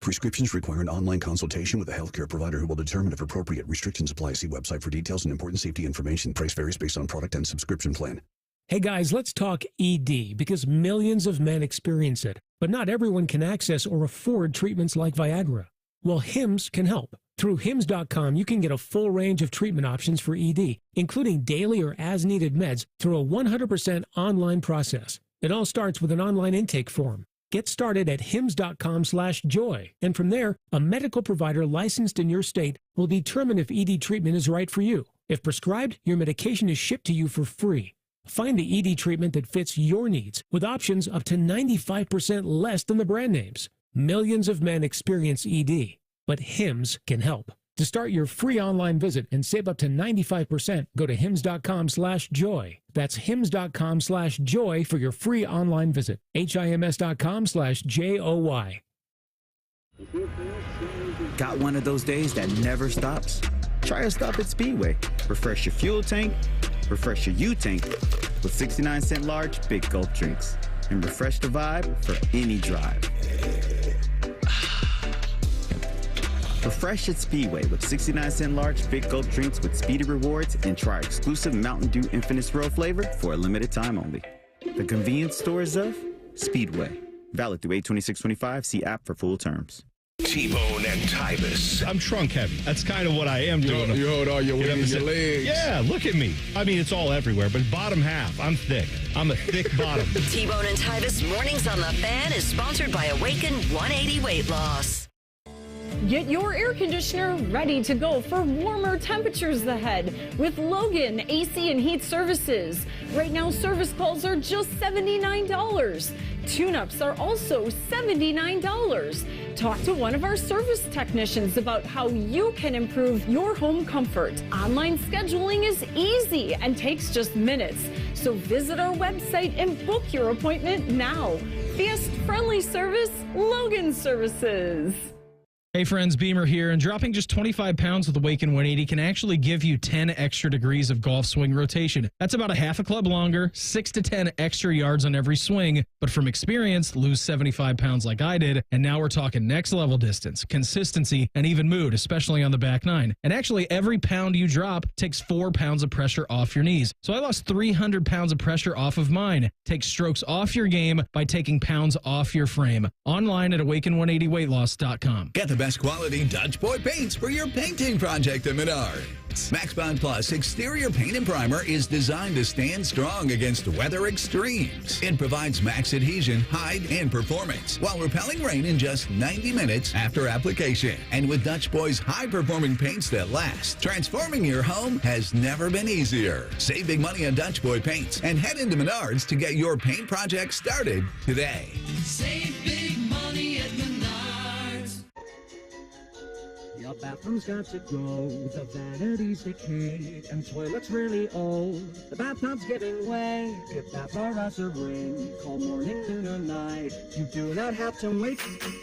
Prescriptions require an online consultation with a healthcare provider who will determine if appropriate. Restrictions apply. See website for details and important safety information. Price varies based on product and subscription plan. Hey guys, let's talk ED because millions of men experience it, but not everyone can access or afford treatments like Viagra. Well, HIMS can help. Through HIMS.com, you can get a full range of treatment options for ED, including daily or as-needed meds through a 100% online process. It all starts with an online intake form. Get started at hims.com/joy, and from there, a medical provider licensed in your state will determine if ED treatment is right for you. If prescribed, your medication is shipped to you for free. Find the ED treatment that fits your needs with options up to 95% less than the brand names. Millions of men experience ED, but HIMS can help. To start your free online visit and save up to 95%, go to hims.com/joy. That's hims.com/joy for your free online visit. HIMS.com/JOY. Got one of those days that never stops? Try a stop at Speedway. Refresh your fuel tank, refresh your U-tank with 69-cent large Big Gulp drinks. And refresh the vibe for any drive. Refresh at Speedway with 69-cent large Big Gulp drinks with speedy rewards and try exclusive Mountain Dew Infinite Swirl flavor for a limited time only. The convenience stores of Speedway. Valid through 8/26/25. See app for full terms. T-Bone and Tyvis. I'm trunk heavy. That's kind of what I am doing. You hold all your weight in your legs. Yeah, look at me. I mean, it's all everywhere, but bottom half, I'm thick. I'm a thick bottom. T-Bone and Tyvis Mornings on the Fan is sponsored by Awaken 180 Weight Loss. Get your air conditioner ready to go for warmer temperatures ahead with Logan AC and Heat Services. Right now, service calls are just $79. Tune-ups are also $79. Talk to one of our service technicians about how you can improve your home comfort. Online scheduling is easy and takes just minutes. So visit our website and book your appointment now. Fast, friendly service, Logan Services. Hey friends, Beamer here, and dropping just 25 pounds with Awaken 180 can actually give you 10 extra degrees of golf swing rotation. That's about a half a club longer, 6 to 10 extra yards on every swing, but from experience, lose 75 pounds like I did, and now we're talking next level distance, consistency, and even mood, especially on the back nine. And actually, every pound you drop takes 4 pounds of pressure off your knees. So I lost 300 pounds of pressure off of mine. Take strokes off your game by taking pounds off your frame. Online at awaken180weightloss.com. Get the best quality Dutch Boy paints for your painting project at Menards. MaxBond Plus exterior paint and primer is designed to stand strong against weather extremes. It provides max adhesion, height, and performance while repelling rain in just 90 minutes after application. And with Dutch Boy's high-performing paints that last, transforming your home has never been easier. Save big money on Dutch Boy paints and head into Menards to get your paint project started today. Save big money at Menards. Your bathroom's got to go, the vanity's decayed, and toilet's really old. The bathtub's giving way. Give Baths R Us a ring. Call morning, noon, or night. You do not have to wait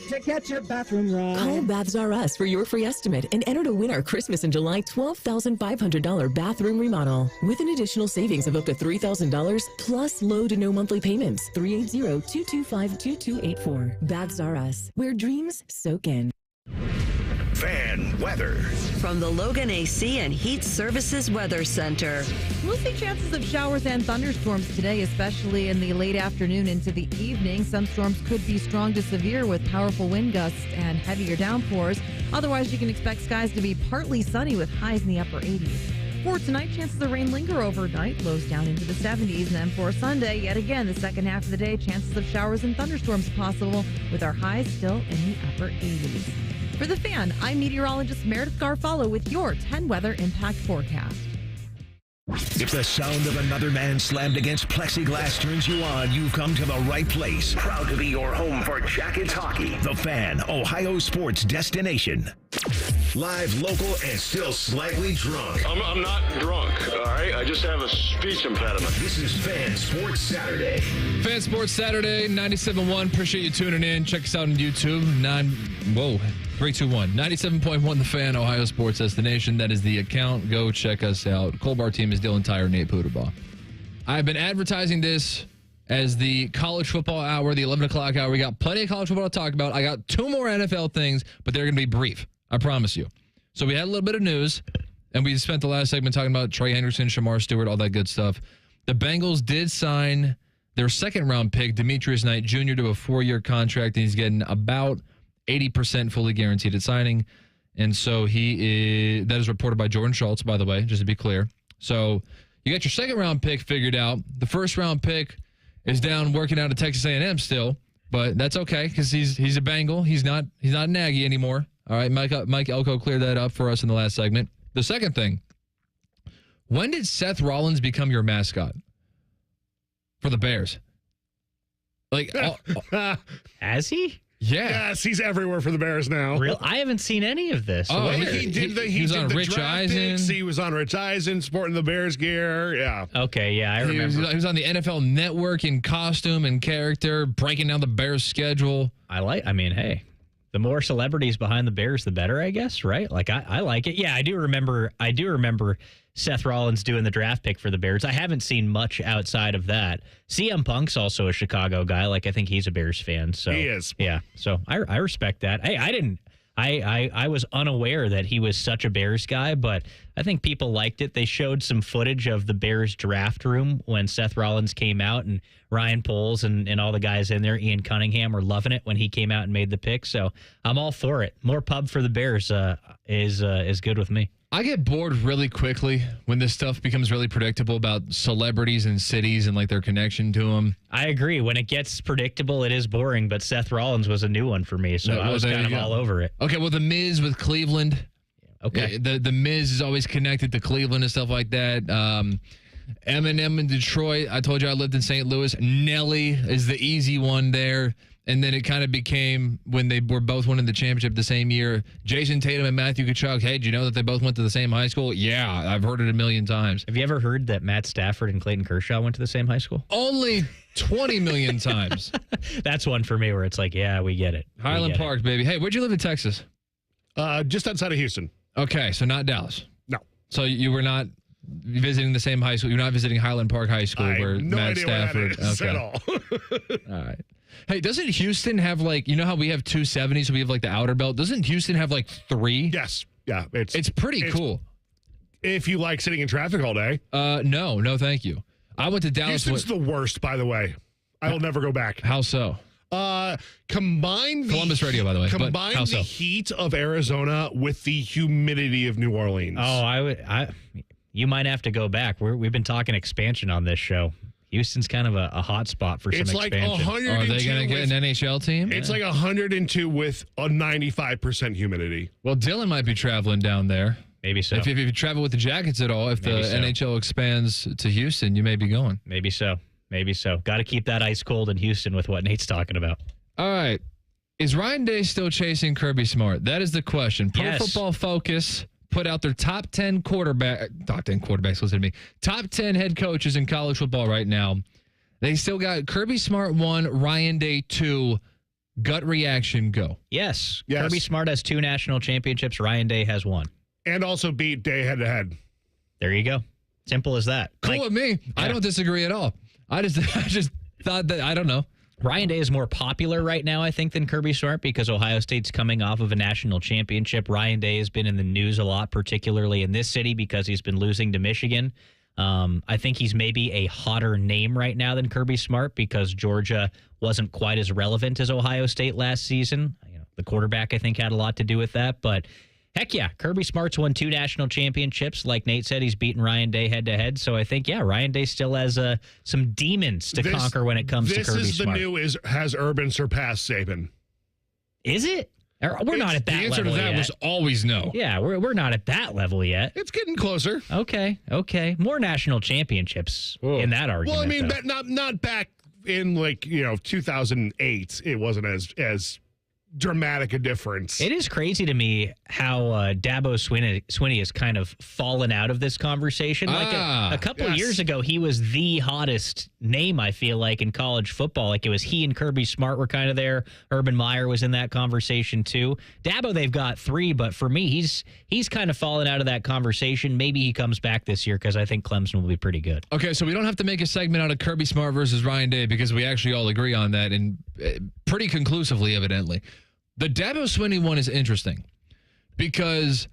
to get your bathroom right. Call Baths R Us for your free estimate and enter to win our Christmas in July $12,500 bathroom remodel with an additional savings of up to $3,000 plus low to no monthly payments. 380-225-2284. Baths R Us, where dreams soak in. Fan weather. From the Logan AC and Heat Services Weather Center. We'll see chances of showers and thunderstorms today, especially in the late afternoon into the evening. Some storms could be strong to severe with powerful wind gusts and heavier downpours. Otherwise, you can expect skies to be partly sunny with highs in the upper 80s. For tonight, chances of rain linger overnight, lows down into the 70s. And then for Sunday, yet again, the second half of the day, chances of showers and thunderstorms possible with our highs still in the upper 80s. For The Fan, I'm meteorologist Meredith Garfalo with your 10 weather impact forecast. If the sound of another man slammed against plexiglass turns you on, you've come to the right place. Proud to be your home for Jackets hockey. The Fan, Ohio sports destination. Live, local, and still slightly drunk. I'm not drunk, all right? I just have a speech impediment. This is Fan Sports Saturday. Fan Sports Saturday, 97.1. Appreciate you tuning in. Check us out on YouTube. 321 97.1 The Fan, Ohio sports destination. That is the account. Go check us out. Cole Bartemes, Dylan Tyrer, Nate Puderbaugh. I've been advertising this as the college football hour, the 11 o'clock hour. We got plenty of college football to talk about. I got 2 more NFL things, but they're going to be brief. I promise you. So we had a little bit of news, and we spent the last segment talking about Trey Henderson, Shamar Stewart, all that good stuff. The Bengals did sign their second-round pick, Demetrius Knight Jr., to a 4-year contract, and he's getting about 80% fully guaranteed at signing. And so that is reported by Jordan Schultz, by the way, just to be clear. So you got your second-round pick figured out. The first-round pick is down working out at Texas A&M still, but that's okay because he's a Bengal. He's not Nagy anymore. All right, Mike Elko cleared that up for us in the last segment. The second thing, when did Seth Rollins become your mascot for the Bears? Has he? Yeah. Yes, he's everywhere for the Bears now. Real? I haven't seen any of this. Oh, he was on Rich Eisen. He was on Rich Eisen sporting the Bears gear. Yeah. Okay, yeah, I remember. He was on the NFL Network in costume and character, breaking down the Bears schedule. Hey, the more celebrities behind the Bears, the better, I guess, right? Like, I like it. Yeah, I do remember Seth Rollins doing the draft pick for the Bears. I haven't seen much outside of that. CM Punk's also a Chicago guy. Like, I think he's a Bears fan. So he is. Yeah. So I respect that. Hey, I was unaware that he was such a Bears guy, but I think people liked it. They showed some footage of the Bears draft room when Seth Rollins came out, and Ryan Poles and all the guys in there, Ian Cunningham, were loving it when he came out and made the pick. So I'm all for it. More pub for the Bears is good with me. I get bored really quickly when this stuff becomes really predictable about celebrities and cities and like their connection to them. I agree. When it gets predictable, it is boring, but Seth Rollins was a new one for me, so I was kind of all over it. Okay, well, The Miz with Cleveland. Okay. The Miz is always connected to Cleveland and stuff like that. Eminem in Detroit. I told you I lived in St. Louis. Nelly is the easy one there. And then it kind of became, when they were both winning the championship the same year, Jason Tatum and Matthew Tkachuk. Hey, do you know that they both went to the same high school? Yeah, I've heard it a million times. Have you ever heard that Matt Stafford and Clayton Kershaw went to the same high school? Only 20 million times. That's one for me where it's like, yeah, we get it. Highland Park, baby. Hey, where'd you live in Texas? Just outside of Houston. Okay, so not Dallas. No. So you were not visiting the same high school. You're not visiting Highland Park High School where Matt Stafford. At all. All right. Hey, doesn't Houston have you know how we have 270, so we have the outer belt? Doesn't Houston have 3? Yes. Yeah. It's pretty cool. If you like sitting in traffic all day. No, thank you. I went to Dallas. Houston's the worst, by the way. I will never go back. How so? Combine Columbus radio, by the way. Combine the heat of Arizona with the humidity of New Orleans. Oh, you might have to go back. We've been talking expansion on this show. Houston's kind of a hot spot for some expansion. It's 102. Are they going to get an NHL team? It's 102 with a 95% humidity. Well, Dylan might be traveling down there. Maybe so. If you travel with the Jackets at all, if the NHL expands to Houston, you may be going. Maybe so. Got to keep that ice cold in Houston with what Nate's talking about. All right. Is Ryan Day still chasing Kirby Smart? That is the question. Pro Football Focus put out their top 10 quarterbacks, listen to me, top 10 head coaches in college football right now. They still got Kirby Smart 1, Ryan Day 2. Gut reaction, go. Yes. Kirby Smart has 2 national championships. Ryan Day has 1. And also beat Day head-to-head. There you go. Simple as that. Cool with me. Yeah. I don't disagree at all. I just thought that, I don't know. Ryan Day is more popular right now, I think, than Kirby Smart because Ohio State's coming off of a national championship. Ryan Day has been in the news a lot, particularly in this city because he's been losing to Michigan. I think he's maybe a hotter name right now than Kirby Smart because Georgia wasn't quite as relevant as Ohio State last season. The quarterback, I think, had a lot to do with that, but heck yeah, Kirby Smart's won 2 national championships. Like Nate said, he's beaten Ryan Day head-to-head. So I think, Ryan Day still has some demons to conquer when it comes to Kirby Smart. This is the new, has Urban surpassed Saban? Is it? We're not at that level. The answer to that yet. was always no. Yeah, we're not at that level yet. It's getting closer. Okay. More national championships in that argument. Well, I mean, not back in 2008. It wasn't as dramatic a difference. It is crazy to me how Dabo Swinney has kind of fallen out of this conversation. Like a couple years ago, he was the hottest name, I feel like, in college football. Like it was he and Kirby Smart were kind of there. Urban Meyer was in that conversation too. Dabo, they've got 3, but for me, he's kind of fallen out of that conversation. Maybe he comes back this year because I think Clemson will be pretty good. Okay, so we don't have to make a segment out of Kirby Smart versus Ryan Day because we actually all agree on that, and pretty conclusively, evidently. The Dabo Swinney one is interesting because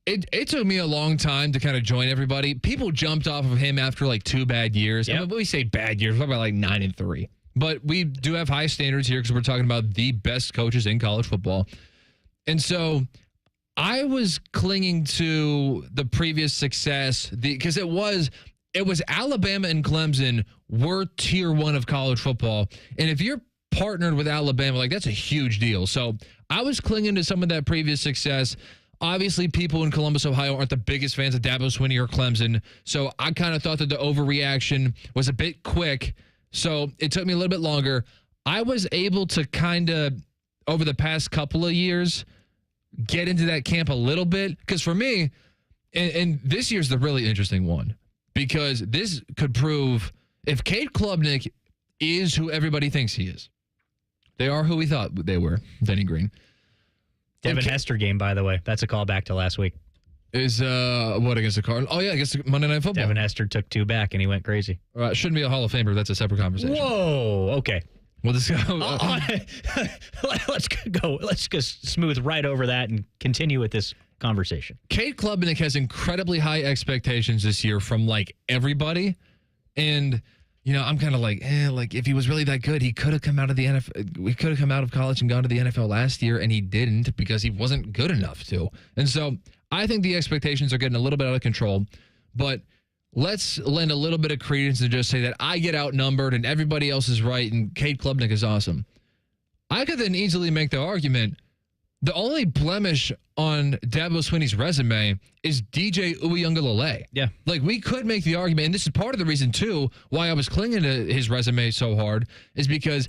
it took me a long time to kind of join everybody. People jumped off of him after 2 bad years. Yep. I mean, when we say bad years, we're talking about 9-3. But we do have high standards here because we're talking about the best coaches in college football. And so I was clinging to the previous success because it was Alabama and Clemson were tier 1 of college football. And if you're partnered with Alabama, that's a huge deal. So I was clinging to some of that previous success. Obviously, people in Columbus, Ohio aren't the biggest fans of Dabo Swinney or Clemson. So I kind of thought that the overreaction was a bit quick. So it took me a little bit longer. I was able to kind of, over the past couple of years, get into that camp a little bit. Because for me, and this year's the really interesting one, because this could prove if Cade Klubnik is who everybody thinks he is. They are who we thought they were, Denny Green. Devin Hester game, by the way. That's a callback to last week. Is what against the Cardinals? Oh, yeah, against Monday Night Football. Devin Hester took 2 back, and he went crazy. Shouldn't be a Hall of Famer. That's a separate conversation. Whoa, okay. Well, this let's go. Let's just smooth right over that and continue with this conversation. Cade Klubnik has incredibly high expectations this year from everybody, and I'm kind of if he was really that good, he could have come out of the NFL. We could have come out of college and gone to the NFL last year, and he didn't because he wasn't good enough to. And so I think the expectations are getting a little bit out of control, but let's lend a little bit of credence and just say that I get outnumbered and everybody else is right and Cade Klubnik is awesome. I could then easily make the argument the only blemish on Dabo Swinney's resume is DJ Uiagalelei. Yeah. We could make the argument, and this is part of the reason, too, why I was clinging to his resume so hard, is because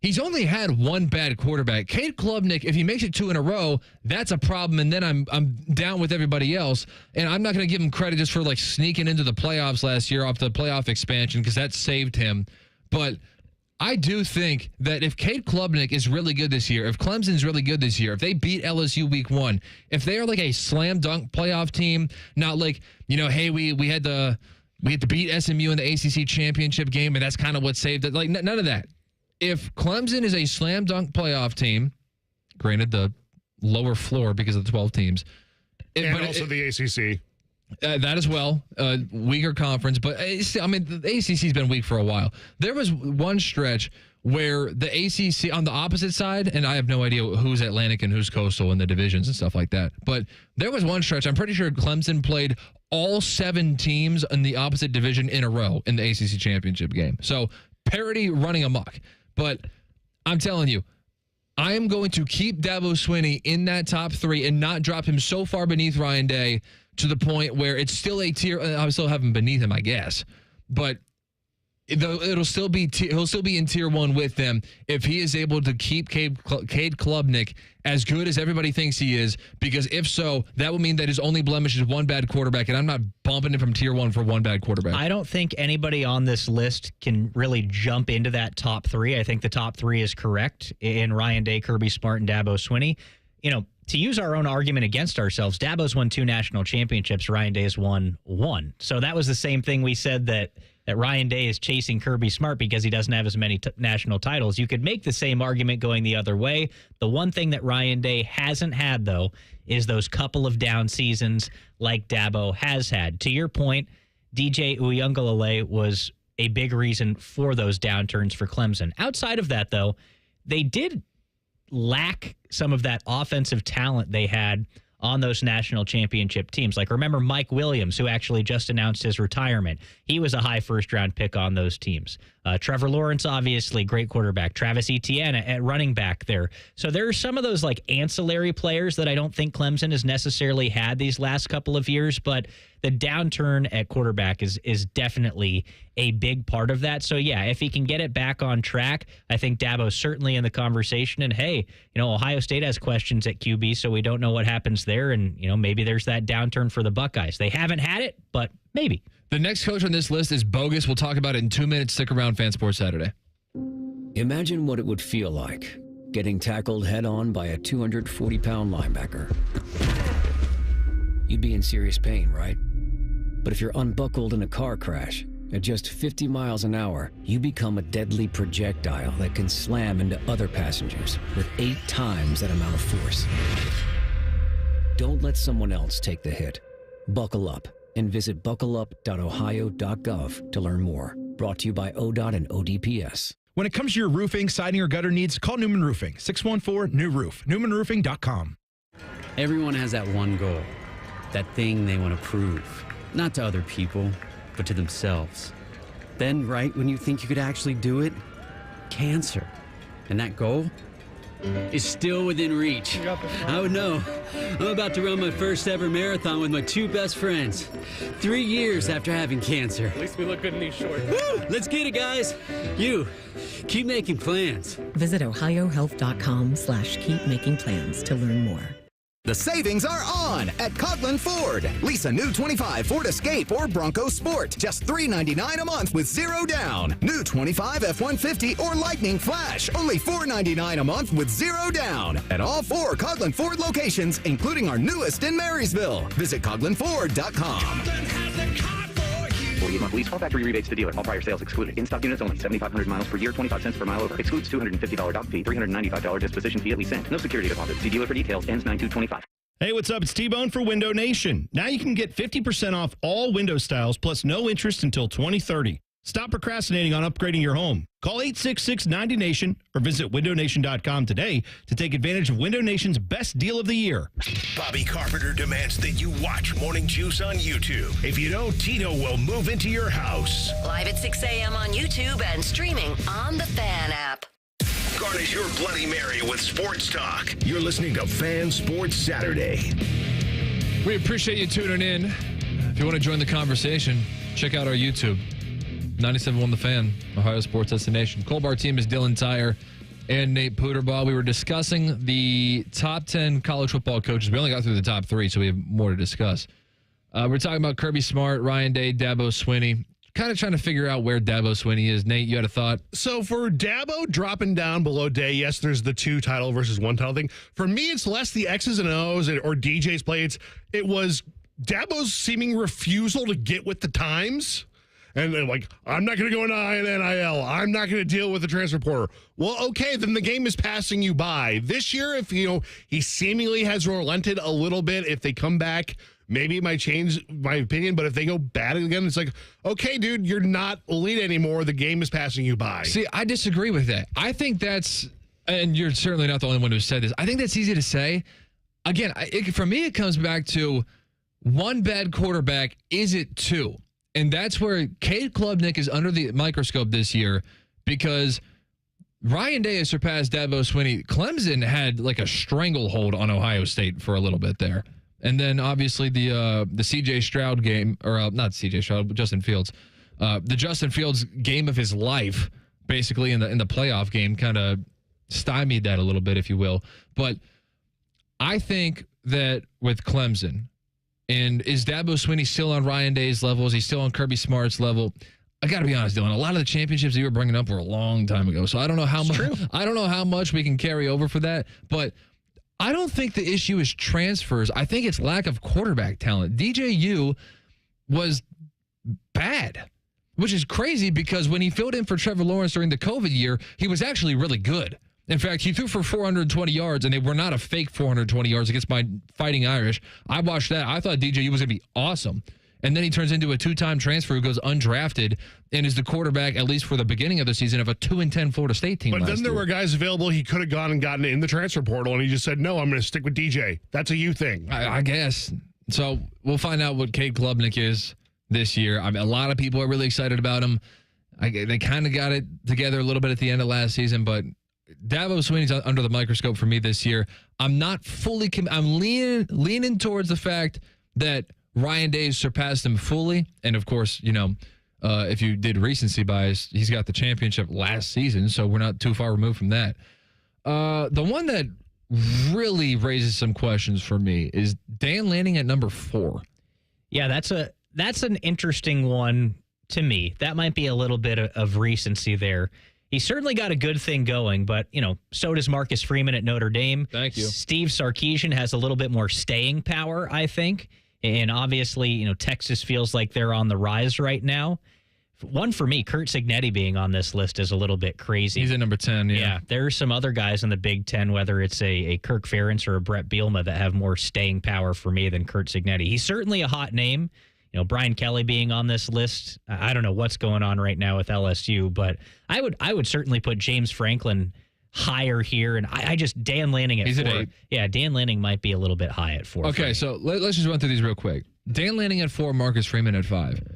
he's only had 1 bad quarterback. Cade Klubnik, if he makes it 2 in a row, that's a problem, and then I'm down with everybody else, and I'm not going to give him credit just for, sneaking into the playoffs last year off the playoff expansion because that saved him. But I do think that if Cade Klubnik is really good this year, if Clemson's really good this year, if they beat LSU week 1, if they are a slam dunk playoff team, not hey, we had to beat SMU in the ACC championship game and that's kind of what saved it. None of that. If Clemson is a slam dunk playoff team, granted the lower floor because of the 12 teams, and also the ACC. That as well, weaker conference. But, the ACC's been weak for a while. There was one stretch where the ACC, on the opposite side, and I have no idea who's Atlantic and who's Coastal in the divisions and stuff like that, but there was one stretch, I'm pretty sure Clemson played all 7 teams in the opposite division in a row in the ACC championship game. So, parity running amok. But I'm telling you, I am going to keep Dabo Swinney in that top 3 and not drop him so far beneath Ryan Day to the point where it's still a tier. I still have him beneath him, I guess, but he'll still be in tier 1 with them if he is able to keep Cade Klubnik as good as everybody thinks he is. Because if so, that would mean that his only blemish is 1 bad quarterback, and I'm not bumping him from tier 1 for 1 bad quarterback. I don't think anybody on this list can really jump into that top 3. I think the top 3 is correct in Ryan Day, Kirby Smart, and Dabo Swinney. To use our own argument against ourselves, Dabo's won 2 national championships. Ryan Day has won 1. So that was the same thing we said that Ryan Day is chasing Kirby Smart because he doesn't have as many national titles. You could make the same argument going the other way. The one thing that Ryan Day hasn't had, though, is those couple of down seasons like Dabo has had. To your point, DJ Uiagalelei was a big reason for those downturns for Clemson. Outside of that, though, they did lack some of that offensive talent they had on those national championship teams. Like, remember Mike Williams, who actually just announced his retirement. He was a high first-round pick on those teams. Trevor Lawrence, obviously, great quarterback. Travis Etienne at running back there. So there are some of those, like, ancillary players that I don't think Clemson has necessarily had these last couple of years, but the downturn at quarterback is definitely a big part of that. So, yeah, if he can get it back on track, I think Dabo's certainly in the conversation. And, hey, Ohio State has questions at QB, so we don't know what happens there. And, maybe there's that downturn for the Buckeyes. They haven't had it, but maybe. The next coach on this list is bogus. We'll talk about it in 2 minutes. Stick around, Fan Sports Saturday. Imagine what it would feel like getting tackled head-on by a 240-pound linebacker. You'd be in serious pain, right? But if you're unbuckled in a car crash at just 50 miles an hour, you become a deadly projectile that can slam into other passengers with 8 times that amount of force. Don't let someone else take the hit. Buckle up and visit buckleup.ohio.gov to learn more. Brought to you by ODOT and ODPS. When it comes to your roofing, siding, or gutter needs, call Newman Roofing. 614-NEW-ROOF. NewmanRoofing.com. Everyone has that one goal. That thing they want to prove. Not to other people, but to themselves. Then, right when you think you could actually do it, cancer. And that goal is still within reach. I would know. I'm about to run my first ever marathon with my 2 best friends. 3 years after having cancer. At least we look good in these shorts. Woo! Let's get it, guys. You, keep making plans. Visit ohiohealth.com/keep making plans to learn more. The savings are on at Coughlin Ford. Lease a new 25 Ford Escape or Bronco Sport. Just $399 a month with 0 down. New 25 F-150 or Lightning Flash. Only $499 a month with 0 down. At all 4 Coughlin Ford locations, including our newest in Marysville. Visit CoughlinFord.com. 48-month lease. All factory rebates to dealer. All prior sales excluded. In-stock units only. 7,500 miles per year. 25 cents per mile over. Excludes $250 dock fee. $395 disposition fee at lease end. No security deposit. See dealer for details. Ends 9/2/25. Hey, what's up? It's T-Bone for Window Nation. Now you can get 50% off all window styles plus no interest until 2030. Stop procrastinating on upgrading your home. Call 866-90-NATION or visit windownation.com today to take advantage of Window Nation's best deal of the year. Bobby Carpenter demands that you watch Morning Juice on YouTube. If you don't, Tito will move into your house. Live at 6 a.m. on YouTube and streaming on the Fan app. Garnish your Bloody Mary with sports talk. You're listening to Fan Sports Saturday. We appreciate you tuning in. If you want to join the conversation, check out our YouTube. 97.1 The Fan, Ohio Sports Destination. Bartemes is Dylan Tyrer and Nate Puderbaugh. We were discussing the top 10 college football coaches. We only got through the top 3, so we have more to discuss. We're talking about Kirby Smart, Ryan Day, Dabo Swinney. Kind of trying to figure out where Dabo Swinney is. Nate, you had a thought? So for Dabo dropping down below Day, yes, there's the 2 title versus 1 title thing. For me, it's less the X's and O's or DJ's play. It was Dabo's seeming refusal to get with the times. And they're like, I'm not going to go into NIL. I'm not going to deal with the transfer portal. Well, okay, then the game is passing you by. This year, if he seemingly has relented a little bit, if they come back, maybe it might change my opinion. But if they go bad again, it's like, okay, dude, you're not elite anymore. The game is passing you by. See, I disagree with that. I think that's, and you're certainly not the only one who said this. I think that's easy to say. Again, for me, it comes back to one bad quarterback. Is it 2? And that's where Cade Klubnik is under the microscope this year because Ryan Day has surpassed Dabo Swinney. Clemson had like a stranglehold on Ohio State for a little bit there. And then obviously the C.J. Stroud game, or not C.J. Stroud, but Justin Fields. The Justin Fields game of his life, basically in the playoff game, kind of stymied that a little bit, if you will. But I think that with Clemson, and is Dabo Swinney still on Ryan Day's level? Is he still on Kirby Smart's level? I got to be honest, Dylan. A lot of the championships that you were bringing up were a long time ago, so I don't know how much. I don't know how much we can carry over for that. But I don't think the issue is transfers. I think it's lack of quarterback talent. DJU was bad, which is crazy because when he filled in for Trevor Lawrence during the COVID year, he was actually really good. In fact, he threw for 420 yards, and they were not a fake 420 yards against my Fighting Irish. I watched that. I thought DJU was going to be awesome. And then he turns into a 2-time transfer who goes undrafted and is the quarterback, at least for the beginning of the season, of a 2-10 Florida State team. But then there were guys available he could have gone and gotten in the transfer portal, and he just said, no, I'm going to stick with DJ. That's a you thing. I guess. So we'll find out what Cade Klubnik is this year. I mean, a lot of people are really excited about him. They kind of got it together a little bit at the end of last season, but Dabo Swinney's under the microscope for me this year. I'm not fully I'm leaning towards the fact that Ryan Day surpassed him fully. And, of course, if you did recency bias, he's got the championship last season, so we're not too far removed from that. The one that really raises some questions for me is Dan Lanning at number 4. Yeah, that's an interesting one to me. That might be a little bit of recency there. He certainly got a good thing going, but, so does Marcus Freeman at Notre Dame. Thank you. Steve Sarkisian has a little bit more staying power, I think. And obviously, Texas feels like they're on the rise right now. One for me, Curt Cignetti being on this list is a little bit crazy. He's at number 10, yeah. Yeah, there are some other guys in the Big Ten, whether it's a Kirk Ferentz or a Brett Bielema, that have more staying power for me than Curt Cignetti. He's certainly a hot name. Brian Kelly being on this list, I don't know what's going on right now with LSU, but I would certainly put James Franklin higher here, and I just Dan Lanning at 4. He's at 8. Yeah, Dan Lanning might be a little bit high at 4. Okay, so let's just run through these real quick. Dan Lanning at 4, Marcus Freeman at 5.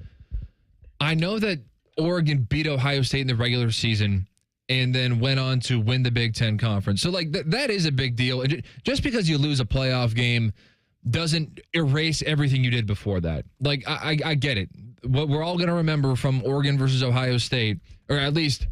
I know that Oregon beat Ohio State in the regular season and then went on to win the Big Ten Conference. So, that is a big deal. Just because you lose a playoff game doesn't erase everything you did before that. I get it. What we're all going to remember from Oregon versus Ohio State, or at least,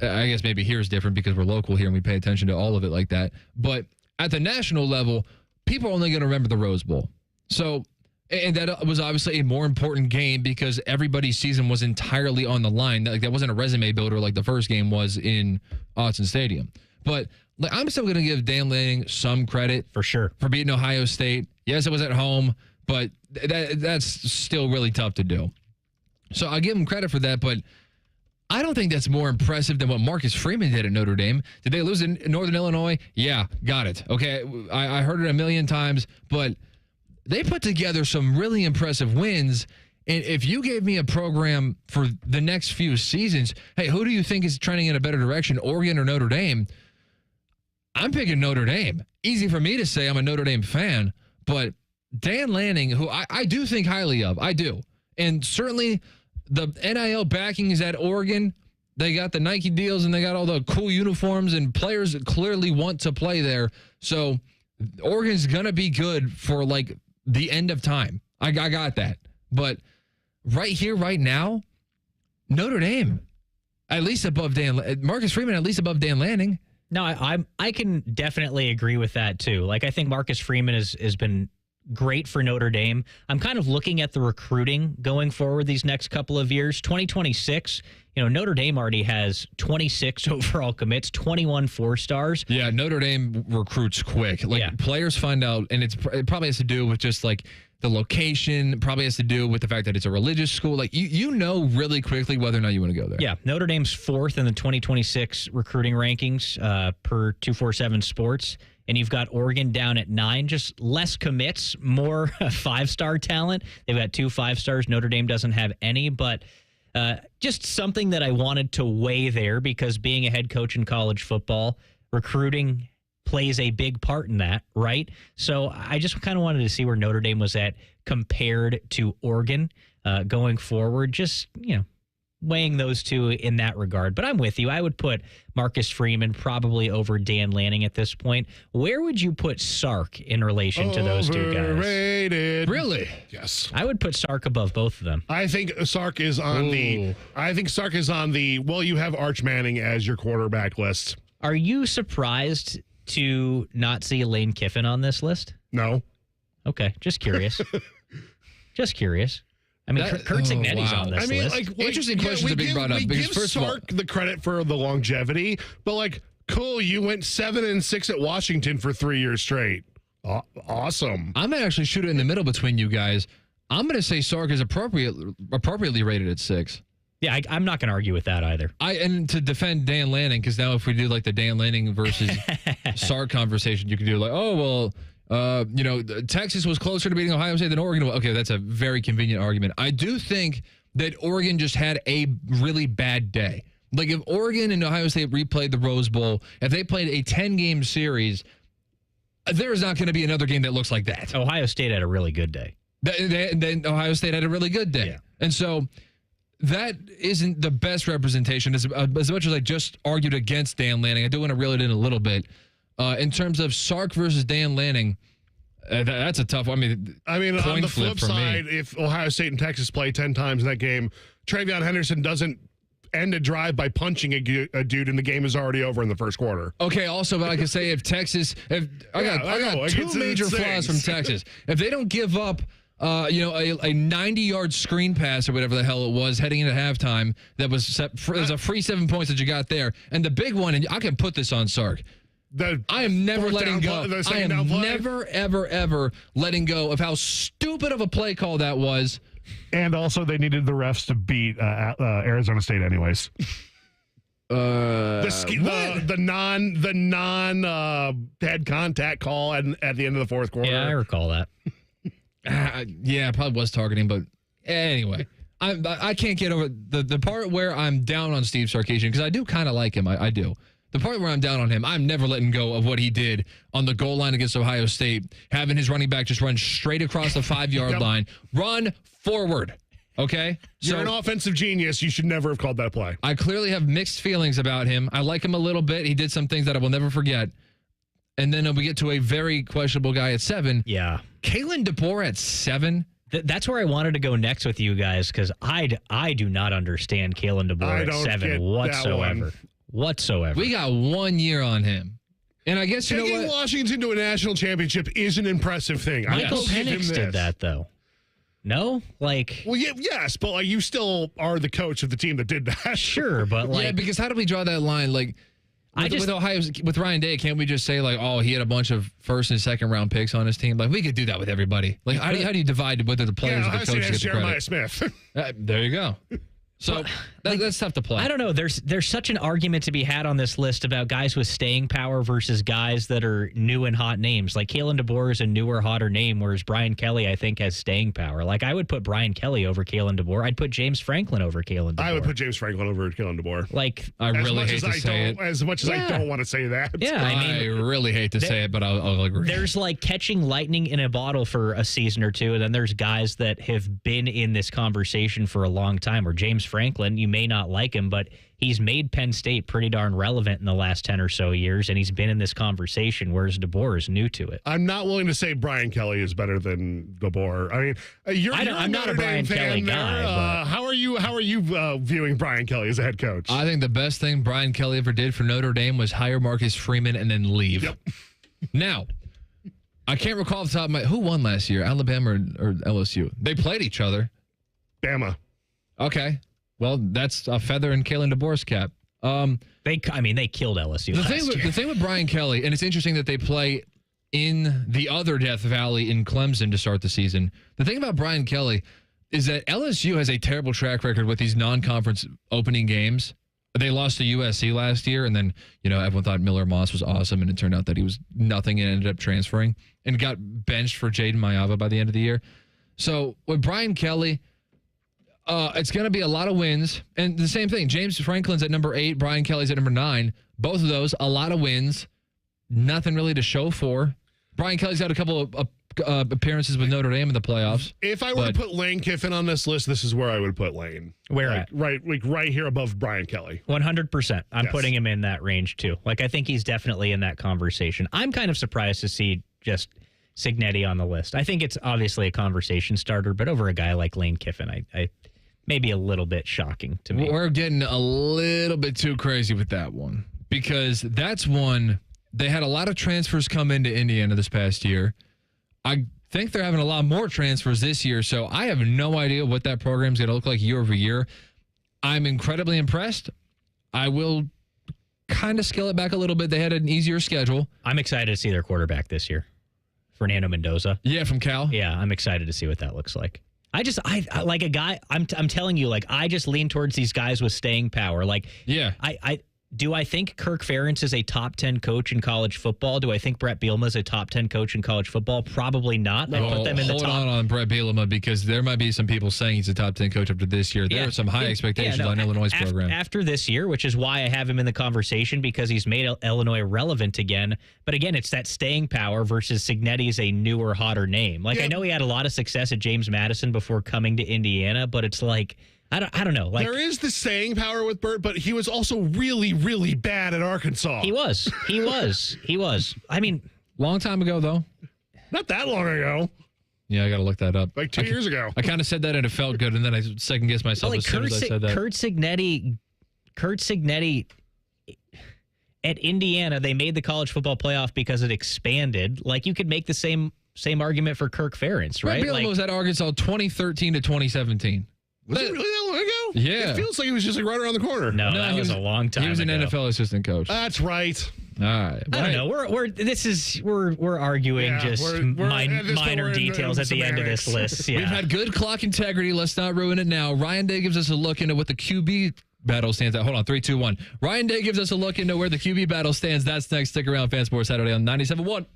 I guess maybe here is different because we're local here and we pay attention to all of it like that. But at the national level, people are only going to remember the Rose Bowl. So, and that was obviously a more important game because everybody's season was entirely on the line. That wasn't a resume builder like the first game was in Autzen Stadium. But I'm still going to give Dan Lanning some credit for sure for beating Ohio State. Yes, it was at home, but that's still really tough to do. So I'll give him credit for that, but I don't think that's more impressive than what Marcus Freeman did at Notre Dame. Did they lose in Northern Illinois? Yeah, got it. Okay, I heard it a million times, but they put together some really impressive wins. And if you gave me a program for the next few seasons, hey, who do you think is trending in a better direction, Oregon or Notre Dame? I'm picking Notre Dame. Easy for me to say. I'm a Notre Dame fan. But Dan Lanning, who I do think highly of, I do. And certainly the NIL backings at Oregon, they got the Nike deals and they got all the cool uniforms and players that clearly want to play there. So Oregon's going to be good for the end of time. I got that. But right here, right now, Notre Dame, at least above Marcus Freeman, at least above Dan Lanning. No, I can definitely agree with that too. I think Marcus Freeman has been great for Notre Dame. I'm kind of looking at the recruiting going forward these next couple of years. 2026, Notre Dame already has 26 overall commits, 21 4-stars. Yeah, Notre Dame recruits quick. Players find out, and it probably has to do with just the location, probably has to do with the fact that it's a religious school. You know really quickly whether or not you want to go there. Yeah, Notre Dame's 4th in the 2026 recruiting rankings per 247 Sports. And you've got Oregon down at 9, just less commits, more 5-star talent. They've got 2 5-stars. Notre Dame doesn't have any, but just something that I wanted to weigh there because being a head coach in college football, recruiting plays a big part in that, right? So I just kind of wanted to see where Notre Dame was at compared to Oregon going forward, just, weighing those two in that regard. But I'm with you. I would put Marcus Freeman probably over Dan Lanning at this point. Where would you put Sark in relation to those two guys? Overrated. Really? Yes. I would put Sark above both of them. I think Sark is on the well, you have Arch Manning as your quarterback list. Are you surprised to not see Lane Kiffin on this list? No. Okay, just curious. Just curious. I mean, Curt Cignetti's on this list. Interesting questions are being brought up. Because give first Sark the credit for the longevity, but cool, you went 7-6 at Washington for 3 years straight. Awesome. I'm going to actually shoot it in the middle between you guys. I'm going to say Sark is appropriately rated at 6. Yeah, I'm not going to argue with that either. And to defend Dan Lanning, because now if we do the Dan Lanning versus Sark conversation, you can do Texas was closer to beating Ohio State than Oregon. Okay, that's a very convenient argument. I do think that Oregon just had a really bad day. Like, if Oregon and Ohio State replayed the Rose Bowl, if they played a 10-game series, there is not going to be another game that looks like that. Ohio State had a really good day. Then Ohio State had a really good day. Yeah. And so that isn't the best representation. As much as I just argued against Dan Lanning, I do want to reel it in a little bit. In terms of Sark versus Dan Lanning, that's a tough one. I mean, on the flip side, if Ohio State and Texas play 10 times in that game, Travion Henderson doesn't end a drive by punching a dude, and the game is already over in the first quarter. Okay, also, but I can say I got two major flaws from Texas. If they don't give up a 90-yard screen pass or whatever the hell it was heading into halftime, that was a free 7 points that you got there. And the big one, and I can put this on Sark, I am never letting go. I am never, ever, ever letting go of how stupid of a play call that was. And also, they needed the refs to beat Arizona State anyways. The non head contact call at the end of the fourth quarter. Yeah, I recall that. Yeah, I probably was targeting, but anyway, I can't get over the part where I'm down on Steve Sarkisian, because I do kind of like him. I do. The part where I'm down on him, I'm never letting go of what he did on the goal line against Ohio State, having his running back just run straight across the 5-yard line, run forward. Okay? You're an offensive genius. You should never have called that play. I clearly have mixed feelings about him. I like him a little bit. He did some things that I will never forget. And then we get to a very questionable guy at 7. Yeah. Kalen DeBoer at 7. That's where I wanted to go next with you guys, because I do not understand Kalen DeBoer at 7 whatsoever. We got 1 year on him. And I guess taking Washington to a national championship is an impressive thing. Michael Penix did that, though. No? Yes, but you still are the coach of the team that did that. Sure, but yeah, because how do we draw that line? With Ryan Day, can't we just say he had a bunch of first and second round picks on his team? We could do that with everybody. How do you divide whether the players or the coaches get the Jeremiah credit? Smith. There you go. So that's tough to play. I don't know. There's such an argument to be had on this list about guys with staying power versus guys that are new and hot names. Like Kalen DeBoer is a newer, hotter name, whereas Brian Kelly, I think, has staying power. I would put Brian Kelly over Kalen DeBoer. I'd put James Franklin over Kalen DeBoer. I would put James Franklin over Kalen DeBoer. I really hate to say it. As much as I don't want to say that. Yeah, I really hate to say it, but I'll agree. There's catching lightning in a bottle for a season or two, and then there's guys that have been in this conversation for a long time. Or James Franklin, you may not like him, but he's made Penn State pretty darn relevant in the last 10 or so years, and he's been in this conversation, whereas DeBoer is new to it. I'm not willing to say Brian Kelly is better than DeBoer. I mean, I'm not a Brian Kelly guy. How are you viewing Brian Kelly as a head coach? I think the best thing Brian Kelly ever did for Notre Dame was hire Marcus Freeman and then leave. Yep. Now, I can't recall off the top of my who won last year, Alabama or LSU. They played each other. Bama. Okay. Well, that's a feather in Kalen DeBoer's cap. They killed LSU. The thing with Brian Kelly, and it's interesting that they play in the other Death Valley in Clemson to start the season. The thing about Brian Kelly is that LSU has a terrible track record with these non-conference opening games. They lost to USC last year, and then everyone thought Miller Moss was awesome, and it turned out that he was nothing and ended up transferring and got benched for Jaden Mayava by the end of the year. So with Brian Kelly, it's going to be a lot of wins. And the same thing, James Franklin's at number 8, Brian Kelly's at number 9. Both of those, a lot of wins. Nothing really to show for. Brian Kelly's got a couple of appearances with Notre Dame in the playoffs. If I were to put Lane Kiffin on this list, this is where I would put Lane. Where at? Right here above Brian Kelly. 100%. I'm putting him in that range, too. I think he's definitely in that conversation. I'm kind of surprised to see just Cignetti on the list. I think it's obviously a conversation starter, but over a guy like Lane Kiffin, I maybe a little bit shocking to me. We're getting a little bit too crazy with that one, because that's one, they had a lot of transfers come into Indiana this past year. I think they're having a lot more transfers this year, so I have no idea what that program's going to look like year over year. I'm incredibly impressed. I will kind of scale it back a little bit. They had an easier schedule. I'm excited to see their quarterback this year, Fernando Mendoza. Yeah, from Cal. Yeah, I'm excited to see what that looks like. I like a guy. I'm telling you, I just lean towards these guys with staying power. Do I think Kirk Ferentz is a top 10 coach in college football? Do I think Brett Bielema is a top 10 coach in college football? Probably not. I put them in the top. Hold on Brett Bielema, because there might be some people saying he's a top 10 coach after this year. There are some high expectations on Illinois' program. After this year, which is why I have him in the conversation, because he's made Illinois relevant again. But again, it's that staying power versus Cignetti's a newer, hotter name. I know he had a lot of success at James Madison before coming to Indiana, but it's like, I don't know. There is the staying power with Burt, but he was also really, really bad at Arkansas. He was. I mean, long time ago, though. Not that long ago. Yeah, I got to look that up. Like 2 years ago. I kind of said that and it felt good, and then I second-guessed myself as soon as I said that. Kurt Cignetti at Indiana, they made the college football playoff because it expanded. You could make the same argument for Kirk Ferentz, right? Brett Bielema was at Arkansas 2013 to 2017. Was it really that long ago? Yeah. It feels like it was just right around the corner. No, that was a long time ago. He was an NFL assistant coach. That's right. All right. I don't know. We're arguing minor details at the end of this list. Yeah. We've had good clock integrity. Let's not ruin it now. Ryan Day gives us a look into what the QB battle stands at. Hold on, 3, 2, 1. Ryan Day gives us a look into where the QB battle stands. That's next. Stick around, Fan Sports Saturday on 97.1.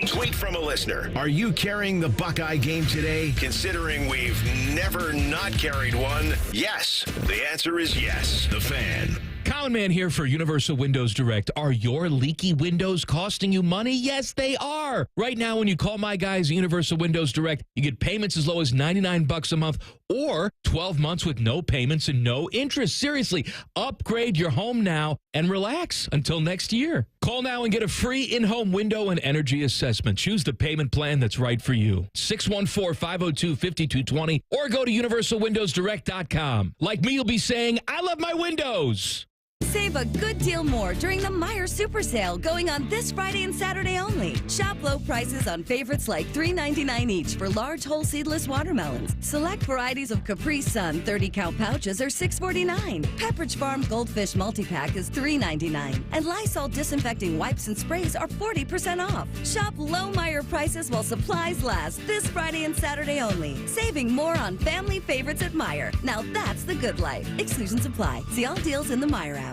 Tweet from a listener. Are you carrying the Buckeye game today? Considering we've never not carried one, yes. The answer is yes. The Fan. Colin Man here for Universal Windows Direct. Are your leaky windows costing you money? Yes, they are. Right now, when you call my guys at Universal Windows Direct, you get payments as low as $99 a month or 12 months with no payments and no interest. Seriously, upgrade your home now and relax until next year. Call now and get a free in-home window and energy assessment. Choose the payment plan that's right for you. 614-502-5220 or go to universalwindowsdirect.com. Like me, you'll be saying, I love my windows. Save a good deal more during the Meijer Super Sale going on this Friday and Saturday only. Shop low prices on favorites like $3.99 each for large whole seedless watermelons. Select varieties of Capri Sun 30-count pouches are $6.49. Pepperidge Farm Goldfish multi-pack is $3.99. And Lysol disinfecting wipes and sprays are 40% off. Shop low Meijer prices while supplies last this Friday and Saturday only. Saving more on family favorites at Meijer. Now that's the good life. Exclusions apply. See all deals in the Meijer app.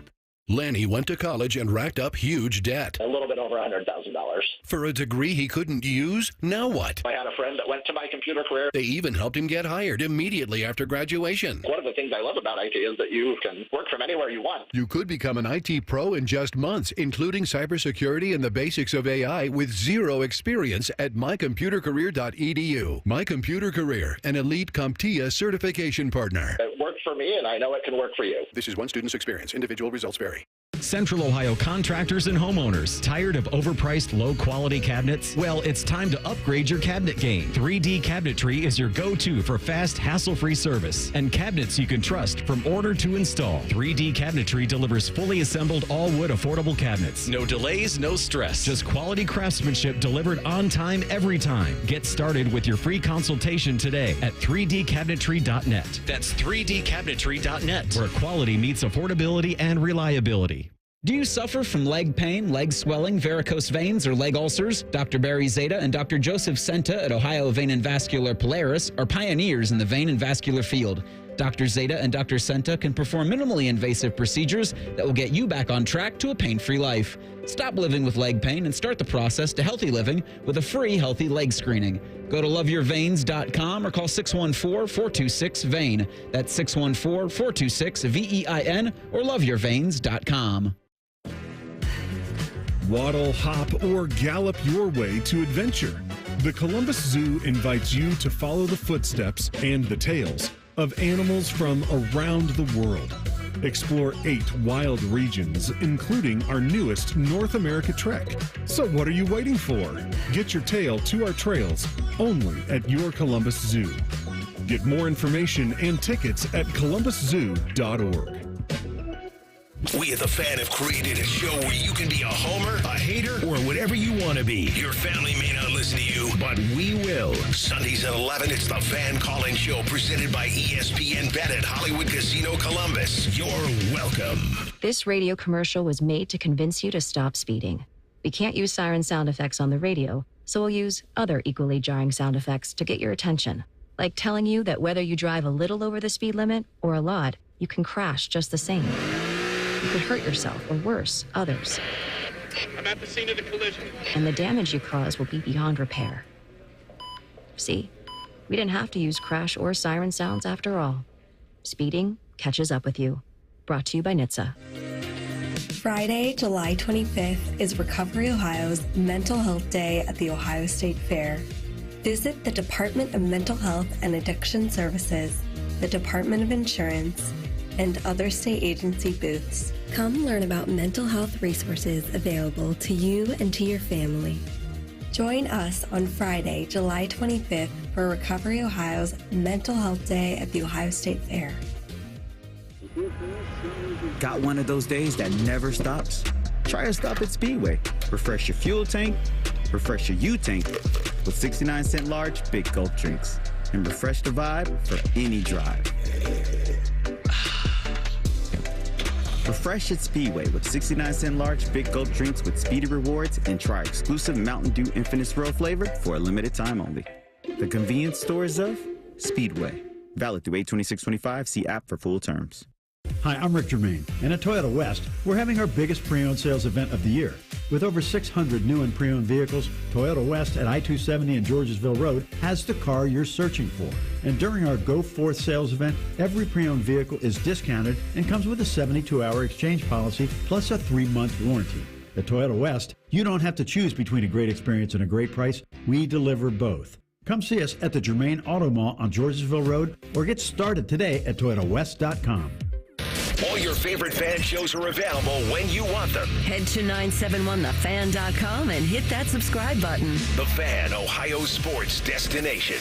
Lanny went to college and racked up huge debt. A little bit over $100,000. For a degree he couldn't use, now what? I had a friend that went to My Computer Career. They even helped him get hired immediately after graduation. One of the things I love about IT is that you can work from anywhere you want. You could become an IT pro in just months, including cybersecurity and the basics of AI with zero experience at mycomputercareer.edu. My Computer Career, an elite CompTIA certification partner. It worked for me, and I know it can work for you. This is one student's experience. Individual results vary. Central Ohio contractors and homeowners. Tired of overpriced, low-quality cabinets? Well, it's time to upgrade your cabinet game. 3D Cabinetry is your go-to for fast, hassle-free service and cabinets you can trust from order to install. 3D Cabinetry delivers fully assembled all-wood affordable cabinets. No delays, no stress. Just quality craftsmanship delivered on time every time. Get started with your free consultation today at 3dcabinetry.net. That's 3dcabinetry.net, where quality meets affordability and reliability. Do you suffer from leg pain, leg swelling, varicose veins, or leg ulcers? Dr. Barry Zeta and Dr. Joseph Senta at Ohio Vein and Vascular Polaris are pioneers in the vein and vascular field. Dr. Zeta and Dr. Senta can perform minimally invasive procedures that will get you back on track to a pain-free life. Stop living with leg pain and start the process to healthy living with a free healthy leg screening. Go to loveyourveins.com or call 614-426-VEIN. That's 614-426-VEIN or loveyourveins.com. Waddle, hop, or gallop your way to adventure. The Columbus Zoo invites you to follow the footsteps and the tails of animals from around the world. Explore 8 wild regions, including our newest North America trek. So what are you waiting for? Get your tail to our trails only at your Columbus Zoo. Get more information and tickets at columbuszoo.org. We at The Fan have created a show where you can be a homer, a hater, or whatever you want to be. Your family may not listen to you, but we will. Sundays at 11, it's The Fan Call-In Show presented by ESPN Bet at Hollywood Casino Columbus. You're welcome. This radio commercial was made to convince you to stop speeding. We can't use siren sound effects on the radio, so we'll use other equally jarring sound effects to get your attention. Like telling you that whether you drive a little over the speed limit or a lot, you can crash just the same. You could hurt yourself or worse, others. I'm at the scene of the collision. And the damage you cause will be beyond repair. See, we didn't have to use crash or siren sounds after all. Speeding catches up with you. Brought to you by NHTSA. Friday, July 25th is Recovery Ohio's Mental Health Day at the Ohio State Fair. Visit the Department of Mental Health and Addiction Services, the Department of Insurance, and other state agency booths. Come learn about mental health resources available to you and to your family. Join us on Friday, July 25th for Recovery Ohio's Mental Health Day at the Ohio State Fair. Got one of those days that never stops? Try a stop at Speedway. Refresh your fuel tank, refresh your U-tank with 69-cent large Big Gulp drinks. And refresh the vibe for any drive. Refresh at Speedway with 69-cent large Big Gulp drinks with Speedy Rewards and try exclusive Mountain Dew Infinite Swirl flavor for a limited time only. The convenience stores of Speedway. Valid through 8/26/25. See app for full terms. Hi, I'm Rick Germain, and at Toyota West, we're having our biggest pre-owned sales event of the year. With over 600 new and pre-owned vehicles, Toyota West at I-270 and Georgesville Road has the car you're searching for. And during our Go Forth sales event, every pre-owned vehicle is discounted and comes with a 72-hour exchange policy plus a 3-month warranty. At Toyota West, you don't have to choose between a great experience and a great price. We deliver both. Come see us at the Germain Auto Mall on Georgesville Road or get started today at ToyotaWest.com. All your favorite fan shows are available when you want them. Head to 971thefan.com and hit that subscribe button. The Fan, Ohio sports destination.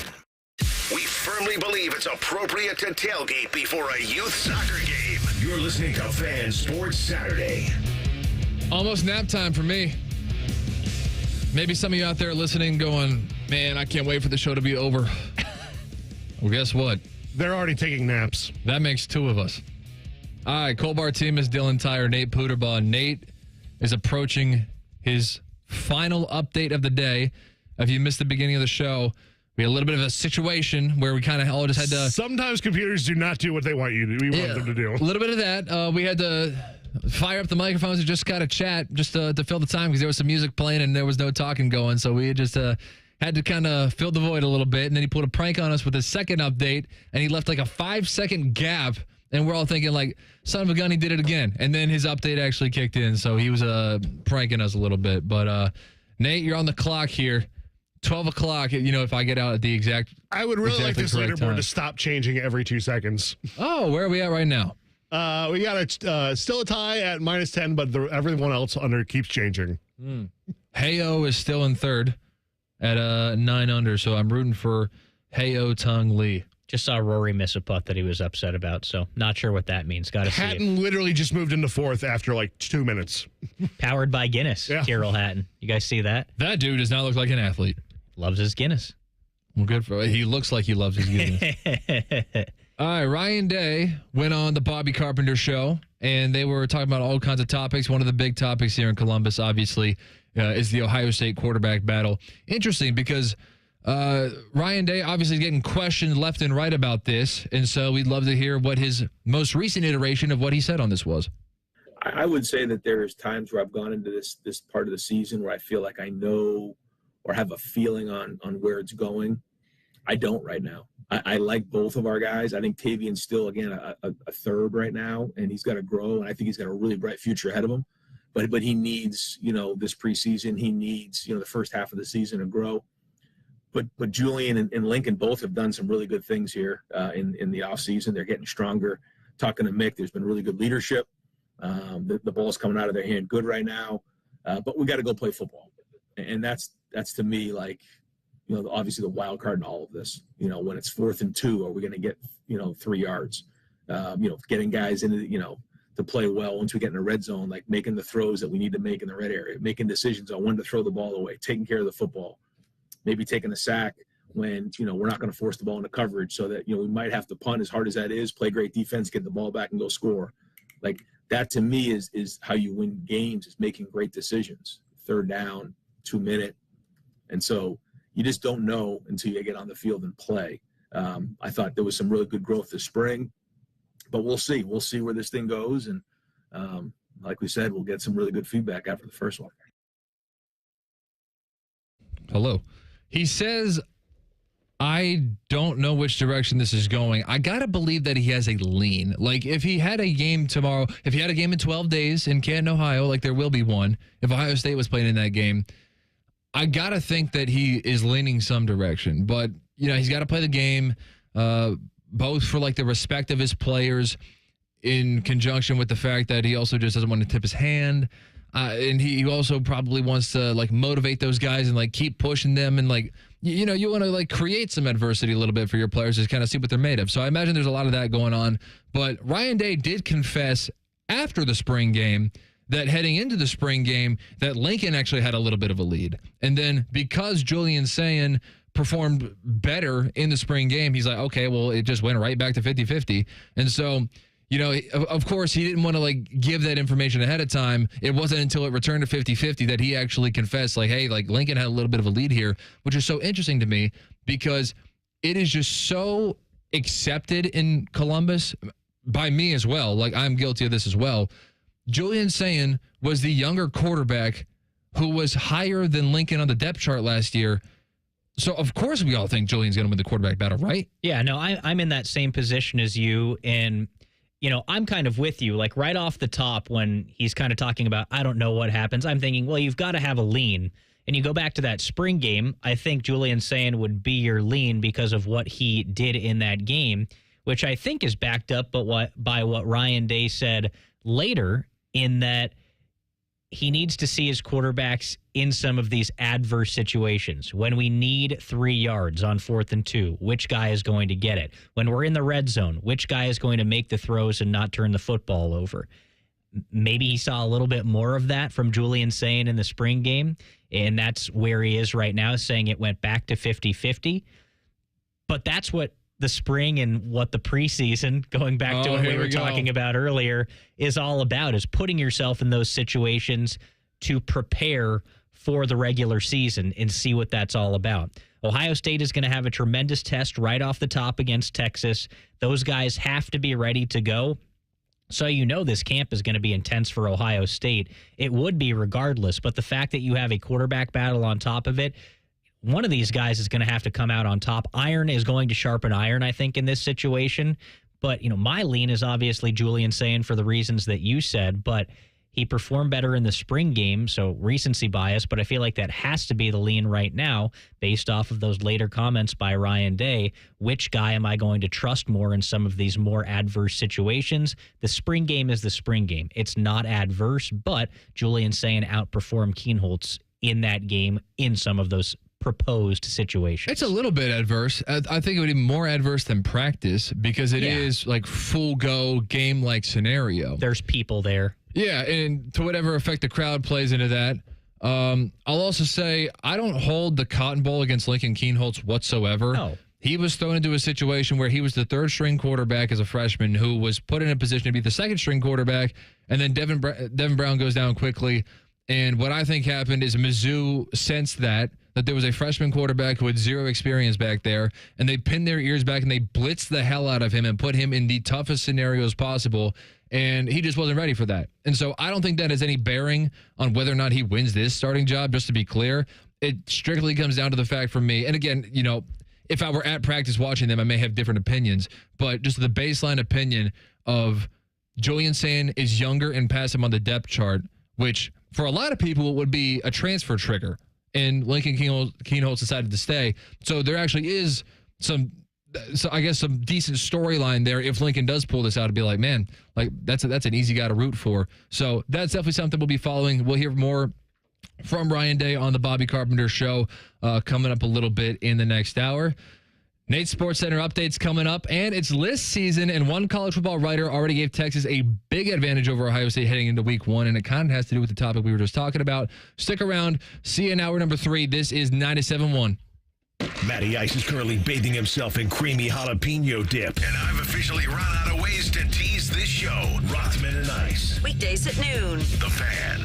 We firmly believe it's appropriate to tailgate before a youth soccer game. You're listening to Fan Sports Saturday. Almost nap time for me. Maybe some of you out there listening going, man, I can't wait for the show to be over. Well, guess what? They're already taking naps. That makes two of us. All right, Bartemes, Dylan Tyrer, Nate Puderbaugh. Nate is approaching his final update of the day. If you missed the beginning of the show, we had a little bit of a situation where we kind of all just had to... Sometimes computers do not do what they want you to. We want them to do. A little bit of that. We had to fire up the microphones and just got to chat just to fill the time because there was some music playing and there was no talking going. So we just had to kind of fill the void a little bit. And then he pulled a prank on us with his second update, and he left like a 5-second gap. And we're all thinking, like, son of a gun, he did it again. And then his update actually kicked in, so he was pranking us a little bit. But, Nate, you're on the clock here. 12 o'clock, if I get out at the exact I would really like this leaderboard time to stop changing every 2 seconds. Oh, where are we at right now? We got still a tie at -10, but everyone else under keeps changing. Heyo is still in third at 9 under, so I'm rooting for Heyo Tung Lee. Just saw Rory miss a putt that he was upset about, so not sure what that means. Got to see it. Hatton literally just moved into fourth after like 2 minutes. Powered by Guinness, Yeah. Tyrrell Hatton. You guys see that? That dude does not look like an athlete. Loves his Guinness. Well, good for him. He looks like he loves his Guinness. All right, Ryan Day went on the Bobby Carpenter show, and they were talking about all kinds of topics. One of the big topics here in Columbus, obviously, is the Ohio State quarterback battle. Interesting because Ryan Day obviously is getting questioned left and right about this, and so we'd love to hear what his most recent iteration of what he said on this was. I would say that there's times where I've gone into this part of the season where I feel like I know or have a feeling on where it's going. I don't right now. I like both of our guys. I think Tavian's still, again, a third right now, and he's got to grow, and I think he's got a really bright future ahead of him. But he needs, this preseason. He needs, the first half of the season to grow. But Julian and Lincoln both have done some really good things here in the offseason. They're getting stronger. Talking to Mick, there's been really good leadership. The ball's coming out of their hand good right now. But we got to go play football. And that's to me, like, obviously the wild card in all of this. When it's 4th and 2, are we going to get, 3 yards? Getting guys into, to play well once we get in the red zone, like making the throws that we need to make in the red area, making decisions on when to throw the ball away, taking care of the football. Maybe taking a sack when, we're not going to force the ball into coverage so that, we might have to punt as hard as that is, play great defense, get the ball back and go score. Like that to me is how you win games, is making great decisions. 3rd down, 2-minute. And so you just don't know until you get on the field and play. I thought there was some really good growth this spring, but we'll see. We'll see where this thing goes. And like we said, we'll get some really good feedback after the first one. Hello. He says, I don't know which direction this is going. I got to believe that he has a lean. Like, if he had a game tomorrow, if he had a game in 12 days in Canton, Ohio, like there will be one, if Ohio State was playing in that game, I got to think that he is leaning some direction. But, he's got to play the game, both for, like, the respect of his players in conjunction with the fact that he also just doesn't want to tip his hand. And he also probably wants to, like, motivate those guys and, like, keep pushing them. And, like, you want to, like, create some adversity a little bit for your players to kind of see what they're made of. So I imagine there's a lot of that going on. But Ryan Day did confess after the spring game that heading into the spring game that Lincoln actually had a little bit of a lead. And then because Julian Sayin performed better in the spring game, he's like, okay, well, it just went right back to 50-50. And so, of course, he didn't want to, like, give that information ahead of time. It wasn't until it returned to 50-50 that he actually confessed, like, hey, like, Lincoln had a little bit of a lead here, which is so interesting to me because it is just so accepted in Columbus by me as well. Like, I'm guilty of this as well. Julian Sayin was the younger quarterback who was higher than Lincoln on the depth chart last year. So, of course, we all think Julian's going to win the quarterback battle, right? Yeah, no, I'm in that same position as you, and I'm kind of with you. Like, right off the top, when he's kind of talking about, I don't know what happens, I'm thinking, well, you've got to have a lean. And you go back to that spring game, I think Julian Sayin would be your lean because of what he did in that game, which I think is backed up by what Ryan Day said later, in that he needs to see his quarterbacks in some of these adverse situations. When we need 3 yards on 4th and 2, which guy is going to get it? When we're in the red zone, which guy is going to make the throws and not turn the football over? Maybe he saw a little bit more of that from Julian Sayin in the spring game, and that's where he is right now, saying it went back to 50-50. But that's what the spring and what the preseason, going back to what we were talking about earlier, is all about, is putting yourself in those situations to prepare for the regular season and see what that's all about. Ohio State is going to have a tremendous test right off the top against Texas. Those guys have to be ready to go. So this camp is going to be intense for Ohio State. It would be regardless, but the fact that you have a quarterback battle on top of it, one of these guys is going to have to come out on top. Iron is going to sharpen iron, I think, in this situation. But, my lean is obviously Julian Sayin for the reasons that you said, but he performed better in the spring game, so recency bias, but I feel like that has to be the lean right now based off of those later comments by Ryan Day. Which guy am I going to trust more in some of these more adverse situations? The spring game is the spring game. It's not adverse, but Julian Sayin outperformed Kienholz in that game in some of those proposed situations. It's a little bit adverse. I think it would be more adverse than practice because it is like full go game like scenario. There's people there. Yeah, and to whatever effect the crowd plays into that. I'll also say I don't hold the Cotton Bowl against Lincoln Kienholz whatsoever. No. He was thrown into a situation where he was the third string quarterback as a freshman who was put in a position to be the second string quarterback, and then Devin Brown goes down quickly. And what I think happened is Mizzou sensed that there was a freshman quarterback who had zero experience back there, and they pinned their ears back and they blitzed the hell out of him and put him in the toughest scenarios possible, and he just wasn't ready for that. And so I don't think that has any bearing on whether or not he wins this starting job, just to be clear. It strictly comes down to the fact for me, and again, if I were at practice watching them, I may have different opinions, but just the baseline opinion of Julian Sayin is younger and pass him on the depth chart, which for a lot of people would be a transfer trigger. And Lincoln Kienholz decided to stay. So there actually is some decent storyline there if Lincoln does pull this out and be like, man, like that's an easy guy to root for. So that's definitely something we'll be following. We'll hear more from Ryan Day on the Bobby Carpenter Show coming up a little bit in the next hour. Nate's Sports Center updates coming up, and it's list season, and one college football writer already gave Texas a big advantage over Ohio State heading into week 1, and it kind of has to do with the topic we were just talking about. Stick around. See you in hour number 3. This is 97.1. Matty Ice is currently bathing himself in creamy jalapeno dip, and I've officially run out of ways to tease this show. Rothman and Ice. Weekdays at noon. The Fan.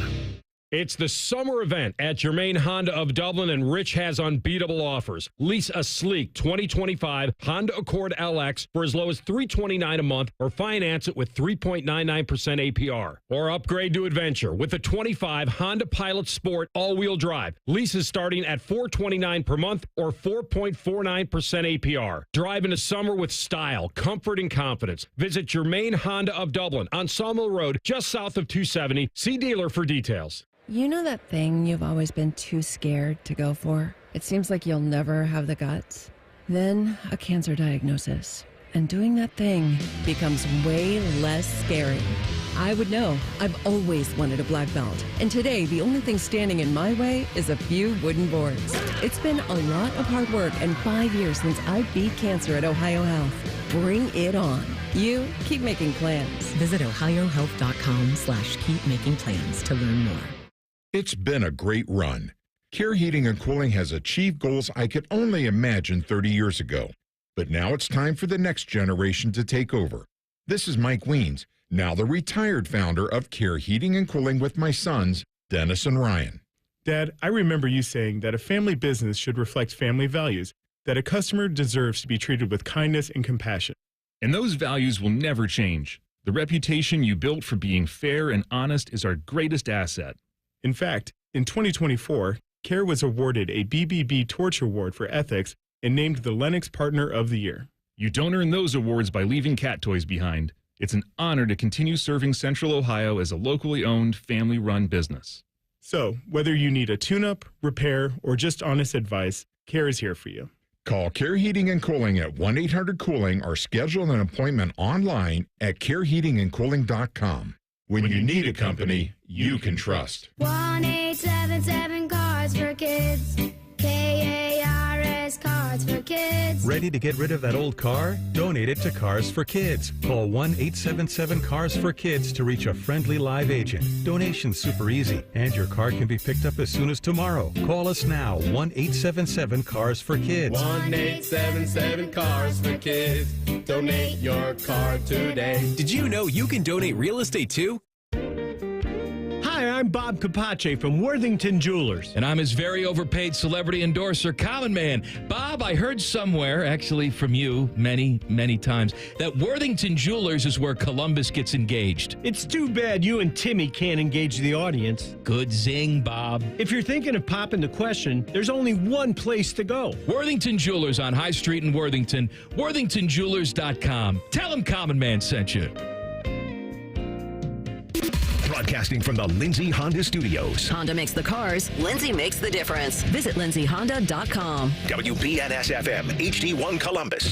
It's the summer event at Germain Honda of Dublin, and Rich has unbeatable offers. Lease a sleek 2025 Honda Accord LX for as low as $329 a month, or finance it with 3.99% APR. Or upgrade to adventure with the 25 Honda Pilot Sport all-wheel drive. Leases starting at $429 per month or 4.49% APR. Drive into summer with style, comfort, and confidence. Visit Germain Honda of Dublin on Sawmill Road, just south of 270. See dealer for details. You know that thing you've always been too scared to go for? It seems like you'll never have the guts. Then a cancer diagnosis. And doing that thing becomes way less scary. I would know. I've always wanted a black belt. And today, the only thing standing in my way is a few wooden boards. It's been a lot of hard work and 5 years since I beat cancer at Ohio Health. Bring it on. You keep making plans. Visit ohiohealth.com/keep making plans to learn more. It's been a great run. Care Heating and Cooling has achieved goals I could only imagine 30 years ago. But now it's time for the next generation to take over. This is Mike Weens, now the retired founder of Care Heating and Cooling with my sons, Dennis and Ryan. Dad, I remember you saying that a family business should reflect family values, that a customer deserves to be treated with kindness and compassion. And those values will never change. The reputation you built for being fair and honest is our greatest asset. In fact, in 2024, Care was awarded a BBB Torch Award for ethics and named the Lennox Partner of the Year. You don't earn those awards by leaving cat toys behind. It's an honor to continue serving Central Ohio as a locally owned, family-run business. So, whether you need a tune-up, repair, or just honest advice, Care is here for you. Call Care Heating and Cooling at 1-800-COOLING or schedule an appointment online at careheatingandcooling.com. When you need a company you can trust. 1-877 Cars for Kids. KARS Cars for Kids. Ready to get rid of that old car? Donate it to Cars for Kids. Call 1-877-CARS-FOR-KIDS to reach a friendly live agent. Donation's super easy, and your car can be picked up as soon as tomorrow. Call us now, 1-877-CARS-FOR-KIDS. 1-877-CARS-FOR-KIDS. Donate your car today. Did you know you can donate real estate too? Hi, I'm Bob Capace from Worthington Jewelers. And I'm his very overpaid celebrity endorser, Common Man. Bob, I heard somewhere, actually from you many, many times, that Worthington Jewelers is where Columbus gets engaged. It's too bad you and Timmy can't engage the audience. Good zing, Bob. If you're thinking of popping the question, there's only one place to go. Worthington Jewelers on High Street in Worthington. WorthingtonJewelers.com. Tell them Common Man sent you. Broadcasting from the Lindsay Honda Studios. Honda makes the cars. Lindsay makes the difference. Visit lindsayhonda.com. WBNS-FM, HD1 Columbus.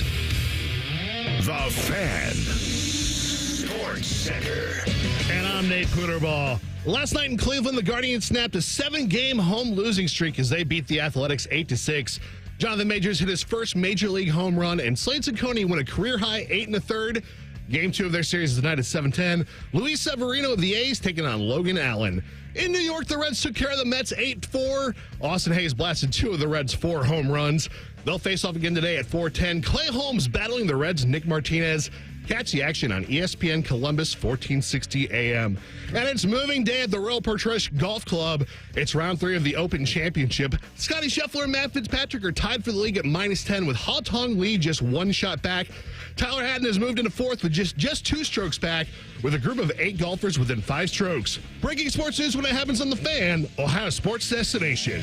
The Fan. Sports Center. And I'm Nate Puderball. Last night in Cleveland, the Guardians snapped a 7-game home losing streak as they beat the Athletics 8-6. Jonathan Majors hit his first Major League home run, and Slade Ciccone won a career-high 8 1/3. Game 2 of their series is tonight at 7:10. Luis Severino of the A's taking on Logan Allen. In New York, the Reds took care of the Mets 8-4. Austin Hayes blasted 2 of the Reds' 4 home runs. They'll face off again today at 4:10. Clay Holmes battling the Reds' Nick Martinez. Catch the action on ESPN Columbus, 1460 AM. And it's moving day at the Royal Portrush Golf Club. It's round 3 of the Open Championship. Scottie Scheffler and Matt Fitzpatrick are tied for the league at -10 with Ha Tong Lee just 1 shot back. Tyler Hatton has moved into 4th with just 2 strokes back with a group of 8 golfers within 5 strokes. Breaking sports news when it happens on The Fan, Ohio sports destination.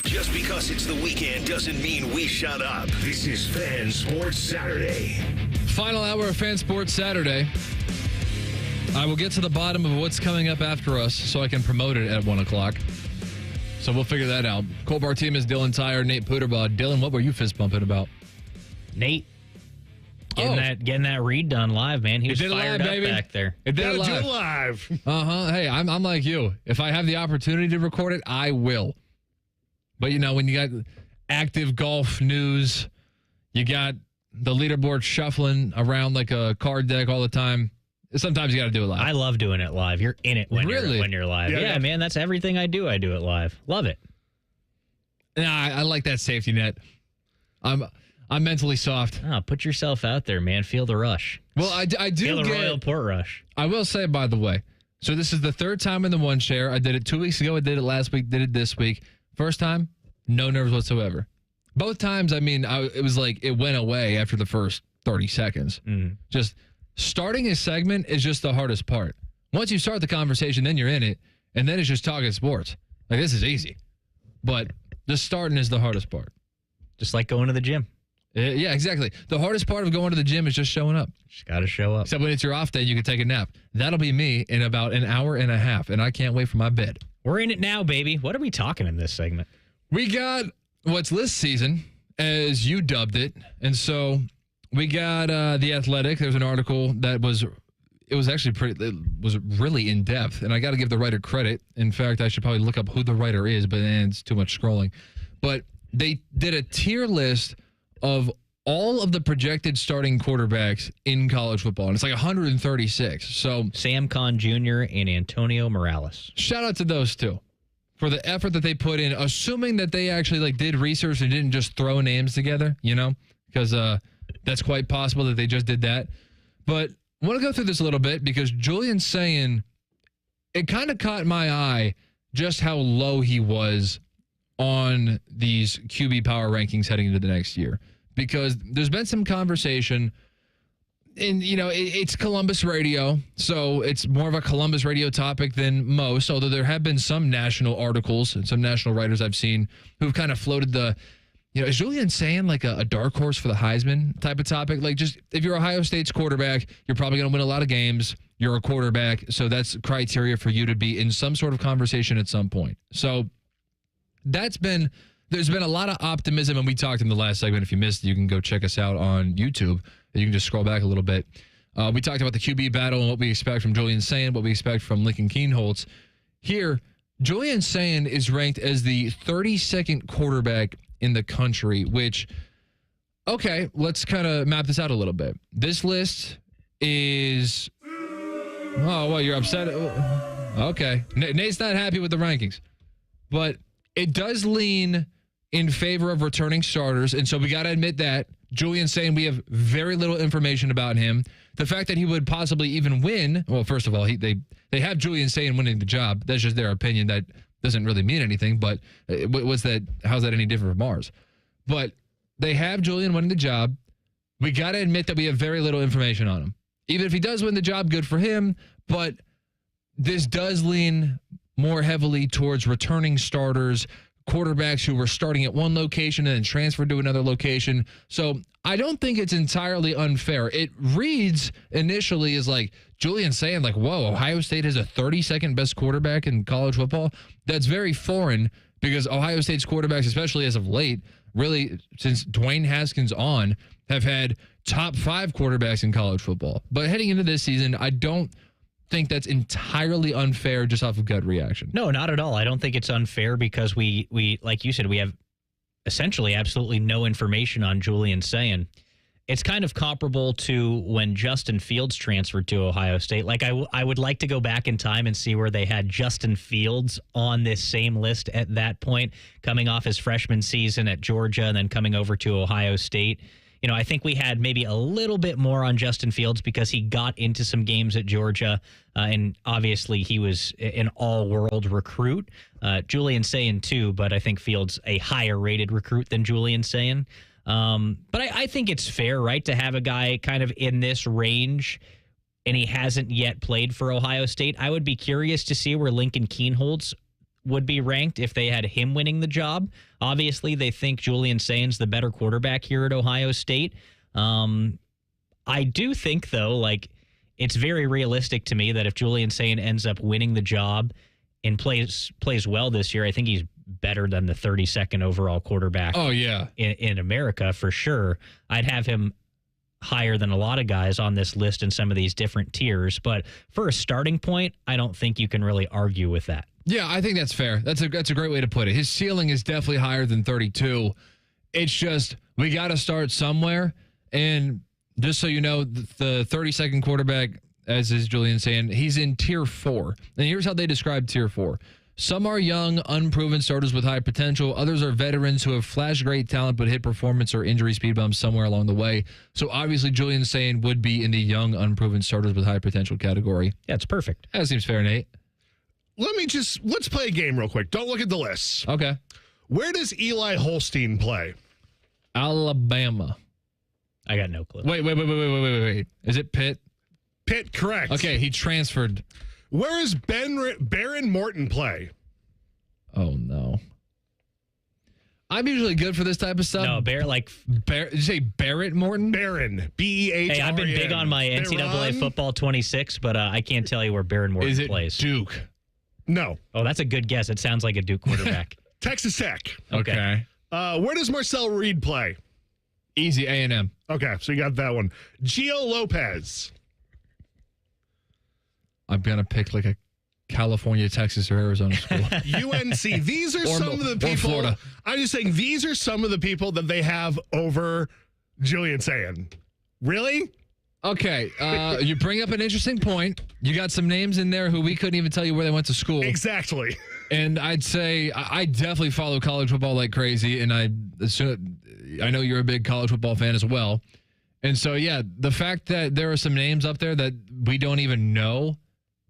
Just because it's the weekend doesn't mean we shut up. This is Fan Sports Saturday. Final hour of Fan Sports Saturday. I will get to the bottom of what's coming up after us so I can promote it at 1 o'clock. So we'll figure that out. Cole Bartemes, Dylan Tyrer, Nate Puderbaugh. Dylan, what were you fist bumping about? Nate. Getting that read done live, man. He was fired up back there. It did it live. Do it live. Hey, I'm like you. If I have the opportunity to record it, I will. But, you know, when you got active golf news, you got the leaderboard shuffling around like a card deck all the time. Sometimes you got to do it live. I love doing it live. You're in it when you're live. Yeah, man, that's everything I do. I do it live. Love it. Nah, I like that safety net. I'm I'm mentally soft. Oh, put yourself out there, man. Feel the rush. Well, I do Feel the get Royal Port Rush. I will say, by the way, so this is the third time in the one share. I did it 2 weeks ago. I did it last week. Did it this week. First time, no nerves whatsoever. Both times, I mean, it was like it went away after the first 30 seconds. Just starting a segment is just the hardest part. Once you start the conversation, then you're in it, and then it's just talking sports. Like, this is easy. But the starting is the hardest part. Just like going to the gym. Yeah, exactly. The hardest part of going to the gym is just showing up. Just got to show up. Except when it's your off day, you can take a nap. That'll be me in about an hour and a half, and I can't wait for my bed. We're in it now, baby. What are we talking in this segment? We got what's list season, as you dubbed it. And so we got The Athletic. There's an article that was really in depth, and I got to give the writer credit. In fact, I should probably look up who the writer is, but it's too much scrolling. But they did a tier list of all of the projected starting quarterbacks in college football, and it's like 136. So Sam Conn Jr. and Antonio Morales. Shout out to those two for the effort that they put in, assuming that they actually did research and didn't just throw names together, because that's quite possible that they just did that. But I want to go through this a little bit because Julian's saying it kind of caught my eye just how low he was on these QB power rankings heading into the next year, because there's been some conversation, and it's Columbus radio, so it's more of a Columbus radio topic than most, although there have been some national articles and some national writers I've seen who've kind of floated the, is Julian saying like a dark horse for the Heisman type of topic? Like, just if you're Ohio State's quarterback, you're probably going to win a lot of games. You're a quarterback, so that's criteria for you to be in some sort of conversation at some point. So there's been a lot of optimism, and we talked in the last segment. If you missed it, you can go check us out on YouTube. You can just scroll back a little bit. We talked about the QB battle and what we expect from Julian Sayin, what we expect from Lincoln Kienholz. Here, Julian Sayin is ranked as the 32nd quarterback in the country, which, okay, let's kind of map this out a little bit. This list is, you're upset? Okay. Nate's not happy with the rankings, but it does lean in favor of returning starters, and so we got to admit that. Julian's saying we have very little information about him. The fact that he would possibly even win, well, first of all, they have Julian saying winning the job. That's just their opinion. That doesn't really mean anything, but how's that any different from ours? But they have Julian winning the job. We got to admit that we have very little information on him. Even if he does win the job, good for him, but this does lean more heavily towards returning starters, quarterbacks who were starting at one location and then transferred to another location. So I don't think it's entirely unfair. It reads initially as like Julian saying like, whoa, Ohio State has a 32nd best quarterback in college football. That's very foreign because Ohio State's quarterbacks, especially as of late, really since Dwayne Haskins on, have had top 5 quarterbacks in college football. But heading into this season, I don't think that's entirely unfair just off of gut reaction. No, not at all. I don't think it's unfair because we like you said, we have essentially absolutely no information on Julian Sayin. It's kind of comparable to when Justin Fields transferred to Ohio State. Like I would like to go back in time and see where they had Justin Fields on this same list at that point, coming off his freshman season at Georgia and then coming over to Ohio State. I think we had maybe a little bit more on Justin Fields because he got into some games at Georgia, and obviously he was an all-world recruit. Julian Sayin too, but I think Fields a higher-rated recruit than Julian Sayin. But I think it's fair, right, to have a guy kind of in this range, and he hasn't yet played for Ohio State. I would be curious to see where Lincoln Kienholz would be ranked if they had him winning the job. Obviously, they think Julian Sayin's the better quarterback here at Ohio State. I do think, though, like it's very realistic to me that if Julian Sayin ends up winning the job and plays well this year, I think he's better than the 32nd overall quarterback. Oh, yeah. In America, for sure. I'd have him higher than a lot of guys on this list in some of these different tiers. But for a starting point, I don't think you can really argue with that. Yeah, I think that's fair. That's a great way to put it. His ceiling is definitely higher than 32. It's just we got to start somewhere. And just so you know, the 32nd quarterback, as is Julian saying, he's in tier 4. And here's how they describe tier 4. Some are young, unproven starters with high potential. Others are veterans who have flashed great talent but hit performance or injury speed bumps somewhere along the way. So obviously Julian Sayin would be in the young, unproven starters with high potential category. Yeah, it's perfect. That seems fair, Nate. Let's play a game real quick. Don't look at the lists. Okay. Where does Eli Holstein play? Alabama. I got no clue. Wait. Is it Pitt? Pitt, correct. Okay, he transferred. Where does Baron Morton play? Oh, no. I'm usually good for this type of stuff. No, did you say Barrett Morton? Barron. B-E-H-R-N. Hey, I've been big on my NCAA football 26, but I can't tell you where Baron Morton Is it plays. Duke? No. Oh, that's a good guess. It sounds like a Duke quarterback. Texas Tech. Okay. Where does Marcel Reed play? Easy, A&M. Okay, so you got that one. Gio Lopez. I'm going to pick like a California, Texas, or Arizona school. UNC. These are some of the people. Florida. I'm just saying, these are some of the people that they have over Julian Sayin. Really? Okay. You bring up an interesting point. You got some names in there who we couldn't even tell you where they went to school. Exactly. And I'd say I definitely follow college football like crazy, and I know you're a big college football fan as well. And so, yeah, the fact that there are some names up there that we don't even know,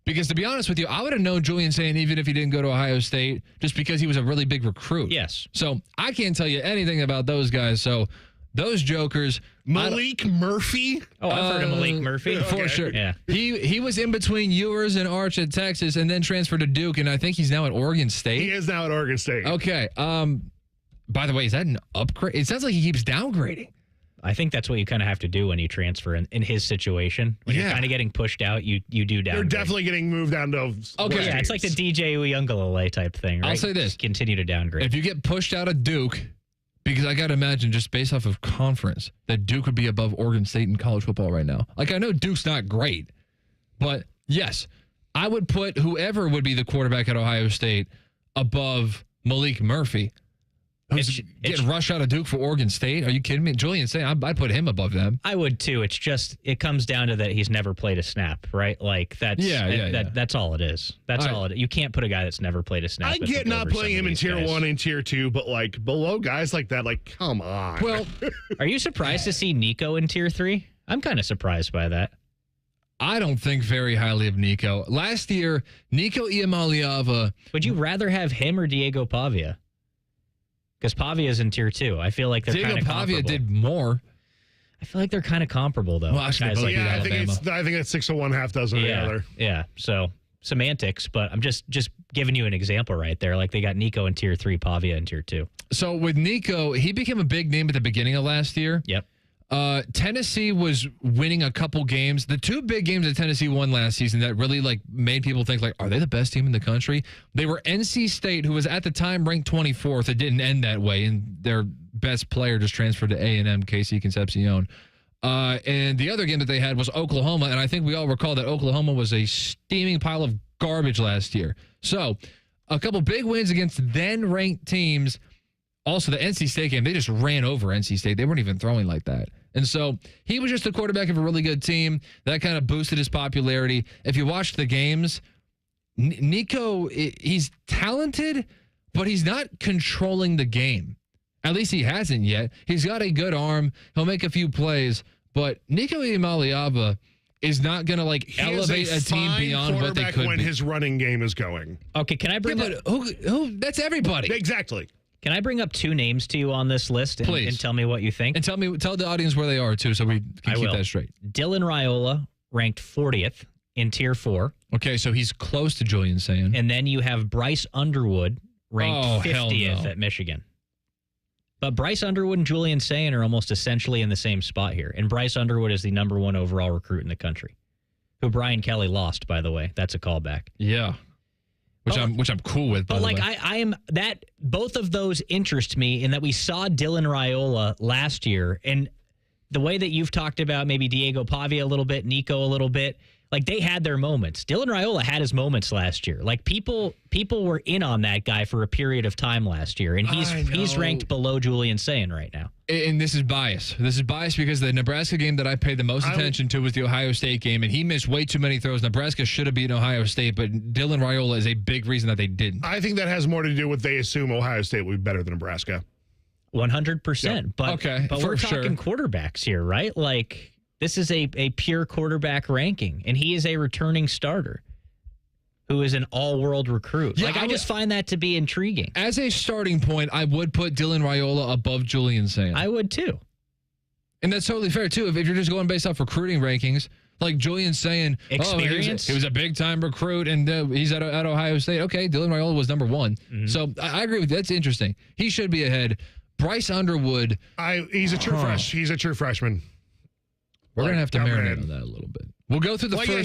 because to be honest with you, I would have known Julian Sayin even if he didn't go to Ohio State, just because he was a really big recruit. Yes. So I can't tell you anything about those guys. So those jokers. Malik Murphy? Oh, I've heard of Malik Murphy. For sure. Yeah. He was in between Ewers and Arch at Texas and then transferred to Duke, and I think he's now at Oregon State. He is now at Oregon State. Okay. By the way, is that an upgrade? It sounds like he keeps downgrading. I think that's what you kind of have to do when you transfer in his situation. When you're kind of getting pushed out, you do downgrade. They're definitely getting moved down to Okay. Yeah, it's like the DJ Uyunglele type thing, right? I'll say this. Just continue to downgrade. If you get pushed out of Duke, because I got to imagine just based off of conference that Duke would be above Oregon State in college football right now. Like, I know Duke's not great, but yes, I would put whoever would be the quarterback at Ohio State above Malik Murphy. Who's getting rushed out of Duke for Oregon State? Are you kidding me? Julian Sayin, I'd put him above them. I would too. It's just, it comes down to that he's never played a snap, right? Like that's that's all it is. That's all it is. You can't put a guy that's never played a snap. I get not playing him in tier 1 and tier 2, but like below guys like that, like come on. Well, are you surprised to see Nico in tier 3? I'm kind of surprised by that. I don't think very highly of Nico. Last year, Nico Iamaleava. Would you rather have him or Diego Pavia? Because Pavia's in tier 2. I feel like they're kind of comparable. Pavia did more. I feel like they're kind of comparable, though. Well, I think it's 6 of one, half dozen of the other. Yeah. So semantics, but I'm just giving you an example right there. Like they got Nico in tier 3, Pavia in tier 2. So with Nico, he became a big name at the beginning of last year. Yep. Tennessee was winning a couple games. The two big games that Tennessee won last season that really like made people think like, are they the best team in the country? They were NC State, who was at the time ranked 24th. It didn't end that way, and their best player just transferred to A&M, Casey Concepcion. And the other game that they had was Oklahoma, and I think we all recall that Oklahoma was a steaming pile of garbage last year. So a couple big wins against then-ranked teams. Also, the NC State game, they just ran over NC State. They weren't even throwing like that. And so he was just a quarterback of a really good team. That kind of boosted his popularity. If you watch the games, Nico, he's talented, but he's not controlling the game. At least he hasn't yet. He's got a good arm. He'll make a few plays. But Nico Iamaleava is not going to like elevate a team beyond what they could when be. his running game is going. Okay, can I bring up... Who? That's everybody. Exactly. Can I bring up two names to you on this list and tell me what you think? And tell the audience where they are, too, so we can keep that straight. Dylan Raiola, ranked 40th in Tier 4. Okay, so he's close to Julian Sayin. And then you have Bryce Underwood, ranked 50th at Michigan. But Bryce Underwood and Julian Sayin are almost essentially in the same spot here. And Bryce Underwood is the #1 overall recruit in the country, who Brian Kelly lost, by the way. That's a callback. Yeah. Which I'm cool with. But like I am that both of those interest me in that we saw Dylan Raiola last year, and the way that you've talked about maybe Diego Pavia a little bit, Nico a little bit. Like, they had their moments. Dylan Raiola had his moments last year. Like, people were in on that guy for a period of time last year, and he's ranked below Julian Sayin right now. And this is bias. This is bias because the Nebraska game that I paid the most attention to was the Ohio State game, and he missed way too many throws. Nebraska should have beaten Ohio State, but Dylan Raiola is a big reason that they didn't. I think that has more to do with they assume Ohio State will be better than Nebraska. 100%. But we're talking quarterbacks here, right? Like, this is a pure quarterback ranking, and he is a returning starter who is an all-world recruit. Yeah, I just find that to be intriguing. As a starting point, I would put Dylan Raiola above Julian Sayin. I would, too. And that's totally fair, too. If you're just going based off recruiting rankings, like Julian Sayin, experience. He was a big-time recruit, and he's at Ohio State. Okay, Dylan Raiola was number one. Mm-hmm. So I agree with you. That's interesting. He should be ahead. Bryce Underwood. He's a true He's a true freshman. We're going to have to marinate on that a little bit. We'll go through the first tier.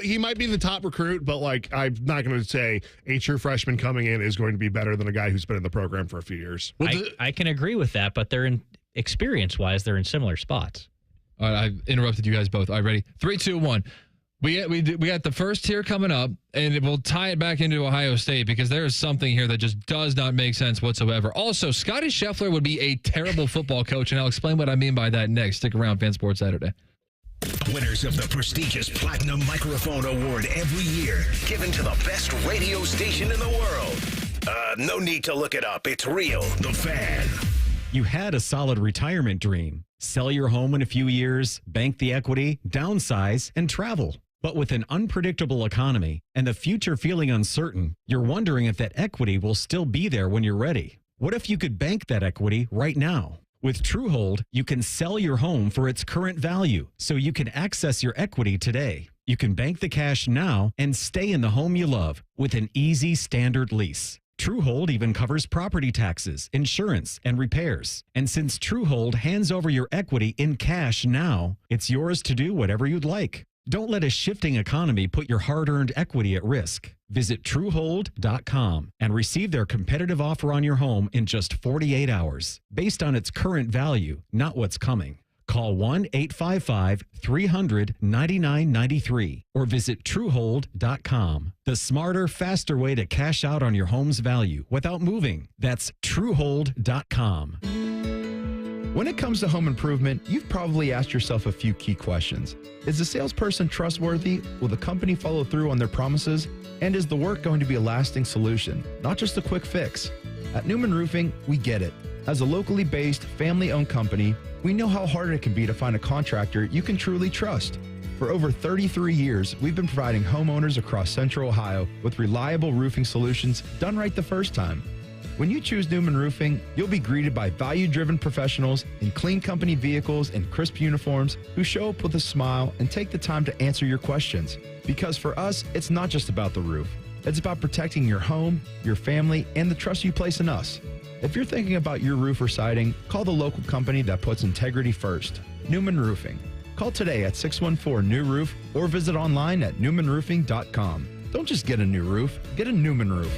He might be the top recruit, but like I'm not going to say a true freshman coming in is going to be better than a guy who's been in the program for a few years. I can agree with that, but they're in experience-wise, they're in similar spots. All right, I've interrupted you guys both. All right, ready? 3, 2, 1. We got the first tier coming up, and it will tie it back into Ohio State because there is something here that just does not make sense whatsoever. Also, Scottie Scheffler would be a terrible football coach, and I'll explain what I mean by that next. Stick around, Fan Sports Saturday. Winners of the prestigious Platinum Microphone Award every year, given to the best radio station in the world. No need to look it up. It's real. The Fan. You had a solid retirement dream. Sell your home in a few years, bank the equity, downsize, and travel. But with an unpredictable economy and the future feeling uncertain, you're wondering if that equity will still be there when you're ready. What if you could bank that equity right now? With Truehold, you can sell your home for its current value, so you can access your equity today. You can bank the cash now and stay in the home you love with an easy standard lease. Truehold even covers property taxes, insurance, and repairs. And since Truehold hands over your equity in cash now, it's yours to do whatever you'd like. Don't let a shifting economy put your hard-earned equity at risk. Visit Truehold.com and receive their competitive offer on your home in just 48 hours, based on its current value, not what's coming. Call 1-855-300-9993 or visit Truehold.com. The smarter, faster way to cash out on your home's value without moving. That's Truehold.com. When it comes to home improvement, you've probably asked yourself a few key questions. Is the salesperson trustworthy? Will the company follow through on their promises? And is the work going to be a lasting solution, not just a quick fix? At Newman Roofing, we get it. As a locally based, family-owned company, we know how hard it can be to find a contractor you can truly trust. For over 33 years, we've been providing homeowners across Central Ohio with reliable roofing solutions done right the first time. When you choose Newman Roofing, you'll be greeted by value-driven professionals in clean company vehicles and crisp uniforms who show up with a smile and take the time to answer your questions. Because for us, it's not just about the roof. It's about protecting your home, your family, and the trust you place in us. If you're thinking about your roof or siding, call the local company that puts integrity first, Newman Roofing. Call today at 614-NEW-ROOF or visit online at newmanroofing.com. Don't just get a new roof, get a Newman roof.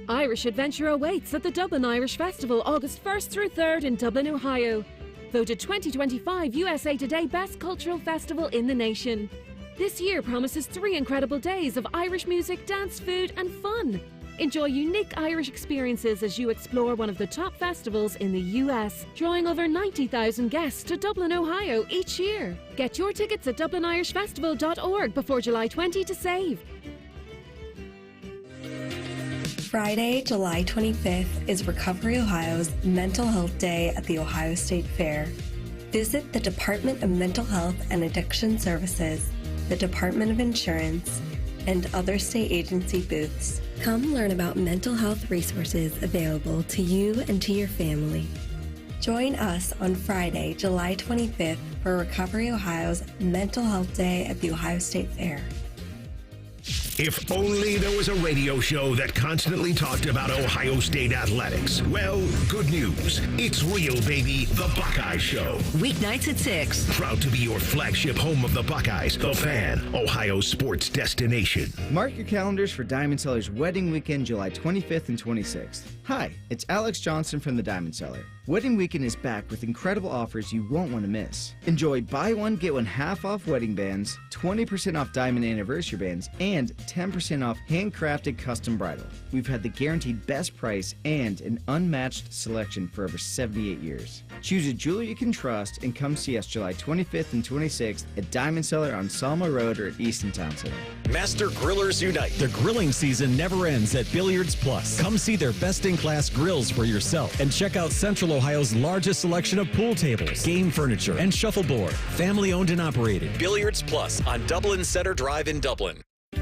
Irish Adventure awaits at the Dublin Irish Festival August 1st through 3rd in Dublin, Ohio. Voted 2025 USA Today Best Cultural Festival in the nation. This year promises 3 incredible days of Irish music, dance, food, and fun. Enjoy unique Irish experiences as you explore one of the top festivals in the US, drawing over 90,000 guests to Dublin, Ohio each year. Get your tickets at dublinirishfestival.org before July 20 to save. Friday, July 25th is Recovery Ohio's Mental Health Day at the Ohio State Fair. Visit the Department of Mental Health and Addiction Services, the Department of Insurance, and other state agency booths. Come learn about mental health resources available to you and to your family. Join us on Friday, July 25th for Recovery Ohio's Mental Health Day at the Ohio State Fair. If only there was a radio show that constantly talked about Ohio State athletics. Well, good news. It's real, baby. The Buckeye Show. Weeknights at 6. Proud to be your flagship home of the Buckeyes. The Fan, Ohio's sports destination. Mark your calendars for Diamond Seller's Wedding Weekend, July 25th and 26th. Hi, it's Alex Johnson from the Diamond Cellar. Wedding Weekend is back with incredible offers you won't want to miss. Enjoy buy one, get one half off wedding bands, 20% off diamond anniversary bands, and 10% off handcrafted custom bridal. We've had the guaranteed best price and an unmatched selection for over 78 years. Choose a jeweler you can trust and come see us July 25th and 26th at Diamond Cellar on Salma Road or at Easton Town Center. Master Grillers Unite. The grilling season never ends at Billiards Plus. Come see their best-in-class grills for yourself and check out Central Ohio's largest selection of pool tables, game furniture, and shuffleboard. Family-owned and operated. Billiards Plus on Dublin Center Drive in Dublin.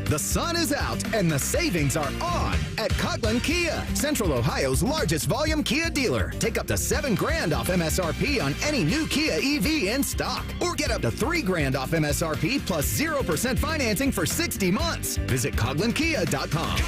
The sun is out and the savings are on at Coughlin Kia, Central Ohio's largest volume Kia dealer. Take up to $7,000 off MSRP on any new Kia EV in stock, or get up to $3,000 off MSRP plus 0% financing for 60 months. Visit CoughlinKia.com.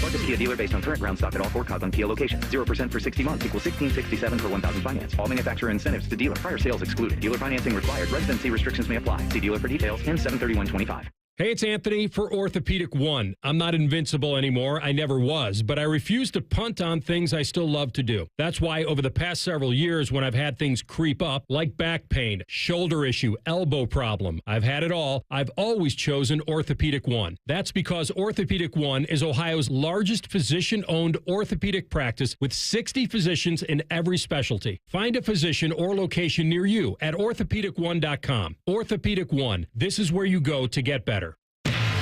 Largest Kia dealer based on current ground stock at all 4 Coughlin Kia locations. 0% for 60 months equals $1,667 per 1,000 finance. All manufacturer incentives to dealer. Prior sales excluded. Dealer financing required. Residency restrictions may apply. See dealer for details. Ends 7/31/25. Hey, it's Anthony for Orthopedic One. I'm not invincible anymore. I never was, but I refuse to punt on things I still love to do. That's why over the past several years, when I've had things creep up, like back pain, shoulder issue, elbow problem, I've had it all, I've always chosen Orthopedic One. That's because Orthopedic One is Ohio's largest physician-owned orthopedic practice with 60 physicians in every specialty. Find a physician or location near you at orthopedic1.com. Orthopedic One. This is where you go to get better.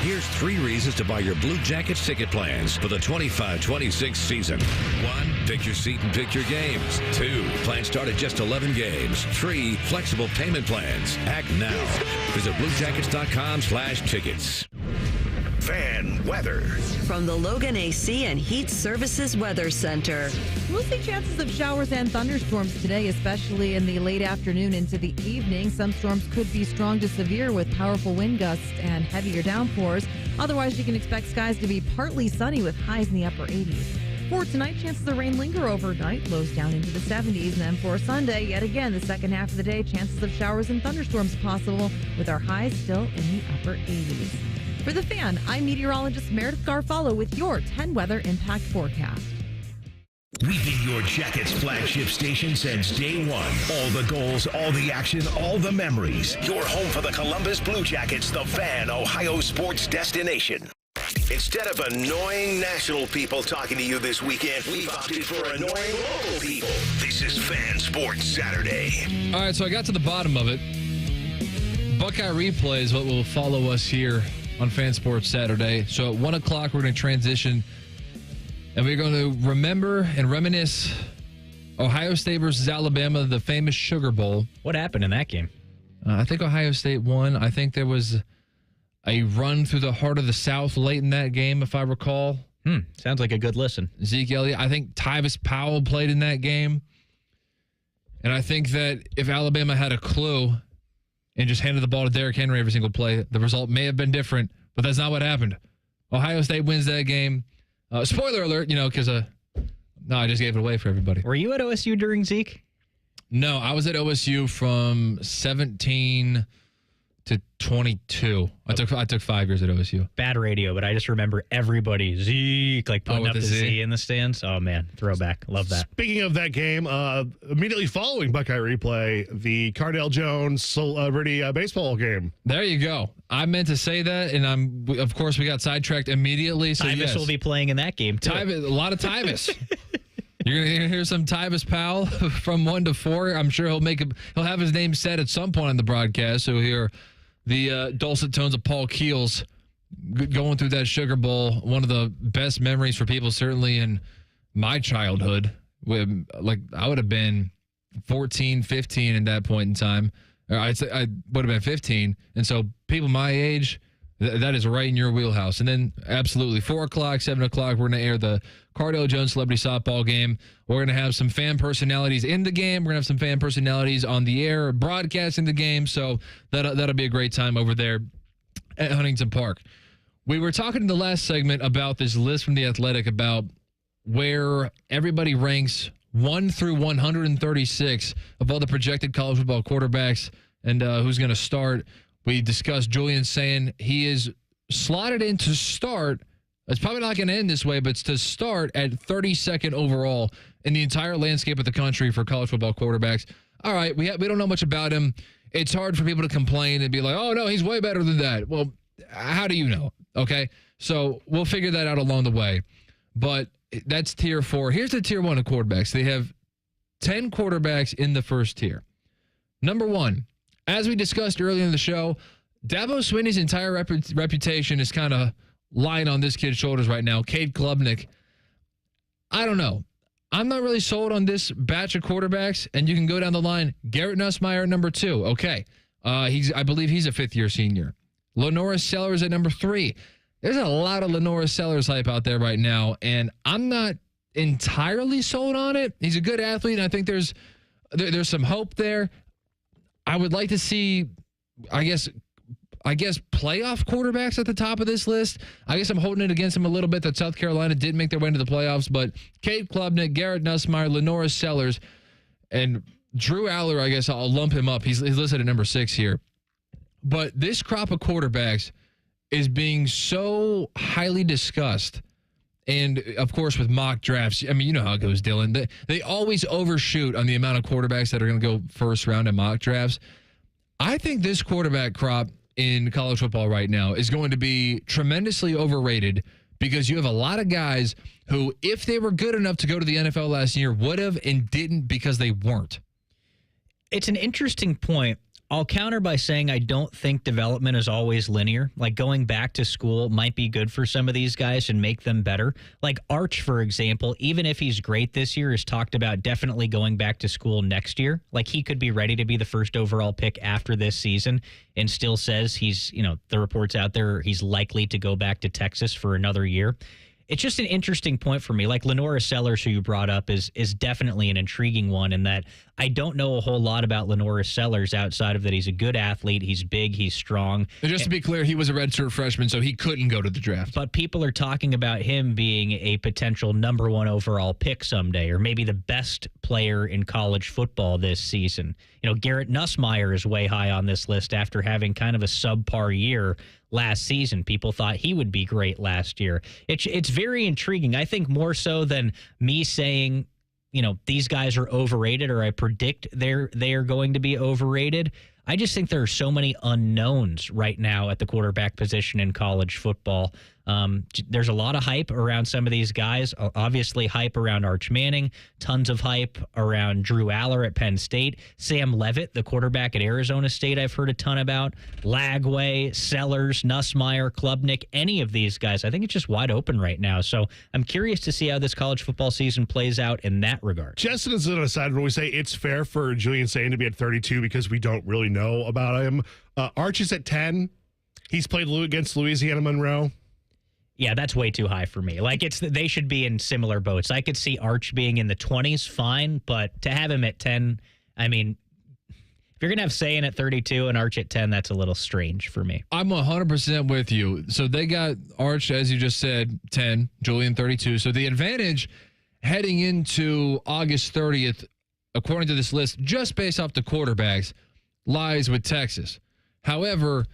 Here's 3 reasons to buy your Blue Jackets ticket plans for the 25-26 season. 1, pick your seat and pick your games. 2, plans start at just 11 games. 3, flexible payment plans. Act now. Visit bluejackets.com/tickets. Fan weather. From the Logan AC and Heat Services Weather Center. We'll see chances of showers and thunderstorms today, especially in the late afternoon into the evening. Some storms could be strong to severe with powerful wind gusts and heavier downpours. Otherwise, you can expect skies to be partly sunny with highs in the upper 80s. For tonight, chances of rain linger overnight, lows down into the 70s. And then for Sunday, yet again, the second half of the day, chances of showers and thunderstorms possible with our highs still in the upper 80s. For The Fan, I'm meteorologist Meredith Garfalo with your 10 weather impact forecast. We've been your Jackets flagship station since day one. All the goals, all the action, all the memories. Your home for the Columbus Blue Jackets, the Fan, Ohio sports destination. Instead of annoying national people talking to you this weekend, we've opted for annoying local people. This is Fan Sports Saturday. All right, so I got to the bottom of it. Buckeye Replay is what will follow us here on Fan Sports Saturday. So at 1 o'clock, we're going to transition, and we're going to remember and reminisce Ohio State versus Alabama, the famous Sugar Bowl. What happened in that game? I think Ohio State won. I think there was a run through the heart of the South late in that game, if I recall. Sounds like a good listen. Zeke Elliott. I think Tyvis Powell played in that game. And I think that if Alabama had a clue and just handed the ball to Derrick Henry every single play, the result may have been different, but that's not what happened. Ohio State wins that game. Spoiler alert, because no, I just gave it away for everybody. Were you at OSU during Zeke? No, I was at OSU from 17 to 22. I took 5 years at OSU. Bad radio, but I just remember everybody Zeke putting up the Z in the stands. Oh man, throwback. Love that. Speaking of that game, immediately following Buckeye Replay, the Cardale Jones Celebrity baseball game. There you go. I meant to say that, and of course we got sidetracked immediately. So Tyvis will be playing in that game too. A lot of Tyvis. You're gonna hear some Tyvis Powell from 1 to 4. I'm sure he'll have his name said at some point in the broadcast. So hear the dulcet tones of Paul Keels going through that Sugar Bowl. One of the best memories for people, certainly in my childhood. I would have been 14, 15 at that point in time. Or I would have been 15. And so people my age, that is right in your wheelhouse. And then absolutely 4 o'clock, 7 o'clock, we're going to air the Cardale Jones Celebrity Softball game. We're going to have some fan personalities in the game. We're going to have some fan personalities on the air broadcasting the game. So that'll be a great time over there at Huntington Park. We were talking in the last segment about this list from The Athletic about where everybody ranks 1 through 136 of all the projected college football quarterbacks and who's going to start. We discussed Julian saying he is slotted in to start It's probably not going to end this way, but it's to start at 32nd overall in the entire landscape of the country for college football quarterbacks. All right, we don't know much about him. It's hard for people to complain and be like, oh, no, he's way better than that. Well, how do you know? Okay, so we'll figure that out along the way. But that's tier 4. Here's the tier 1 of quarterbacks. They have 10 quarterbacks in the first tier. Number 1, as we discussed earlier in the show, Dabo Swinney's entire reputation is kind of lying on this kid's shoulders right now. Cade Klubnik. I don't know. I'm not really sold on this batch of quarterbacks, and you can go down the line. Garrett Nussmeier at number 2. Okay. I believe he's a 5th-year senior. Lenoris Sellers at number 3. There's a lot of Lenoris Sellers hype out there right now, and I'm not entirely sold on it. He's a good athlete, and I think there's some hope there. I would like to see, I guess playoff quarterbacks at the top of this list. I guess I'm holding it against him a little bit that South Carolina did make their way into the playoffs, but Cade Klubnik, Garrett Nussmeier, Lenoris Sellers, and Drew Aller, I guess I'll lump him up. He's listed at number 6 here. But this crop of quarterbacks is being so highly discussed. And, of course, with mock drafts, I mean, you know how it goes, Dylan. They always overshoot on the amount of quarterbacks that are going to go first round in mock drafts. I think this quarterback crop in college football right now is going to be tremendously overrated because you have a lot of guys who, if they were good enough to go to the NFL last year, would have and didn't because they weren't. It's an interesting point. I'll counter by saying I don't think development is always linear. Like going back to school might be good for some of these guys and make them better. Like Arch, for example, even if he's great this year, is talked about definitely going back to school next year. Like he could be ready to be the first overall pick after this season and still says he's, the reports out there, he's likely to go back to Texas for another year. It's just an interesting point for me. Like Lenoris Sellers, who you brought up, is definitely an intriguing one in that I don't know a whole lot about Lenoris Sellers outside of that he's a good athlete, he's big, he's strong. And just to be clear, he was a redshirt freshman, so he couldn't go to the draft. But people are talking about him being a potential number 1 overall pick someday, or maybe the best player in college football this season. Garrett Nussmeier is way high on this list after having kind of a subpar year last season. People thought he would be great last year. It's very intriguing. I think more so than me saying, these guys are overrated or I predict they are going to be overrated. I just think there are so many unknowns right now at the quarterback position in college football. There's a lot of hype around some of these guys. Obviously, hype around Arch Manning. Tons of hype around Drew Aller at Penn State. Sam Leavitt, the quarterback at Arizona State, I've heard a ton about. Lagway, Sellers, Nussmeier, Klubnik, any of these guys. I think it's just wide open right now. So I'm curious to see how this college football season plays out in that regard. Just as an aside, when we say it's fair for Julian Sayin to be at 32 because we don't really know about him, Arch is at 10. He's played against Louisiana Monroe. Yeah, that's way too high for me. Like they should be in similar boats. I could see Arch being in the 20s, fine, but to have him at 10, I mean, if you're going to have Sayin at 32 and Arch at 10, that's a little strange for me. I'm 100% with you. So they got Arch, as you just said, 10, Julian 32. So the advantage heading into August 30th, according to this list, just based off the quarterbacks, lies with Texas. However,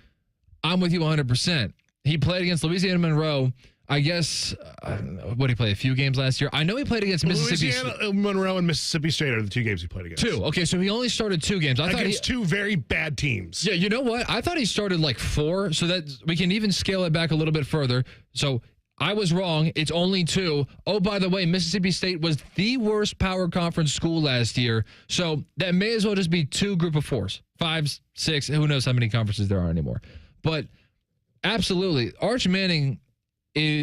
I'm with you 100%. He played against Louisiana Monroe. I guess, what did he play, a few games last year? I know he played against Mississippi. Louisiana Monroe and Mississippi State are the 2 games he played against. 2. Okay, so he only started 2 games. I thought against 2 very bad teams. Yeah, you know what? I thought he started like 4, so that we can even scale it back a little bit further. So I was wrong. It's only 2. Oh, by the way, Mississippi State was the worst power conference school last year. So that may as well just be 2 group of 4s, 5s, 6. Who knows how many conferences there are anymore. But absolutely, Arch Manning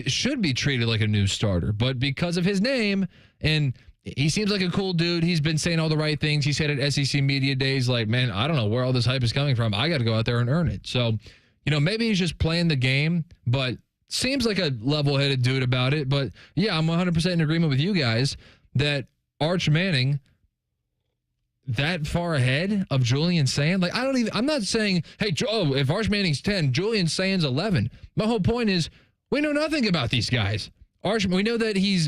should be treated like a new starter. But because of his name, and he seems like a cool dude, he's been saying all the right things. He said at SEC Media Days, like, man, I don't know where all this hype is coming from. I got to go out there and earn it. So, maybe he's just playing the game, but seems like a level-headed dude about it. But, yeah, I'm 100% in agreement with you guys that Arch Manning that far ahead of Julian Sayin. Like, I'm not saying, hey, if Arch Manning's 10, Julian Sayin's 11. My whole point is we know nothing about these guys. We know that he's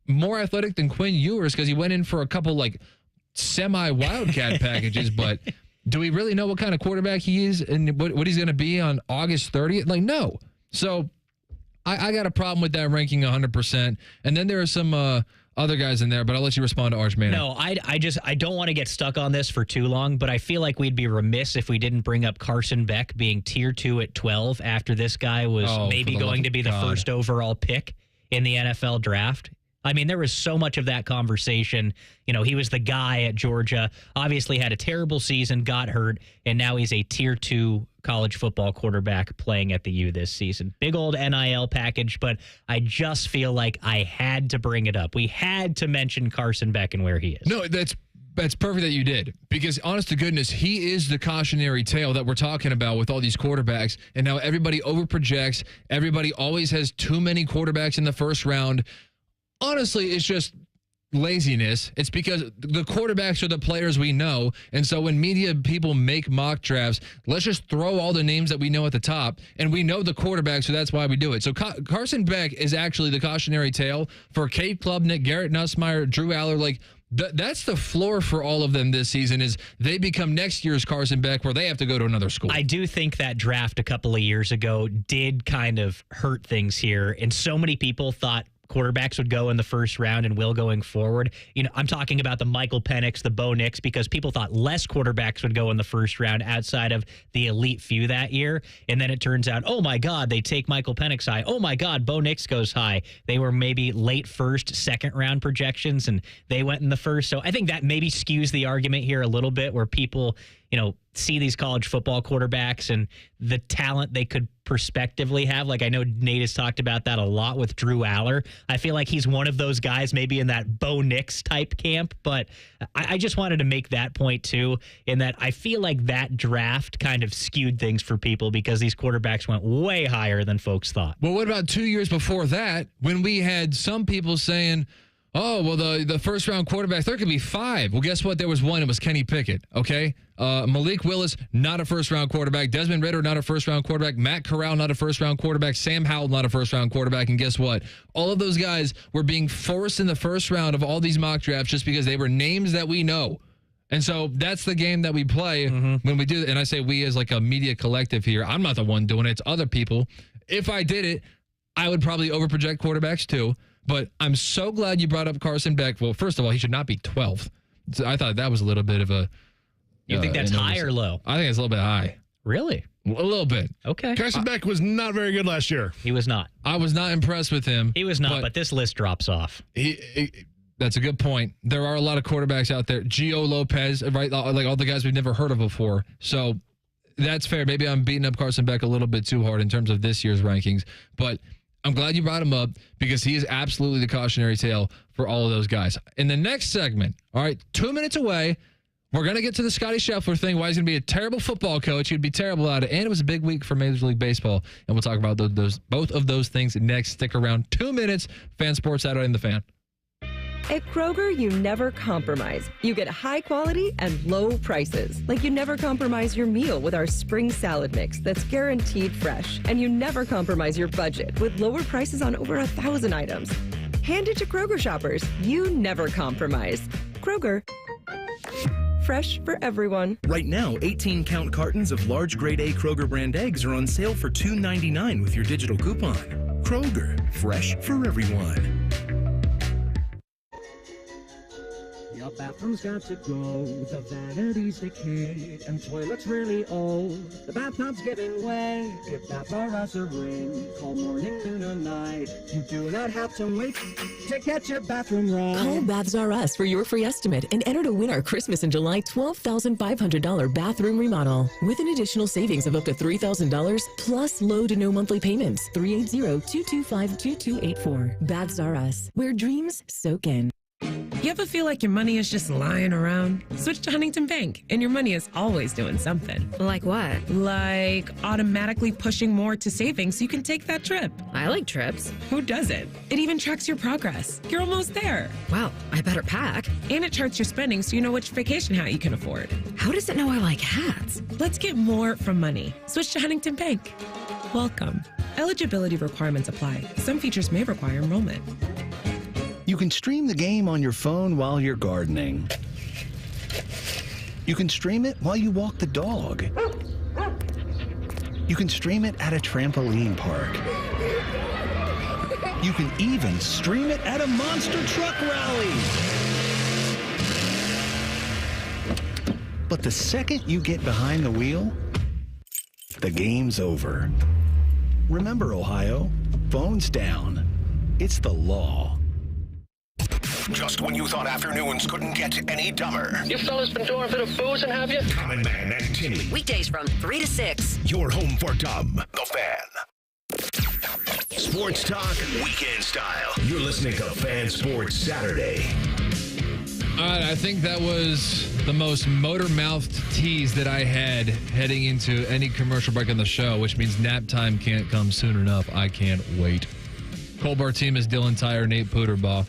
more athletic than Quinn Ewers because he went in for a couple, like, semi-wildcat packages, but do we really know what kind of quarterback he is and what he's going to be on August 30th? Like, no. So I got a problem with that ranking 100%. And then there are some other guys in there, but I'll let you respond to Arch Manning. No, I don't want to get stuck on this for too long, but I feel like we'd be remiss if we didn't bring up Carson Beck being tier 2 at 12 after this guy was maybe going to be the first overall pick in the NFL draft. I mean, there was so much of that conversation. You know, he was the guy at Georgia, obviously had a terrible season, got hurt, and now he's a tier 2 college football quarterback playing at the U this season. Big old NIL package, but I just feel like I had to bring it up. We had to mention Carson Beck and where he is. No, that's perfect that you did, because honest to goodness, he is the cautionary tale that we're talking about with all these quarterbacks, and now everybody overprojects. Everybody always has too many quarterbacks in the first round. Honestly, it's just laziness. It's because the quarterbacks are the players we know. And so when media people make mock drafts, let's just throw all the names that we know at the top. And we know the quarterbacks, so that's why we do it. So Carson Beck is actually the cautionary tale for Cade Klubnik, Garrett Nussmeier, Drew Aller. Like, that's the floor for all of them this season, is they become next year's Carson Beck, where they have to go to another school. I do think that draft a couple of years ago did kind of hurt things here. And so many people thought quarterbacks would go in the first round and will going forward. You know, I'm talking about the Michael Penix, the Bo Nix, because people thought less quarterbacks would go in the first round outside of the elite few that year. And then it turns out, oh my God, they take Michael Penix high. Oh my God, Bo Nix goes high. They were maybe late first, second round projections, and they went in the first. So I think that maybe skews the argument here a little bit, where people, you know, see these college football quarterbacks and the talent they could prospectively have. Like, I know Nate has talked about that a lot with Drew Aller. I feel like he's one of those guys maybe in that Bo Nix type camp, but I just wanted to make that point too, in that I feel like that draft kind of skewed things for people because these quarterbacks went way higher than folks thought. Well, what about 2 years before that, when we had some people saying, oh, well, the first round quarterbacks, there could be 5. Well, guess what? There was one. It was Kenny Pickett, okay? Malik Willis, not a first round quarterback. Desmond Ridder, not a first round quarterback. Matt Corral, not a first round quarterback. Sam Howell, not a first round quarterback. And guess what? All of those guys were being forced in the first round of all these mock drafts just because they were names that we know. And so that's the game that we play when we do it. And I say we as like a media collective here. I'm not the one doing it. It's other people. If I did it, I would probably overproject quarterbacks too. But I'm so glad you brought up Carson Beck. Well, first of all, he should not be 12th. So I thought that was a little bit of a... You think that's high or low? I think it's a little bit high. Really? A little bit. Okay. Carson Beck was not very good last year. He was not. I was not impressed with him. He was not, but this list drops off. That's a good point. There are a lot of quarterbacks out there. Gio Lopez, right? Like all the guys we've never heard of before. So that's fair. Maybe I'm beating up Carson Beck a little bit too hard in terms of this year's rankings. But I'm glad you brought him up because he is absolutely the cautionary tale for all of those guys. In the next segment, all right, 2 minutes away, we're going to get to the Scottie Scheffler thing, why he's going to be a terrible football coach. He'd be terrible at it. And it was a big week for Major League Baseball. And we'll talk about both of those things next. Stick around. 2 minutes. Fan Sports Saturday in the Fan. At Kroger, you never compromise. You get high quality and low prices. Like you never compromise your meal with our spring salad mix that's guaranteed fresh. And you never compromise your budget with lower prices on over 1,000 items. Hand it to Kroger shoppers. You never compromise. Kroger. Fresh for everyone. Right now, 18-count cartons of large grade A Kroger brand eggs are on sale for $2.99 with your digital coupon. Kroger, fresh for everyone. Your bathroom's got to go, the vanity's decayed, and toilet's really old. The bathtub's giving way. Give Baths R Us a ring. Call morning, noon, or night. You do not have to wait to get your bathroom right. Call Baths R Us for your free estimate and enter to win our Christmas in July $12,500 bathroom remodel with an additional savings of up to $3,000 plus low to no monthly payments. 380-225-2284. Baths R Us, where dreams soak in. You ever feel like your money is just lying around? Switch to Huntington Bank, and your money is always doing something. Like what? Like automatically pushing more to savings so you can take that trip. I like trips. Who doesn't? It even tracks your progress. You're almost there. Wow, I better pack. And it charts your spending so you know which vacation hat you can afford. How does it know I like hats? Let's get more from money. Switch to Huntington Bank. Welcome. Eligibility requirements apply. Some features may require enrollment. You can stream the game on your phone while you're gardening. You can stream it while you walk the dog. You can stream it at a trampoline park. You can even stream it at a monster truck rally. But the second you get behind the wheel, the game's over. Remember, Ohio, phones down. It's the law. Just when you thought afternoons couldn't get any dumber. You fellas been doing a bit of boozing, have you? Common Man and Timmy. Weekdays from 3 to 6. Your home for dumb. The Fan. Sports talk, weekend style. You're listening to Fan Sports Saturday. All right, I think that was the most motor-mouthed tease that I had heading into any commercial break on the show, which means nap time can't come soon enough. I can't wait. Bartemes, Dylan Tyrer, Nate Puderbaugh.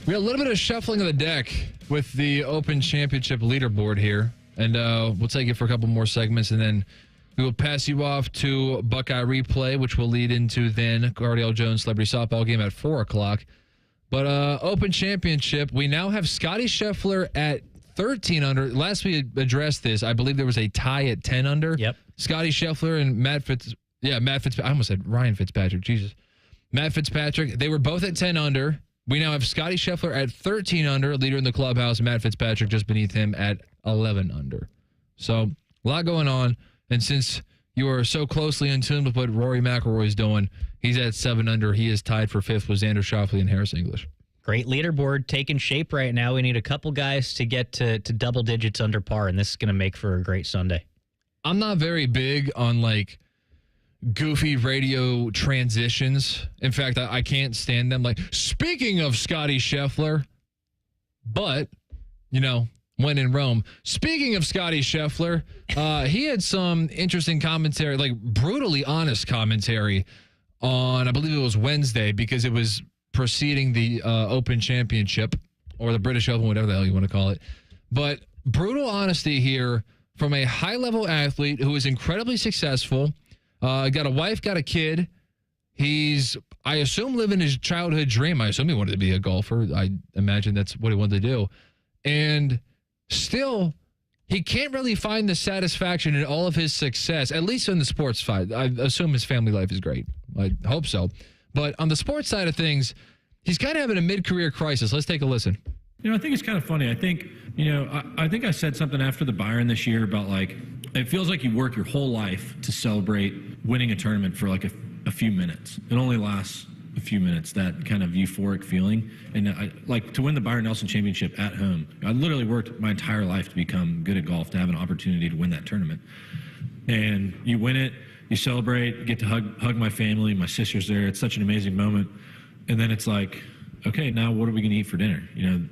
We had a little bit of shuffling of the deck with the Open Championship leaderboard here, and we'll take it for a couple more segments, and then we will pass you off to Buckeye Replay, which will lead into then Cardale Jones Celebrity Softball game at 4 o'clock. But Open Championship, we now have Scottie Scheffler at 13 under. Last we addressed this, I believe there was a tie at 10 under. Yep. Scottie Scheffler and Matt Fitzpatrick. I almost said Ryan Fitzpatrick. Jesus. Matt Fitzpatrick. They were both at 10 under. We now have Scottie Scheffler at 13 under, leader in the clubhouse. Matt Fitzpatrick just beneath him at 11 under. So a lot going on. And since you are so closely in tune with what Rory McIlroy is doing, he's at 7 under. He is tied for 5th with Xander Schauffele and Harris English. Great leaderboard taking shape right now. We need a couple guys to get to double digits under par, and this is going to make for a great Sunday. I'm not very big on like goofy radio transitions. In fact, I can't stand them. Like, speaking of Scottie Scheffler, but, you know, when in Rome. Speaking of Scottie Scheffler, he had some interesting commentary, like brutally honest commentary on, I believe it was Wednesday, because it was preceding the Open Championship or the British Open, whatever the hell you want to call it. But brutal honesty here from a high-level athlete who is incredibly successful, got a wife, got a kid. He's, I assume, living his childhood dream. I assume he wanted to be a golfer. I imagine that's what he wanted to do. And still, he can't really find the satisfaction in all of his success, at least on the sports side. I assume his family life is great. I hope so. But on the sports side of things, he's kind of having a mid-career crisis. Let's take a listen. You know, I think it's kind of funny. I think, you know, I think I said something after the Byron this year about, like, it feels like you work your whole life to celebrate winning a tournament for like a few minutes. It only lasts a few minutes, that kind of euphoric feeling. And like to win the Byron Nelson Championship at home, I literally worked my entire life to become good at golf, to have an opportunity to win that tournament. And you win it, you celebrate, get to hug my family, my sister's there. It's such an amazing moment. And then it's like, okay, now what are we going to eat for dinner? You know,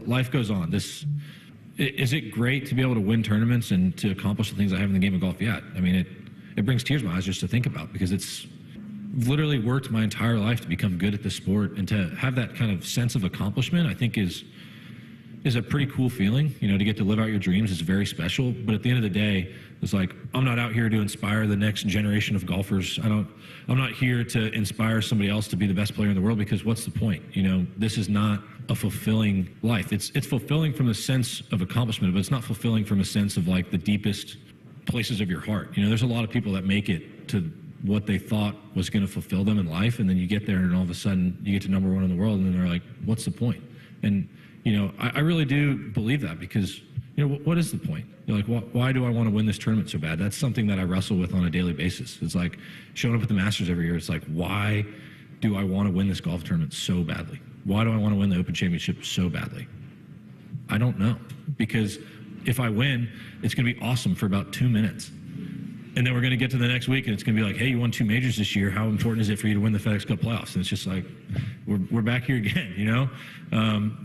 life goes on. Is it great to be able to win tournaments and to accomplish the things I have in the game of golf? Yeah. I mean, it brings tears to my eyes just to think about, because it's literally worked my entire life to become good at this sport, and to have that kind of sense of accomplishment, I think is a pretty cool feeling. You know, to get to live out your dreams is very special. But at the end of the day, it's like, I'm not out here to inspire the next generation of golfers. I'm not here to inspire somebody else to be the best player in the world, because what's the point? You know, this is not a fulfilling life. It's fulfilling from a sense of accomplishment, but it's not fulfilling from a sense of like the deepest places of your heart. You know, there's a lot of people that make it to what they thought was going to fulfill them in life, and then you get there and all of a sudden you get to number one in the world, and then they're like, what's the point? And, you know, I really do believe that, because, you know, what is the point? You're like, why do I want to win this tournament so bad? That's something that I wrestle with on a daily basis. It's like showing up at the Masters every year. It's like, why do I want to win this golf tournament so badly? Why do I want to win the Open Championship so badly? I don't know, because if I win, it's going to be awesome for about 2 minutes. And then we're going to get to the next week, and it's going to be like, hey, you won 2 majors this year. How important is it for you to win the FedEx Cup playoffs? And it's just like, we're back here again, you know?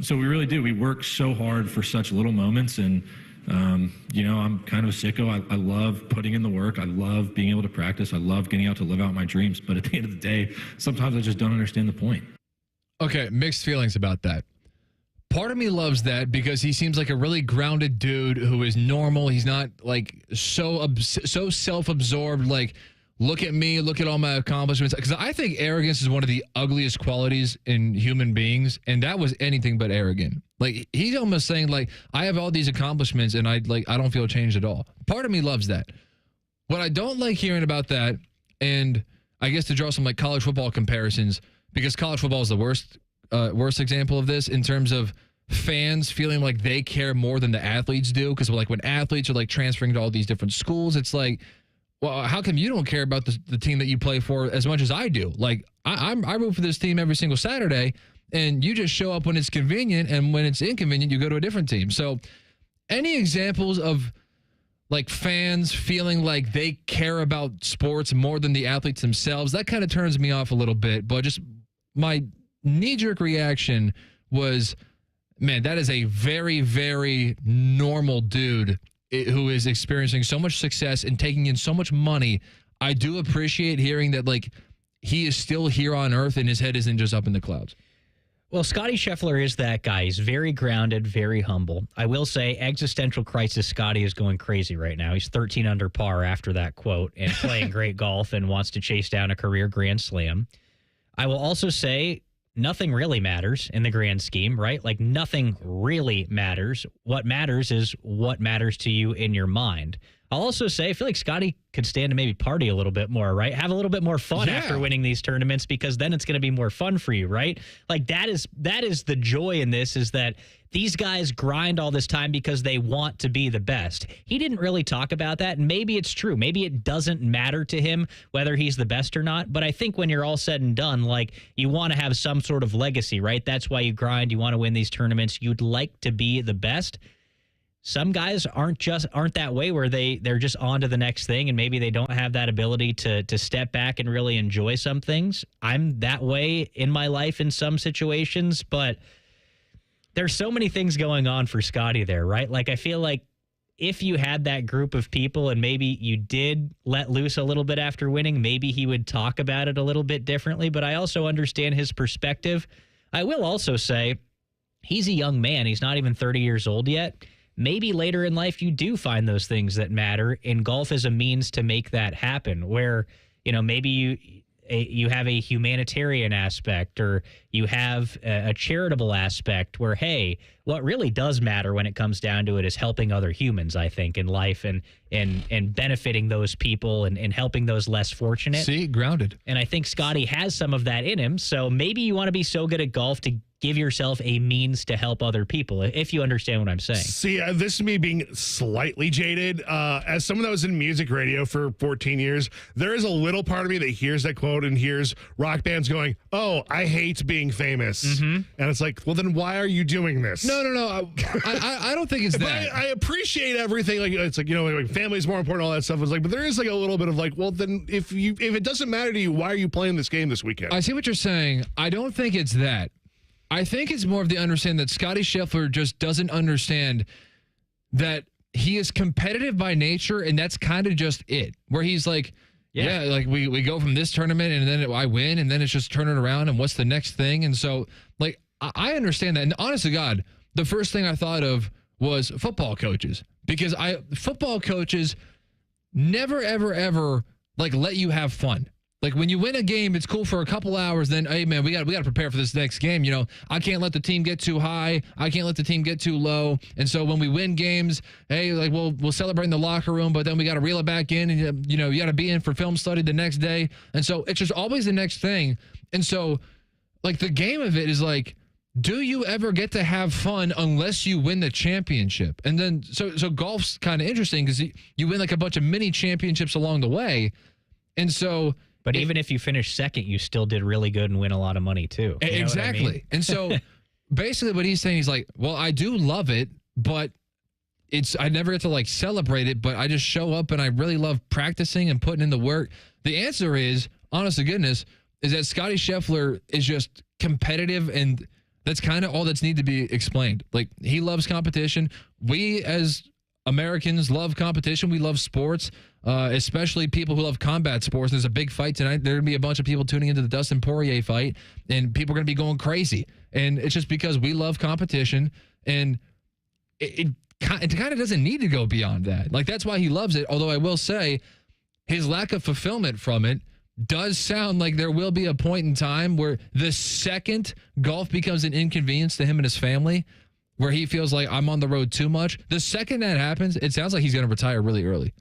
So we really do. We work so hard for such little moments. And, you know, I'm kind of a sicko. I love putting in the work. I love being able to practice. I love getting out to live out my dreams. But at the end of the day, sometimes I just don't understand the point. Okay, mixed feelings about that. Part of me loves that, because he seems like a really grounded dude who is normal. He's not like so self-absorbed, like, look at me, look at all my accomplishments. Because I think arrogance is one of the ugliest qualities in human beings, and that was anything but arrogant. Like, he's almost saying, like, I have all these accomplishments and I don't feel changed at all. Part of me loves that. What I don't like hearing about that, and I guess to draw some like college football comparisons, because college football is the worst example of this in terms of fans feeling like they care more than the athletes do. Because like when athletes are like transferring to all these different schools, it's like, well, how come you don't care about the team that you play for as much as I do? Like I root for this team every single Saturday, and you just show up when it's convenient, and when it's inconvenient, you go to a different team. So any examples of like fans feeling like they care about sports more than the athletes themselves, that kind of turns me off a little bit. But just my knee-jerk reaction was, man, that is a very, very normal dude who is experiencing so much success and taking in so much money. I do appreciate hearing that, like, he is still here on earth and his head isn't just up in the clouds. Well, Scottie Scheffler is that guy. He's very grounded, very humble. I will say, existential crisis, Scottie is going crazy right now. He's 13 under par after that quote and playing great golf and wants to chase down a career Grand Slam. I will also say nothing really matters in the grand scheme, right? Like nothing really matters. What matters is what matters to you in your mind. I'll also say I feel like Scottie could stand to maybe party a little bit more, right? Have a little bit more fun after winning these tournaments, because then it's going to be more fun for you, right? Like that is the joy in this, is that these guys grind all this time because they want to be the best. He didn't really talk about that, and maybe it's true. Maybe it doesn't matter to him whether he's the best or not, but I think when you're all said and done, like, you want to have some sort of legacy, right? That's why you grind. You want to win these tournaments. You'd like to be the best. Some guys aren't that way, where they're just on to the next thing, and maybe they don't have that ability to step back and really enjoy some things. I'm that way in my life in some situations, but there's so many things going on for Scottie there, right? Like, I feel like if you had that group of people and maybe you did let loose a little bit after winning, maybe he would talk about it a little bit differently, but I also understand his perspective. I will also say he's a young man. He's not even 30 years old yet. Maybe later in life you do find those things that matter, and golf is a means to make that happen, where, you know, maybe you have a humanitarian aspect, or you have a charitable aspect where, hey, what really does matter when it comes down to it is helping other humans, I think, in life, and benefiting those people and helping those less fortunate. See, grounded. And I think Scottie has some of that in him. So maybe you want to be so good at golf to give yourself a means to help other people, if you understand what I'm saying. See, this is me being slightly jaded. As someone that was in music radio for 14 years, there is a little part of me that hears that quote and hears rock bands going, "Oh, I hate being famous." Mm-hmm. And it's like, well, then why are you doing this? No. I don't think it's that. I appreciate everything. Like, it's like, you know, like family is more important, all that stuff. It's like, but there is like a little bit of like, well, then if it doesn't matter to you, why are you playing this game this weekend? I see what you're saying. I don't think it's that. I think it's more of the understanding that Scottie Scheffler just doesn't understand that he is competitive by nature, and that's kind of just it. Where he's like, yeah, like we go from this tournament, and then I win, and then it's just turn it around, and what's the next thing? And so, like, I understand that. And honest to God, the first thing I thought of was football coaches, because football coaches never, ever, ever, like, let you have fun. Like, when you win a game, it's cool for a couple hours. Then, hey, man, we got to prepare for this next game. You know, I can't let the team get too high. I can't let the team get too low. And so when we win games, hey, like, we'll celebrate in the locker room, but then we got to reel it back in. And, you know, you got to be in for film study the next day. And so it's just always the next thing. And so, like, the game of it is like, do you ever get to have fun unless you win the championship? And then, so golf's kind of interesting because you win like a bunch of mini championships along the way. And so, but even if you finish second, you still did really good and win a lot of money too. You know exactly. what I mean? And so basically what he's saying, he's like, well, I do love it, but I never get to like celebrate it, but I just show up and I really love practicing and putting in the work. The answer is, honest to goodness, is that Scottie Scheffler is just competitive, and that's kind of all that's need to be explained. Like, he loves competition. We as Americans love competition. We love sports, especially people who love combat sports. There's a big fight tonight. There are going to be a bunch of people tuning into the Dustin Poirier fight, and people are going to be going crazy. And it's just because we love competition, and it kind of doesn't need to go beyond that. Like, that's why he loves it. Although I will say his lack of fulfillment from it does sound like there will be a point in time where the second golf becomes an inconvenience to him and his family, where he feels like I'm on the road too much, the second that happens, it sounds like he's going to retire really early.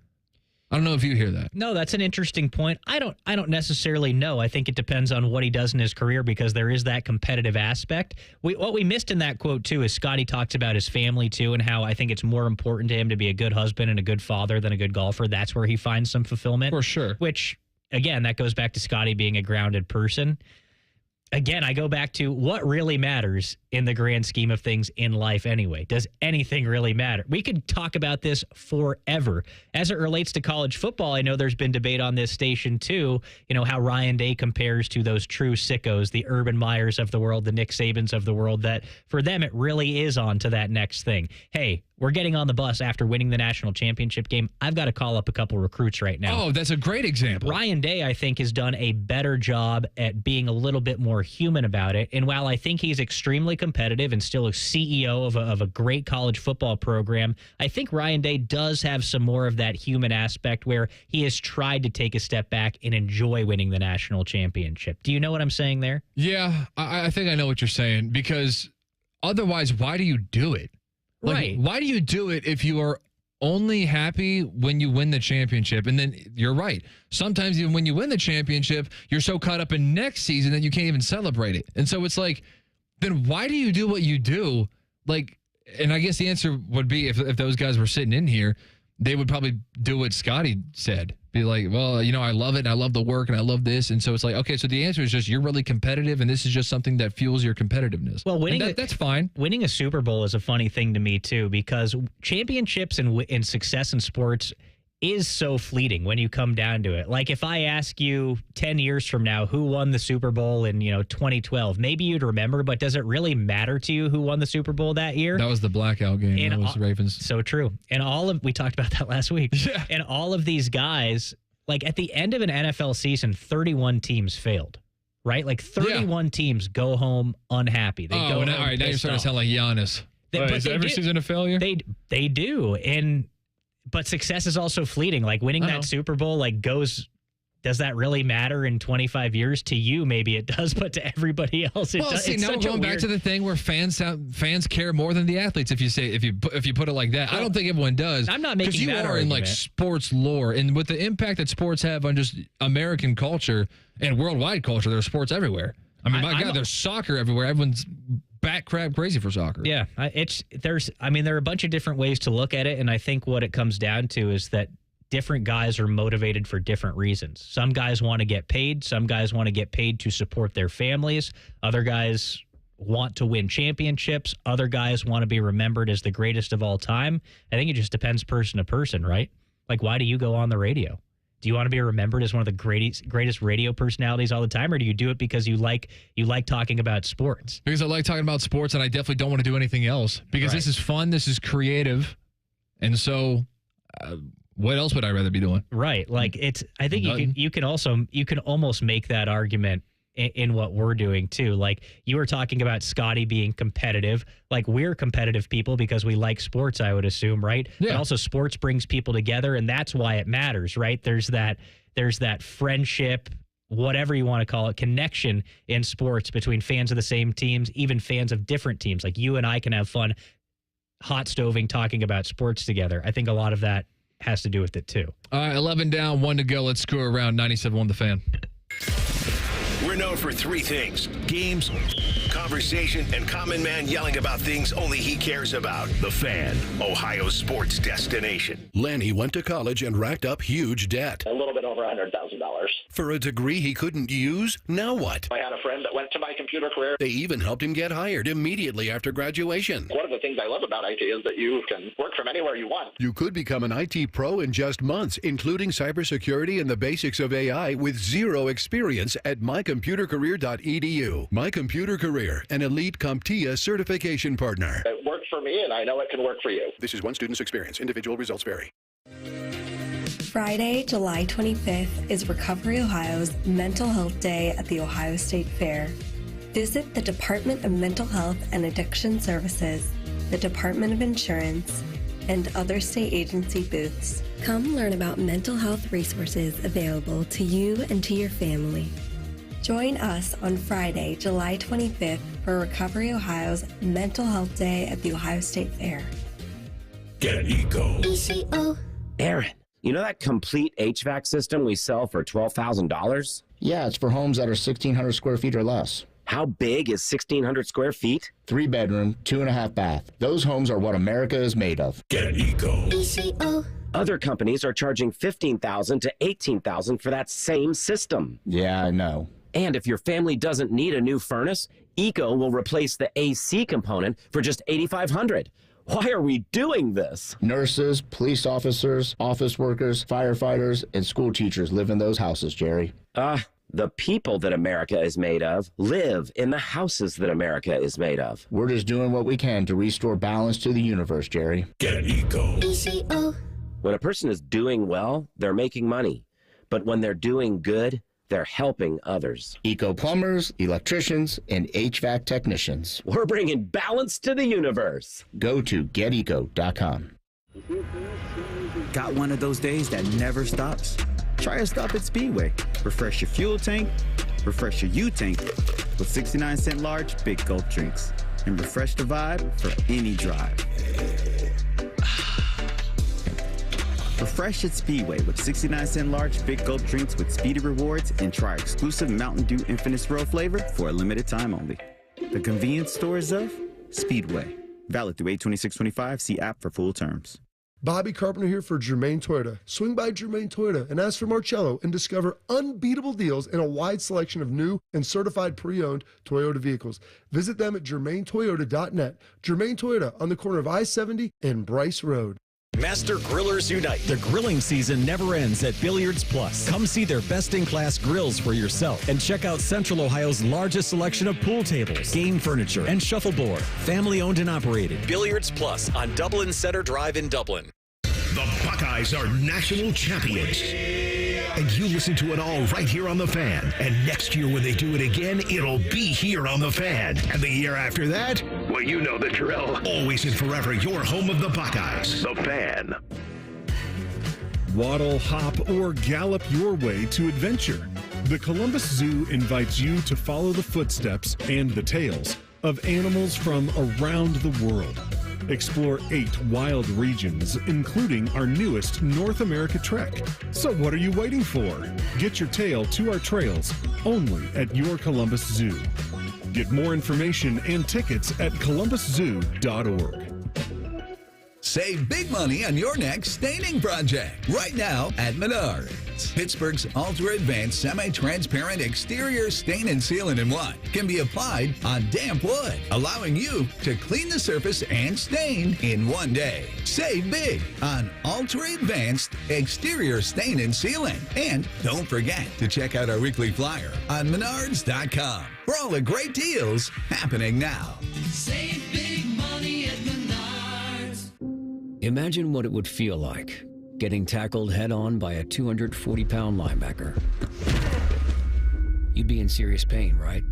I don't know if you hear that. No, that's an interesting point. I don't necessarily know. I think it depends on what he does in his career because there is that competitive aspect. What we missed in that quote, too, is Scottie talks about his family, too, and how I think it's more important to him to be a good husband and a good father than a good golfer. That's where he finds some fulfillment. For sure. Which, again, that goes back to Scottie being a grounded person. Again, I go back to what really matters in the grand scheme of things in life anyway. Does anything really matter? We could talk about this forever. As it relates to college football, I know there's been debate on this station too, how Ryan Day compares to those true sickos, the Urban Meyers of the world, the Nick Sabans of the world, that for them it really is on to that next thing. Hey, we're getting on the bus after winning the national championship game. I've got to call up a couple recruits right now. Oh, that's a great example. Ryan Day, I think, has done a better job at being a little bit more human about it. And while I think he's extremely competitive and still a CEO of a great college football program, I think Ryan Day does have some more of that human aspect where he has tried to take a step back and enjoy winning the national championship. Do you know what I'm saying there? Yeah, I think I know what you're saying, because otherwise, why do you do it? Right. Why do you do it if you are only happy when you win the championship? And then you're right. Sometimes even when you win the championship, you're so caught up in next season that you can't even celebrate it. And so it's like, then why do you do what you do? And I guess the answer would be if those guys were sitting in here, they would probably do what Scottie said. Be like, well, I love it, and I love the work, and I love this. And so it's like, okay, so the answer is just you're really competitive, and this is just something that fuels your competitiveness. Well, that's fine. Winning a Super Bowl is a funny thing to me, too, because championships and success in sports is so fleeting when you come down to it. Like if I ask you 10 years from now who won the Super Bowl in 2012, maybe you'd remember, but does it really matter to you who won the Super Bowl that year? That was the blackout game. That was the Ravens. So true. And we talked about that last week. Yeah. And all of these guys, like at the end of an NFL season, 31 teams failed. Right? Like 31 teams go home unhappy. They go home all right, now you're starting to sound like Giannis. Is every season a failure? They do. But success is also fleeting. Like winning that Super Bowl, does that really matter in 25 years? To you, maybe it does, but to everybody else, it does. See, now we're going back to the thing where fans care more than the athletes. If you put it like that, I don't think everyone does. I'm not making that argument. Because you are in sports lore, and with the impact that sports have on just American culture and worldwide culture, there's sports everywhere. I mean, my God, there's soccer everywhere. Everyone's bat crap crazy for soccer. Yeah, there are a bunch of different ways to look at it, and I think what it comes down to is that different guys are motivated for different reasons. Some guys want to get paid. Some guys want to get paid to support their families. Other guys want to win championships. Other guys want to be remembered as the greatest of all time. I think it just depends person to person, right? Like, why do you go on the radio? Do you want to be remembered as one of the greatest radio personalities all the time, or do you do it because you like talking about sports? Because I like talking about sports, and I definitely don't want to do anything else. Because this is fun, this is creative, and so what else would I rather be doing? Right, like I think you can almost make that argument in what we're doing too. Like you were talking about Scottie being competitive. Like we're competitive people because we like sports, I would assume, right? Yeah. But also sports brings people together, and that's why it matters, right? There's that friendship, whatever you want to call it, connection in sports between fans of the same teams, even fans of different teams. Like you and I can have fun hot stoving talking about sports together. I think a lot of that has to do with it too. All right, 11 down, 1 to go. Let's screw around. 97.1 The Fan. We're known for three things: games, conversation, and Common Man yelling about things only he cares about. The Fan, Ohio's sports destination. Lanny went to college and racked up huge debt. A little bit over $100,000. For a degree he couldn't use, now what? I had a friend that went to my computer career. They even helped him get hired immediately after graduation. One of the things I love about IT is that you can work from anywhere you want. You could become an IT pro in just months, including cybersecurity and the basics of AI with zero experience at mycomputercareer.edu. My Computer Career, an elite CompTIA certification partner. It worked for me, and I know it can work for you. This is one student's experience. Individual results vary. Friday, July 25th is Recovery Ohio's Mental Health Day at the Ohio State Fair. Visit the Department of Mental Health and Addiction Services, the Department of Insurance, and other state agency booths. Come learn about mental health resources available to you and to your family. Join us on Friday, July 25th for Recovery Ohio's Mental Health Day at the Ohio State Fair. Get Eco. ECO. Aaron, You know that complete HVAC system we sell for $12,000? Yeah, it's for homes that are 1,600 square feet or less. How big is 1,600 square feet? 3 bedroom, 2.5 bath. Those homes are what America is made of. Get Eco. ECO. Other companies are charging $15,000 to $18,000 for that same system. Yeah, I know. And if your family doesn't need a new furnace, Eco will replace the AC component for just $8,500. Why are we doing this? Nurses, police officers, office workers, firefighters, and school teachers live in those houses, Jerry. The people that America is made of live in the houses that America is made of. We're just doing what we can to restore balance to the universe, Jerry. Get Eco. ECO. When a person is doing well, they're making money. But when they're doing good, they're helping others. Eco plumbers, electricians, and HVAC technicians. We're bringing balance to the universe. Go to geteco.com. Got one of those days that never stops? Try a stop at Speedway. Refresh your fuel tank, refresh your U-tank with 69-cent large Big Gulp drinks. And refresh the vibe for any drive. Refresh at Speedway with 69-cent large Big Gulp drinks with speedy rewards and try exclusive Mountain Dew Infinite Swirl flavor for a limited time only. The convenience stores of Speedway. Valid through 8/26/25. See app for full terms. Bobby Carpenter here for Germain Toyota. Swing by Germain Toyota and ask for Marcello and discover unbeatable deals and a wide selection of new and certified pre-owned Toyota vehicles. Visit them at germaintoyota.net. Germain Toyota on the corner of I-70 and Bryce Road. Master Grillers Unite. The grilling season never ends at Billiards Plus. Come see their best-in-class grills for yourself and check out Central Ohio's largest selection of pool tables, game furniture, and shuffleboard. Family-owned and operated. Billiards Plus on Dublin Center Drive in Dublin. The Buckeyes are national champions. And you listen to it all right here on The Fan. And next year when they do it again, it'll be here on The Fan. And the year after that, well, you know the drill. Always and forever, your home of the Buckeyes. The Fan. Waddle, hop, or gallop your way to adventure. The Columbus Zoo invites you to follow the footsteps and the tails of animals from around the world. Explore 8 wild regions, including our newest North America trek. So what are you waiting for? Get your tail to our trails only at your Columbus Zoo. Get more information and tickets at columbuszoo.org. Save big money on your next staining project right now at Menards. Pittsburgh's ultra-advanced semi-transparent exterior stain and sealant in 1 can be applied on damp wood, allowing you to clean the surface and stain in 1 day. Save big on ultra-advanced exterior stain and sealant. And don't forget to check out our weekly flyer on Menards.com for all the great deals happening now. Save big money at Menards. Imagine what it would feel like getting tackled head-on by a 240-pound linebacker. You'd be in serious pain, right?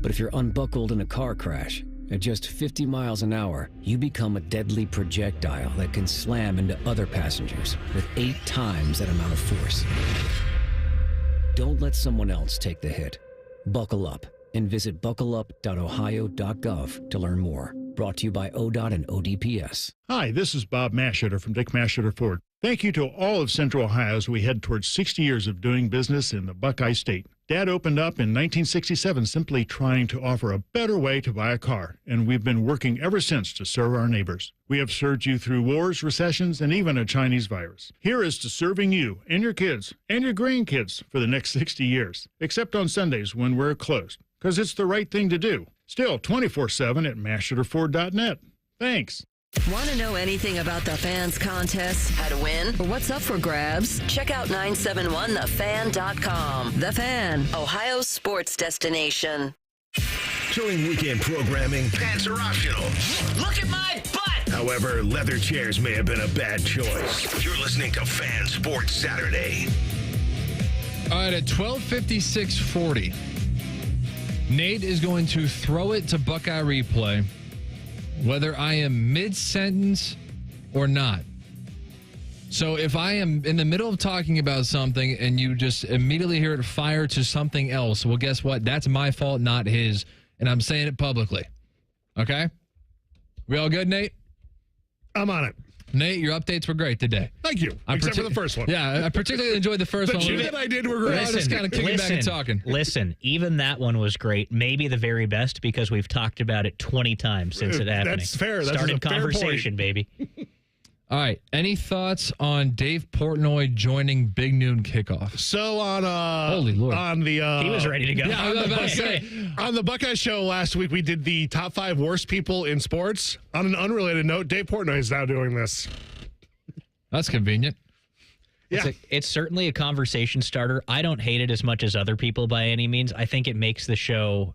But if you're unbuckled in a car crash, at just 50 miles an hour, you become a deadly projectile that can slam into other passengers with 8 times that amount of force. Don't let someone else take the hit. Buckle up and visit buckleup.ohio.gov to learn more. Brought to you by ODOT and ODPS. Hi, this is Bob Mashetter from Dick Mashetter Ford. Thank you to all of Central Ohio as we head towards 60 years of doing business in the Buckeye State. Dad opened up in 1967 simply trying to offer a better way to buy a car, and we've been working ever since to serve our neighbors. We have served you through wars, recessions, and even a Chinese virus. Here is to serving you and your kids and your grandkids for the next 60 years, except on Sundays when we're closed, because it's the right thing to do. Still 24/7 at mashetterford.net. Thanks. Want to know anything about the Fans contest, how to win, or what's up for grabs? Check out 971thefan.com. The Fan, Ohio's sports destination. During weekend programming, pants are optional. Look at my butt! However, leather chairs may have been a bad choice. You're listening to Fan Sports Saturday. All right, at 12:56:40, Nate is going to throw it to Buckeye Replay, whether I am mid-sentence or not. So if I am in the middle of talking about something and you just immediately hear it fire to something else, well, guess what? That's my fault, not his. And I'm saying it publicly. Okay? We all good, Nate? I'm on it. Nate, your updates were great today. Thank you. Except for the first one. Yeah, I particularly enjoyed the first one. The two that I did were great. Just kind of kicking back and talking. Listen, even that one was great. Maybe the very best because we've talked about it 20 times since it happened. That's fair. That's Started a fair conversation, baby. All right. Any thoughts on Dave Portnoy joining Big Noon Kickoff? So on Holy Lord. on the He was ready to go. Yeah, I was about to say. On the Buckeye Show last week, we did the top 5 worst people in sports. On an unrelated note, Dave Portnoy is now doing this. That's convenient. Yeah. It's certainly a conversation starter. I don't hate it as much as other people by any means. I think it makes the show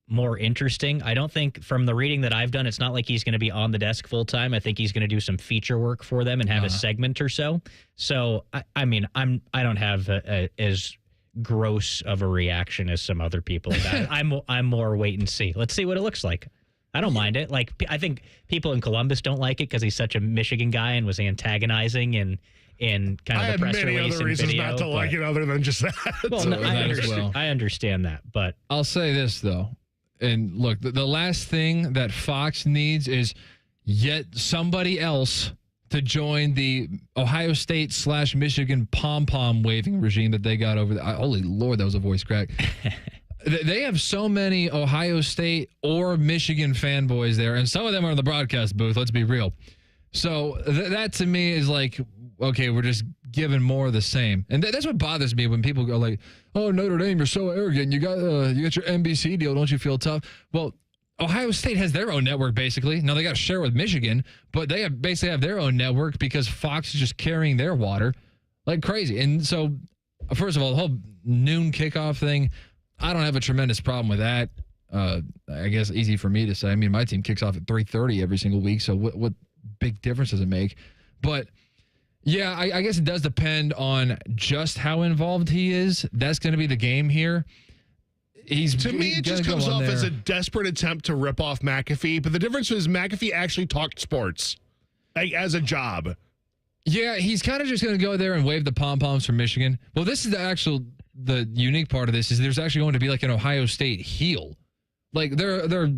more interesting. I don't think, from the reading that I've done, it's not like he's going to be on the desk full time. I think he's going to do some feature work for them and have a segment or so. So, I mean, I don't have as gross of a reaction as some other people about it. I'm more wait and see. Let's see what it looks like. I don't mind it. Like, I think people in Columbus don't like it because he's such a Michigan guy and was antagonizing and in kind of the press release and video. I had many other reasons not to like it other than just that. Well, So no, that I understand that, but I'll say this, though. And look, the last thing that Fox needs is yet somebody else to join the Ohio State / Michigan pom-pom waving regime that they got over there. Holy Lord, that was a voice crack. They have so many Ohio State or Michigan fanboys there, and some of them are in the broadcast booth, let's be real. So that to me is like, okay, we're just giving more of the same. And that's what bothers me when people go like, oh, Notre Dame, you're so arrogant. You got your NBC deal. Don't you feel tough? Well, Ohio State has their own network, basically. Now, they got to share with Michigan, but they basically have their own network because Fox is just carrying their water like crazy. And so, first of all, the whole noon kickoff thing, I don't have a tremendous problem with that. I guess easy for me to say. I mean, my team kicks off at 3:30 every single week, so what big difference does it make? But yeah, I guess it does depend on just how involved he is. That's going to be the game here. To me, it just comes off as a desperate attempt to rip off McAfee. But the difference is McAfee actually talked sports as a job. Yeah, he's kind of just going to go there and wave the pom-poms for Michigan. Well, this is the unique part of this is there's actually going to be like an Ohio State heel. Like they're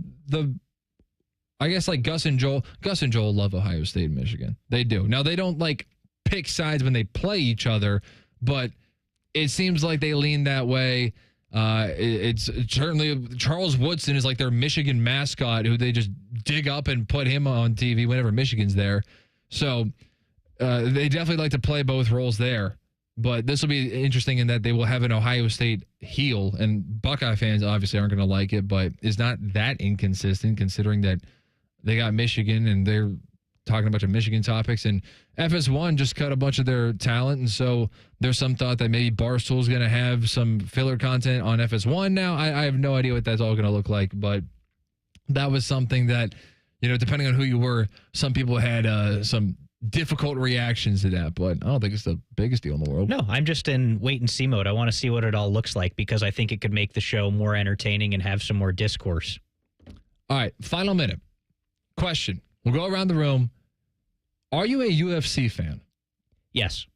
I guess like Gus and Joel love Ohio State and Michigan. They do. Now they don't like pick sides when they play each other, but it seems like they lean that way. It's certainly Charles Woodson is like their Michigan mascot who they just dig up and put him on TV whenever Michigan's there. So they definitely like to play both roles there. But this will be interesting in that they will have an Ohio State heel, and Buckeye fans obviously aren't going to like it, but it's not that inconsistent considering that they got Michigan and they're talking a bunch of Michigan topics, and FS1 just cut a bunch of their talent, and so there's some thought that maybe Barstool's going to have some filler content on FS1 now. I have no idea what that's all going to look like, but that was something that, you know, depending on who you were, some people had some difficult reactions to that, but I don't think it's the biggest deal in the world. No, I'm just in wait and see mode. I want to see what it all looks like because I think it could make the show more entertaining and have some more discourse. All right, final minute. Question. We'll go around the room. Are you a UFC fan? Yes.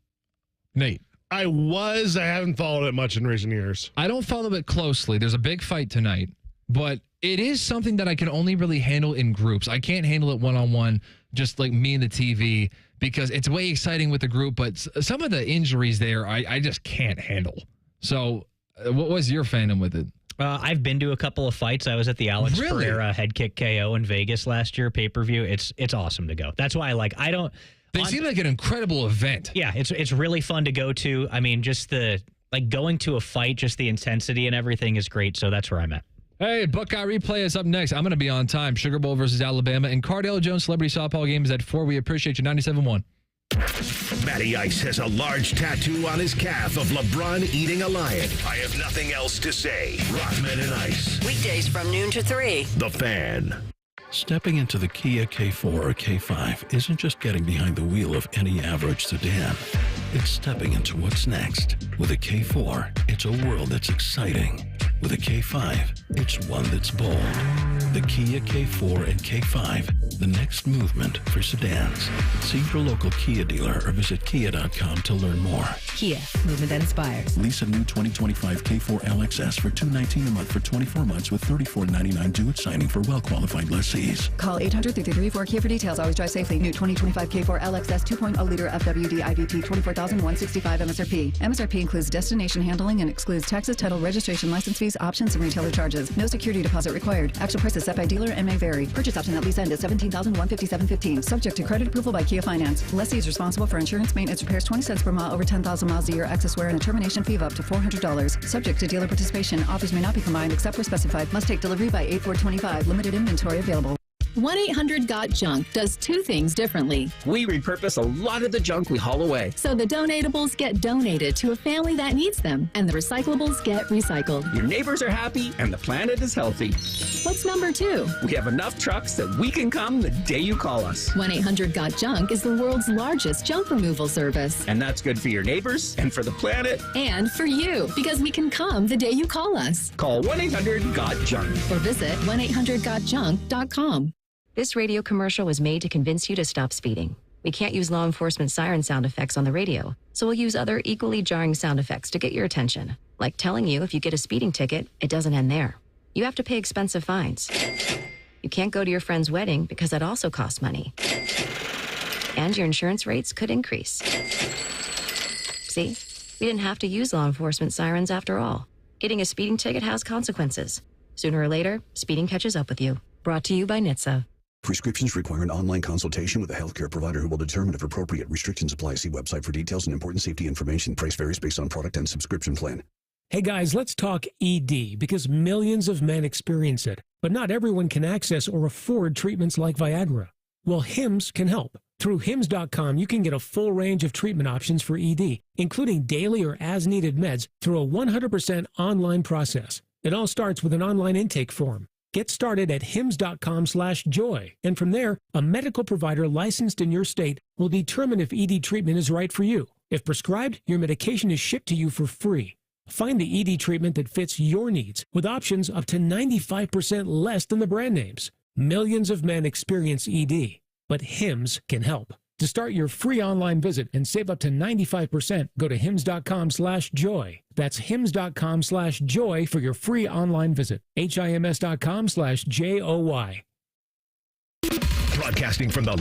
Nate? I haven't followed it much in recent years. I don't follow it closely. There's a big fight tonight, but it is something that I can only really handle in groups. I can't handle it one-on-one, just like me and the TV, because it's way exciting with the group, but some of the injuries there, I just can't handle. So what was your fandom with it? I've been to a couple of fights. I was at the Alex Pereira head kick KO in Vegas last year, pay-per-view. It's awesome to go. That's why They seem like an incredible event. Yeah, it's really fun to go to. I mean, just going to a fight, just the intensity and everything is great. So that's where I'm at. Hey, Buckeye Replay is up next. I'm going to be on time. Sugar Bowl versus Alabama. And Cardale Jones Celebrity Softball game is at 4. We appreciate you. 97.1. Matty Ice has a large tattoo on his calf of LeBron eating a lion. I have nothing else to say. Rothman and Ice. Weekdays from noon to 3. The Fan. Stepping into the Kia K4 or K5 isn't just getting behind the wheel of any average sedan. It's stepping into what's next. With a K4, it's a world that's exciting. With a K5, it's one that's bold. The Kia K4 and K5, the next movement for sedans. See your local Kia dealer or visit kia.com to learn more. Kia, movement that inspires. Lease a new 2025 K4 LXS for $219 a month for 24 months with $34.99 due at signing for well-qualified lessees. Call 800-334-KIA for details. Always drive safely. New 2025 K4 LXS 2.0 liter FWD IVT 24,165 MSRP. MSRP includes destination handling and excludes taxes, title, registration, license fees, options, and retailer charges. No security deposit required. Actual prices set by dealer and may vary. Purchase option at lease end is $17,157.15. Subject to credit approval by Kia Finance. Lessee is responsible for insurance, maintenance, repairs, 20 cents per mile over 10,000 miles a year, excess wear, and a termination fee of up to $400. Subject to dealer participation. Offers may not be combined except where specified. Must take delivery by 8/4/25. Limited inventory available. 1-800-GOT-JUNK does two things differently. We repurpose a lot of the junk we haul away. So the donatables get donated to a family that needs them, and the recyclables get recycled. Your neighbors are happy, and the planet is healthy. What's number 2? We have enough trucks that we can come the day you call us. 1-800-GOT-JUNK is the world's largest junk removal service. And that's good for your neighbors and for the planet. And for you, because we can come the day you call us. Call 1-800-GOT-JUNK. Or visit 1-800-GOT-JUNK.com. This radio commercial was made to convince you to stop speeding. We can't use law enforcement siren sound effects on the radio, so we'll use other equally jarring sound effects to get your attention, like telling you if you get a speeding ticket, it doesn't end there. You have to pay expensive fines. You can't go to your friend's wedding because that also costs money. And your insurance rates could increase. See, we didn't have to use law enforcement sirens after all. Getting a speeding ticket has consequences. Sooner or later, speeding catches up with you. Brought to you by NHTSA. Prescriptions require an online consultation with a healthcare provider who will determine if appropriate. Restrictions apply. See website for details and important safety information. Price varies based on product and subscription plan. Hey guys, let's talk ED because millions of men experience it, but not everyone can access or afford treatments like Viagra. Well, HIMS can help. Through HIMS.com, you can get a full range of treatment options for ED, including daily or as-needed meds through a 100% online process. It all starts with an online intake form. Get started at hims.com/joy, and from there, a medical provider licensed in your state will determine if ED treatment is right for you. If prescribed, your medication is shipped to you for free. Find the ED treatment that fits your needs with options up to 95% less than the brand names. Millions of men experience ED, but HIMS can help. To start your free online visit and save up to 95%, go to hims.com/joy. That's hims.com/joy for your free online visit. HIMS.com/JOY. Broadcasting from the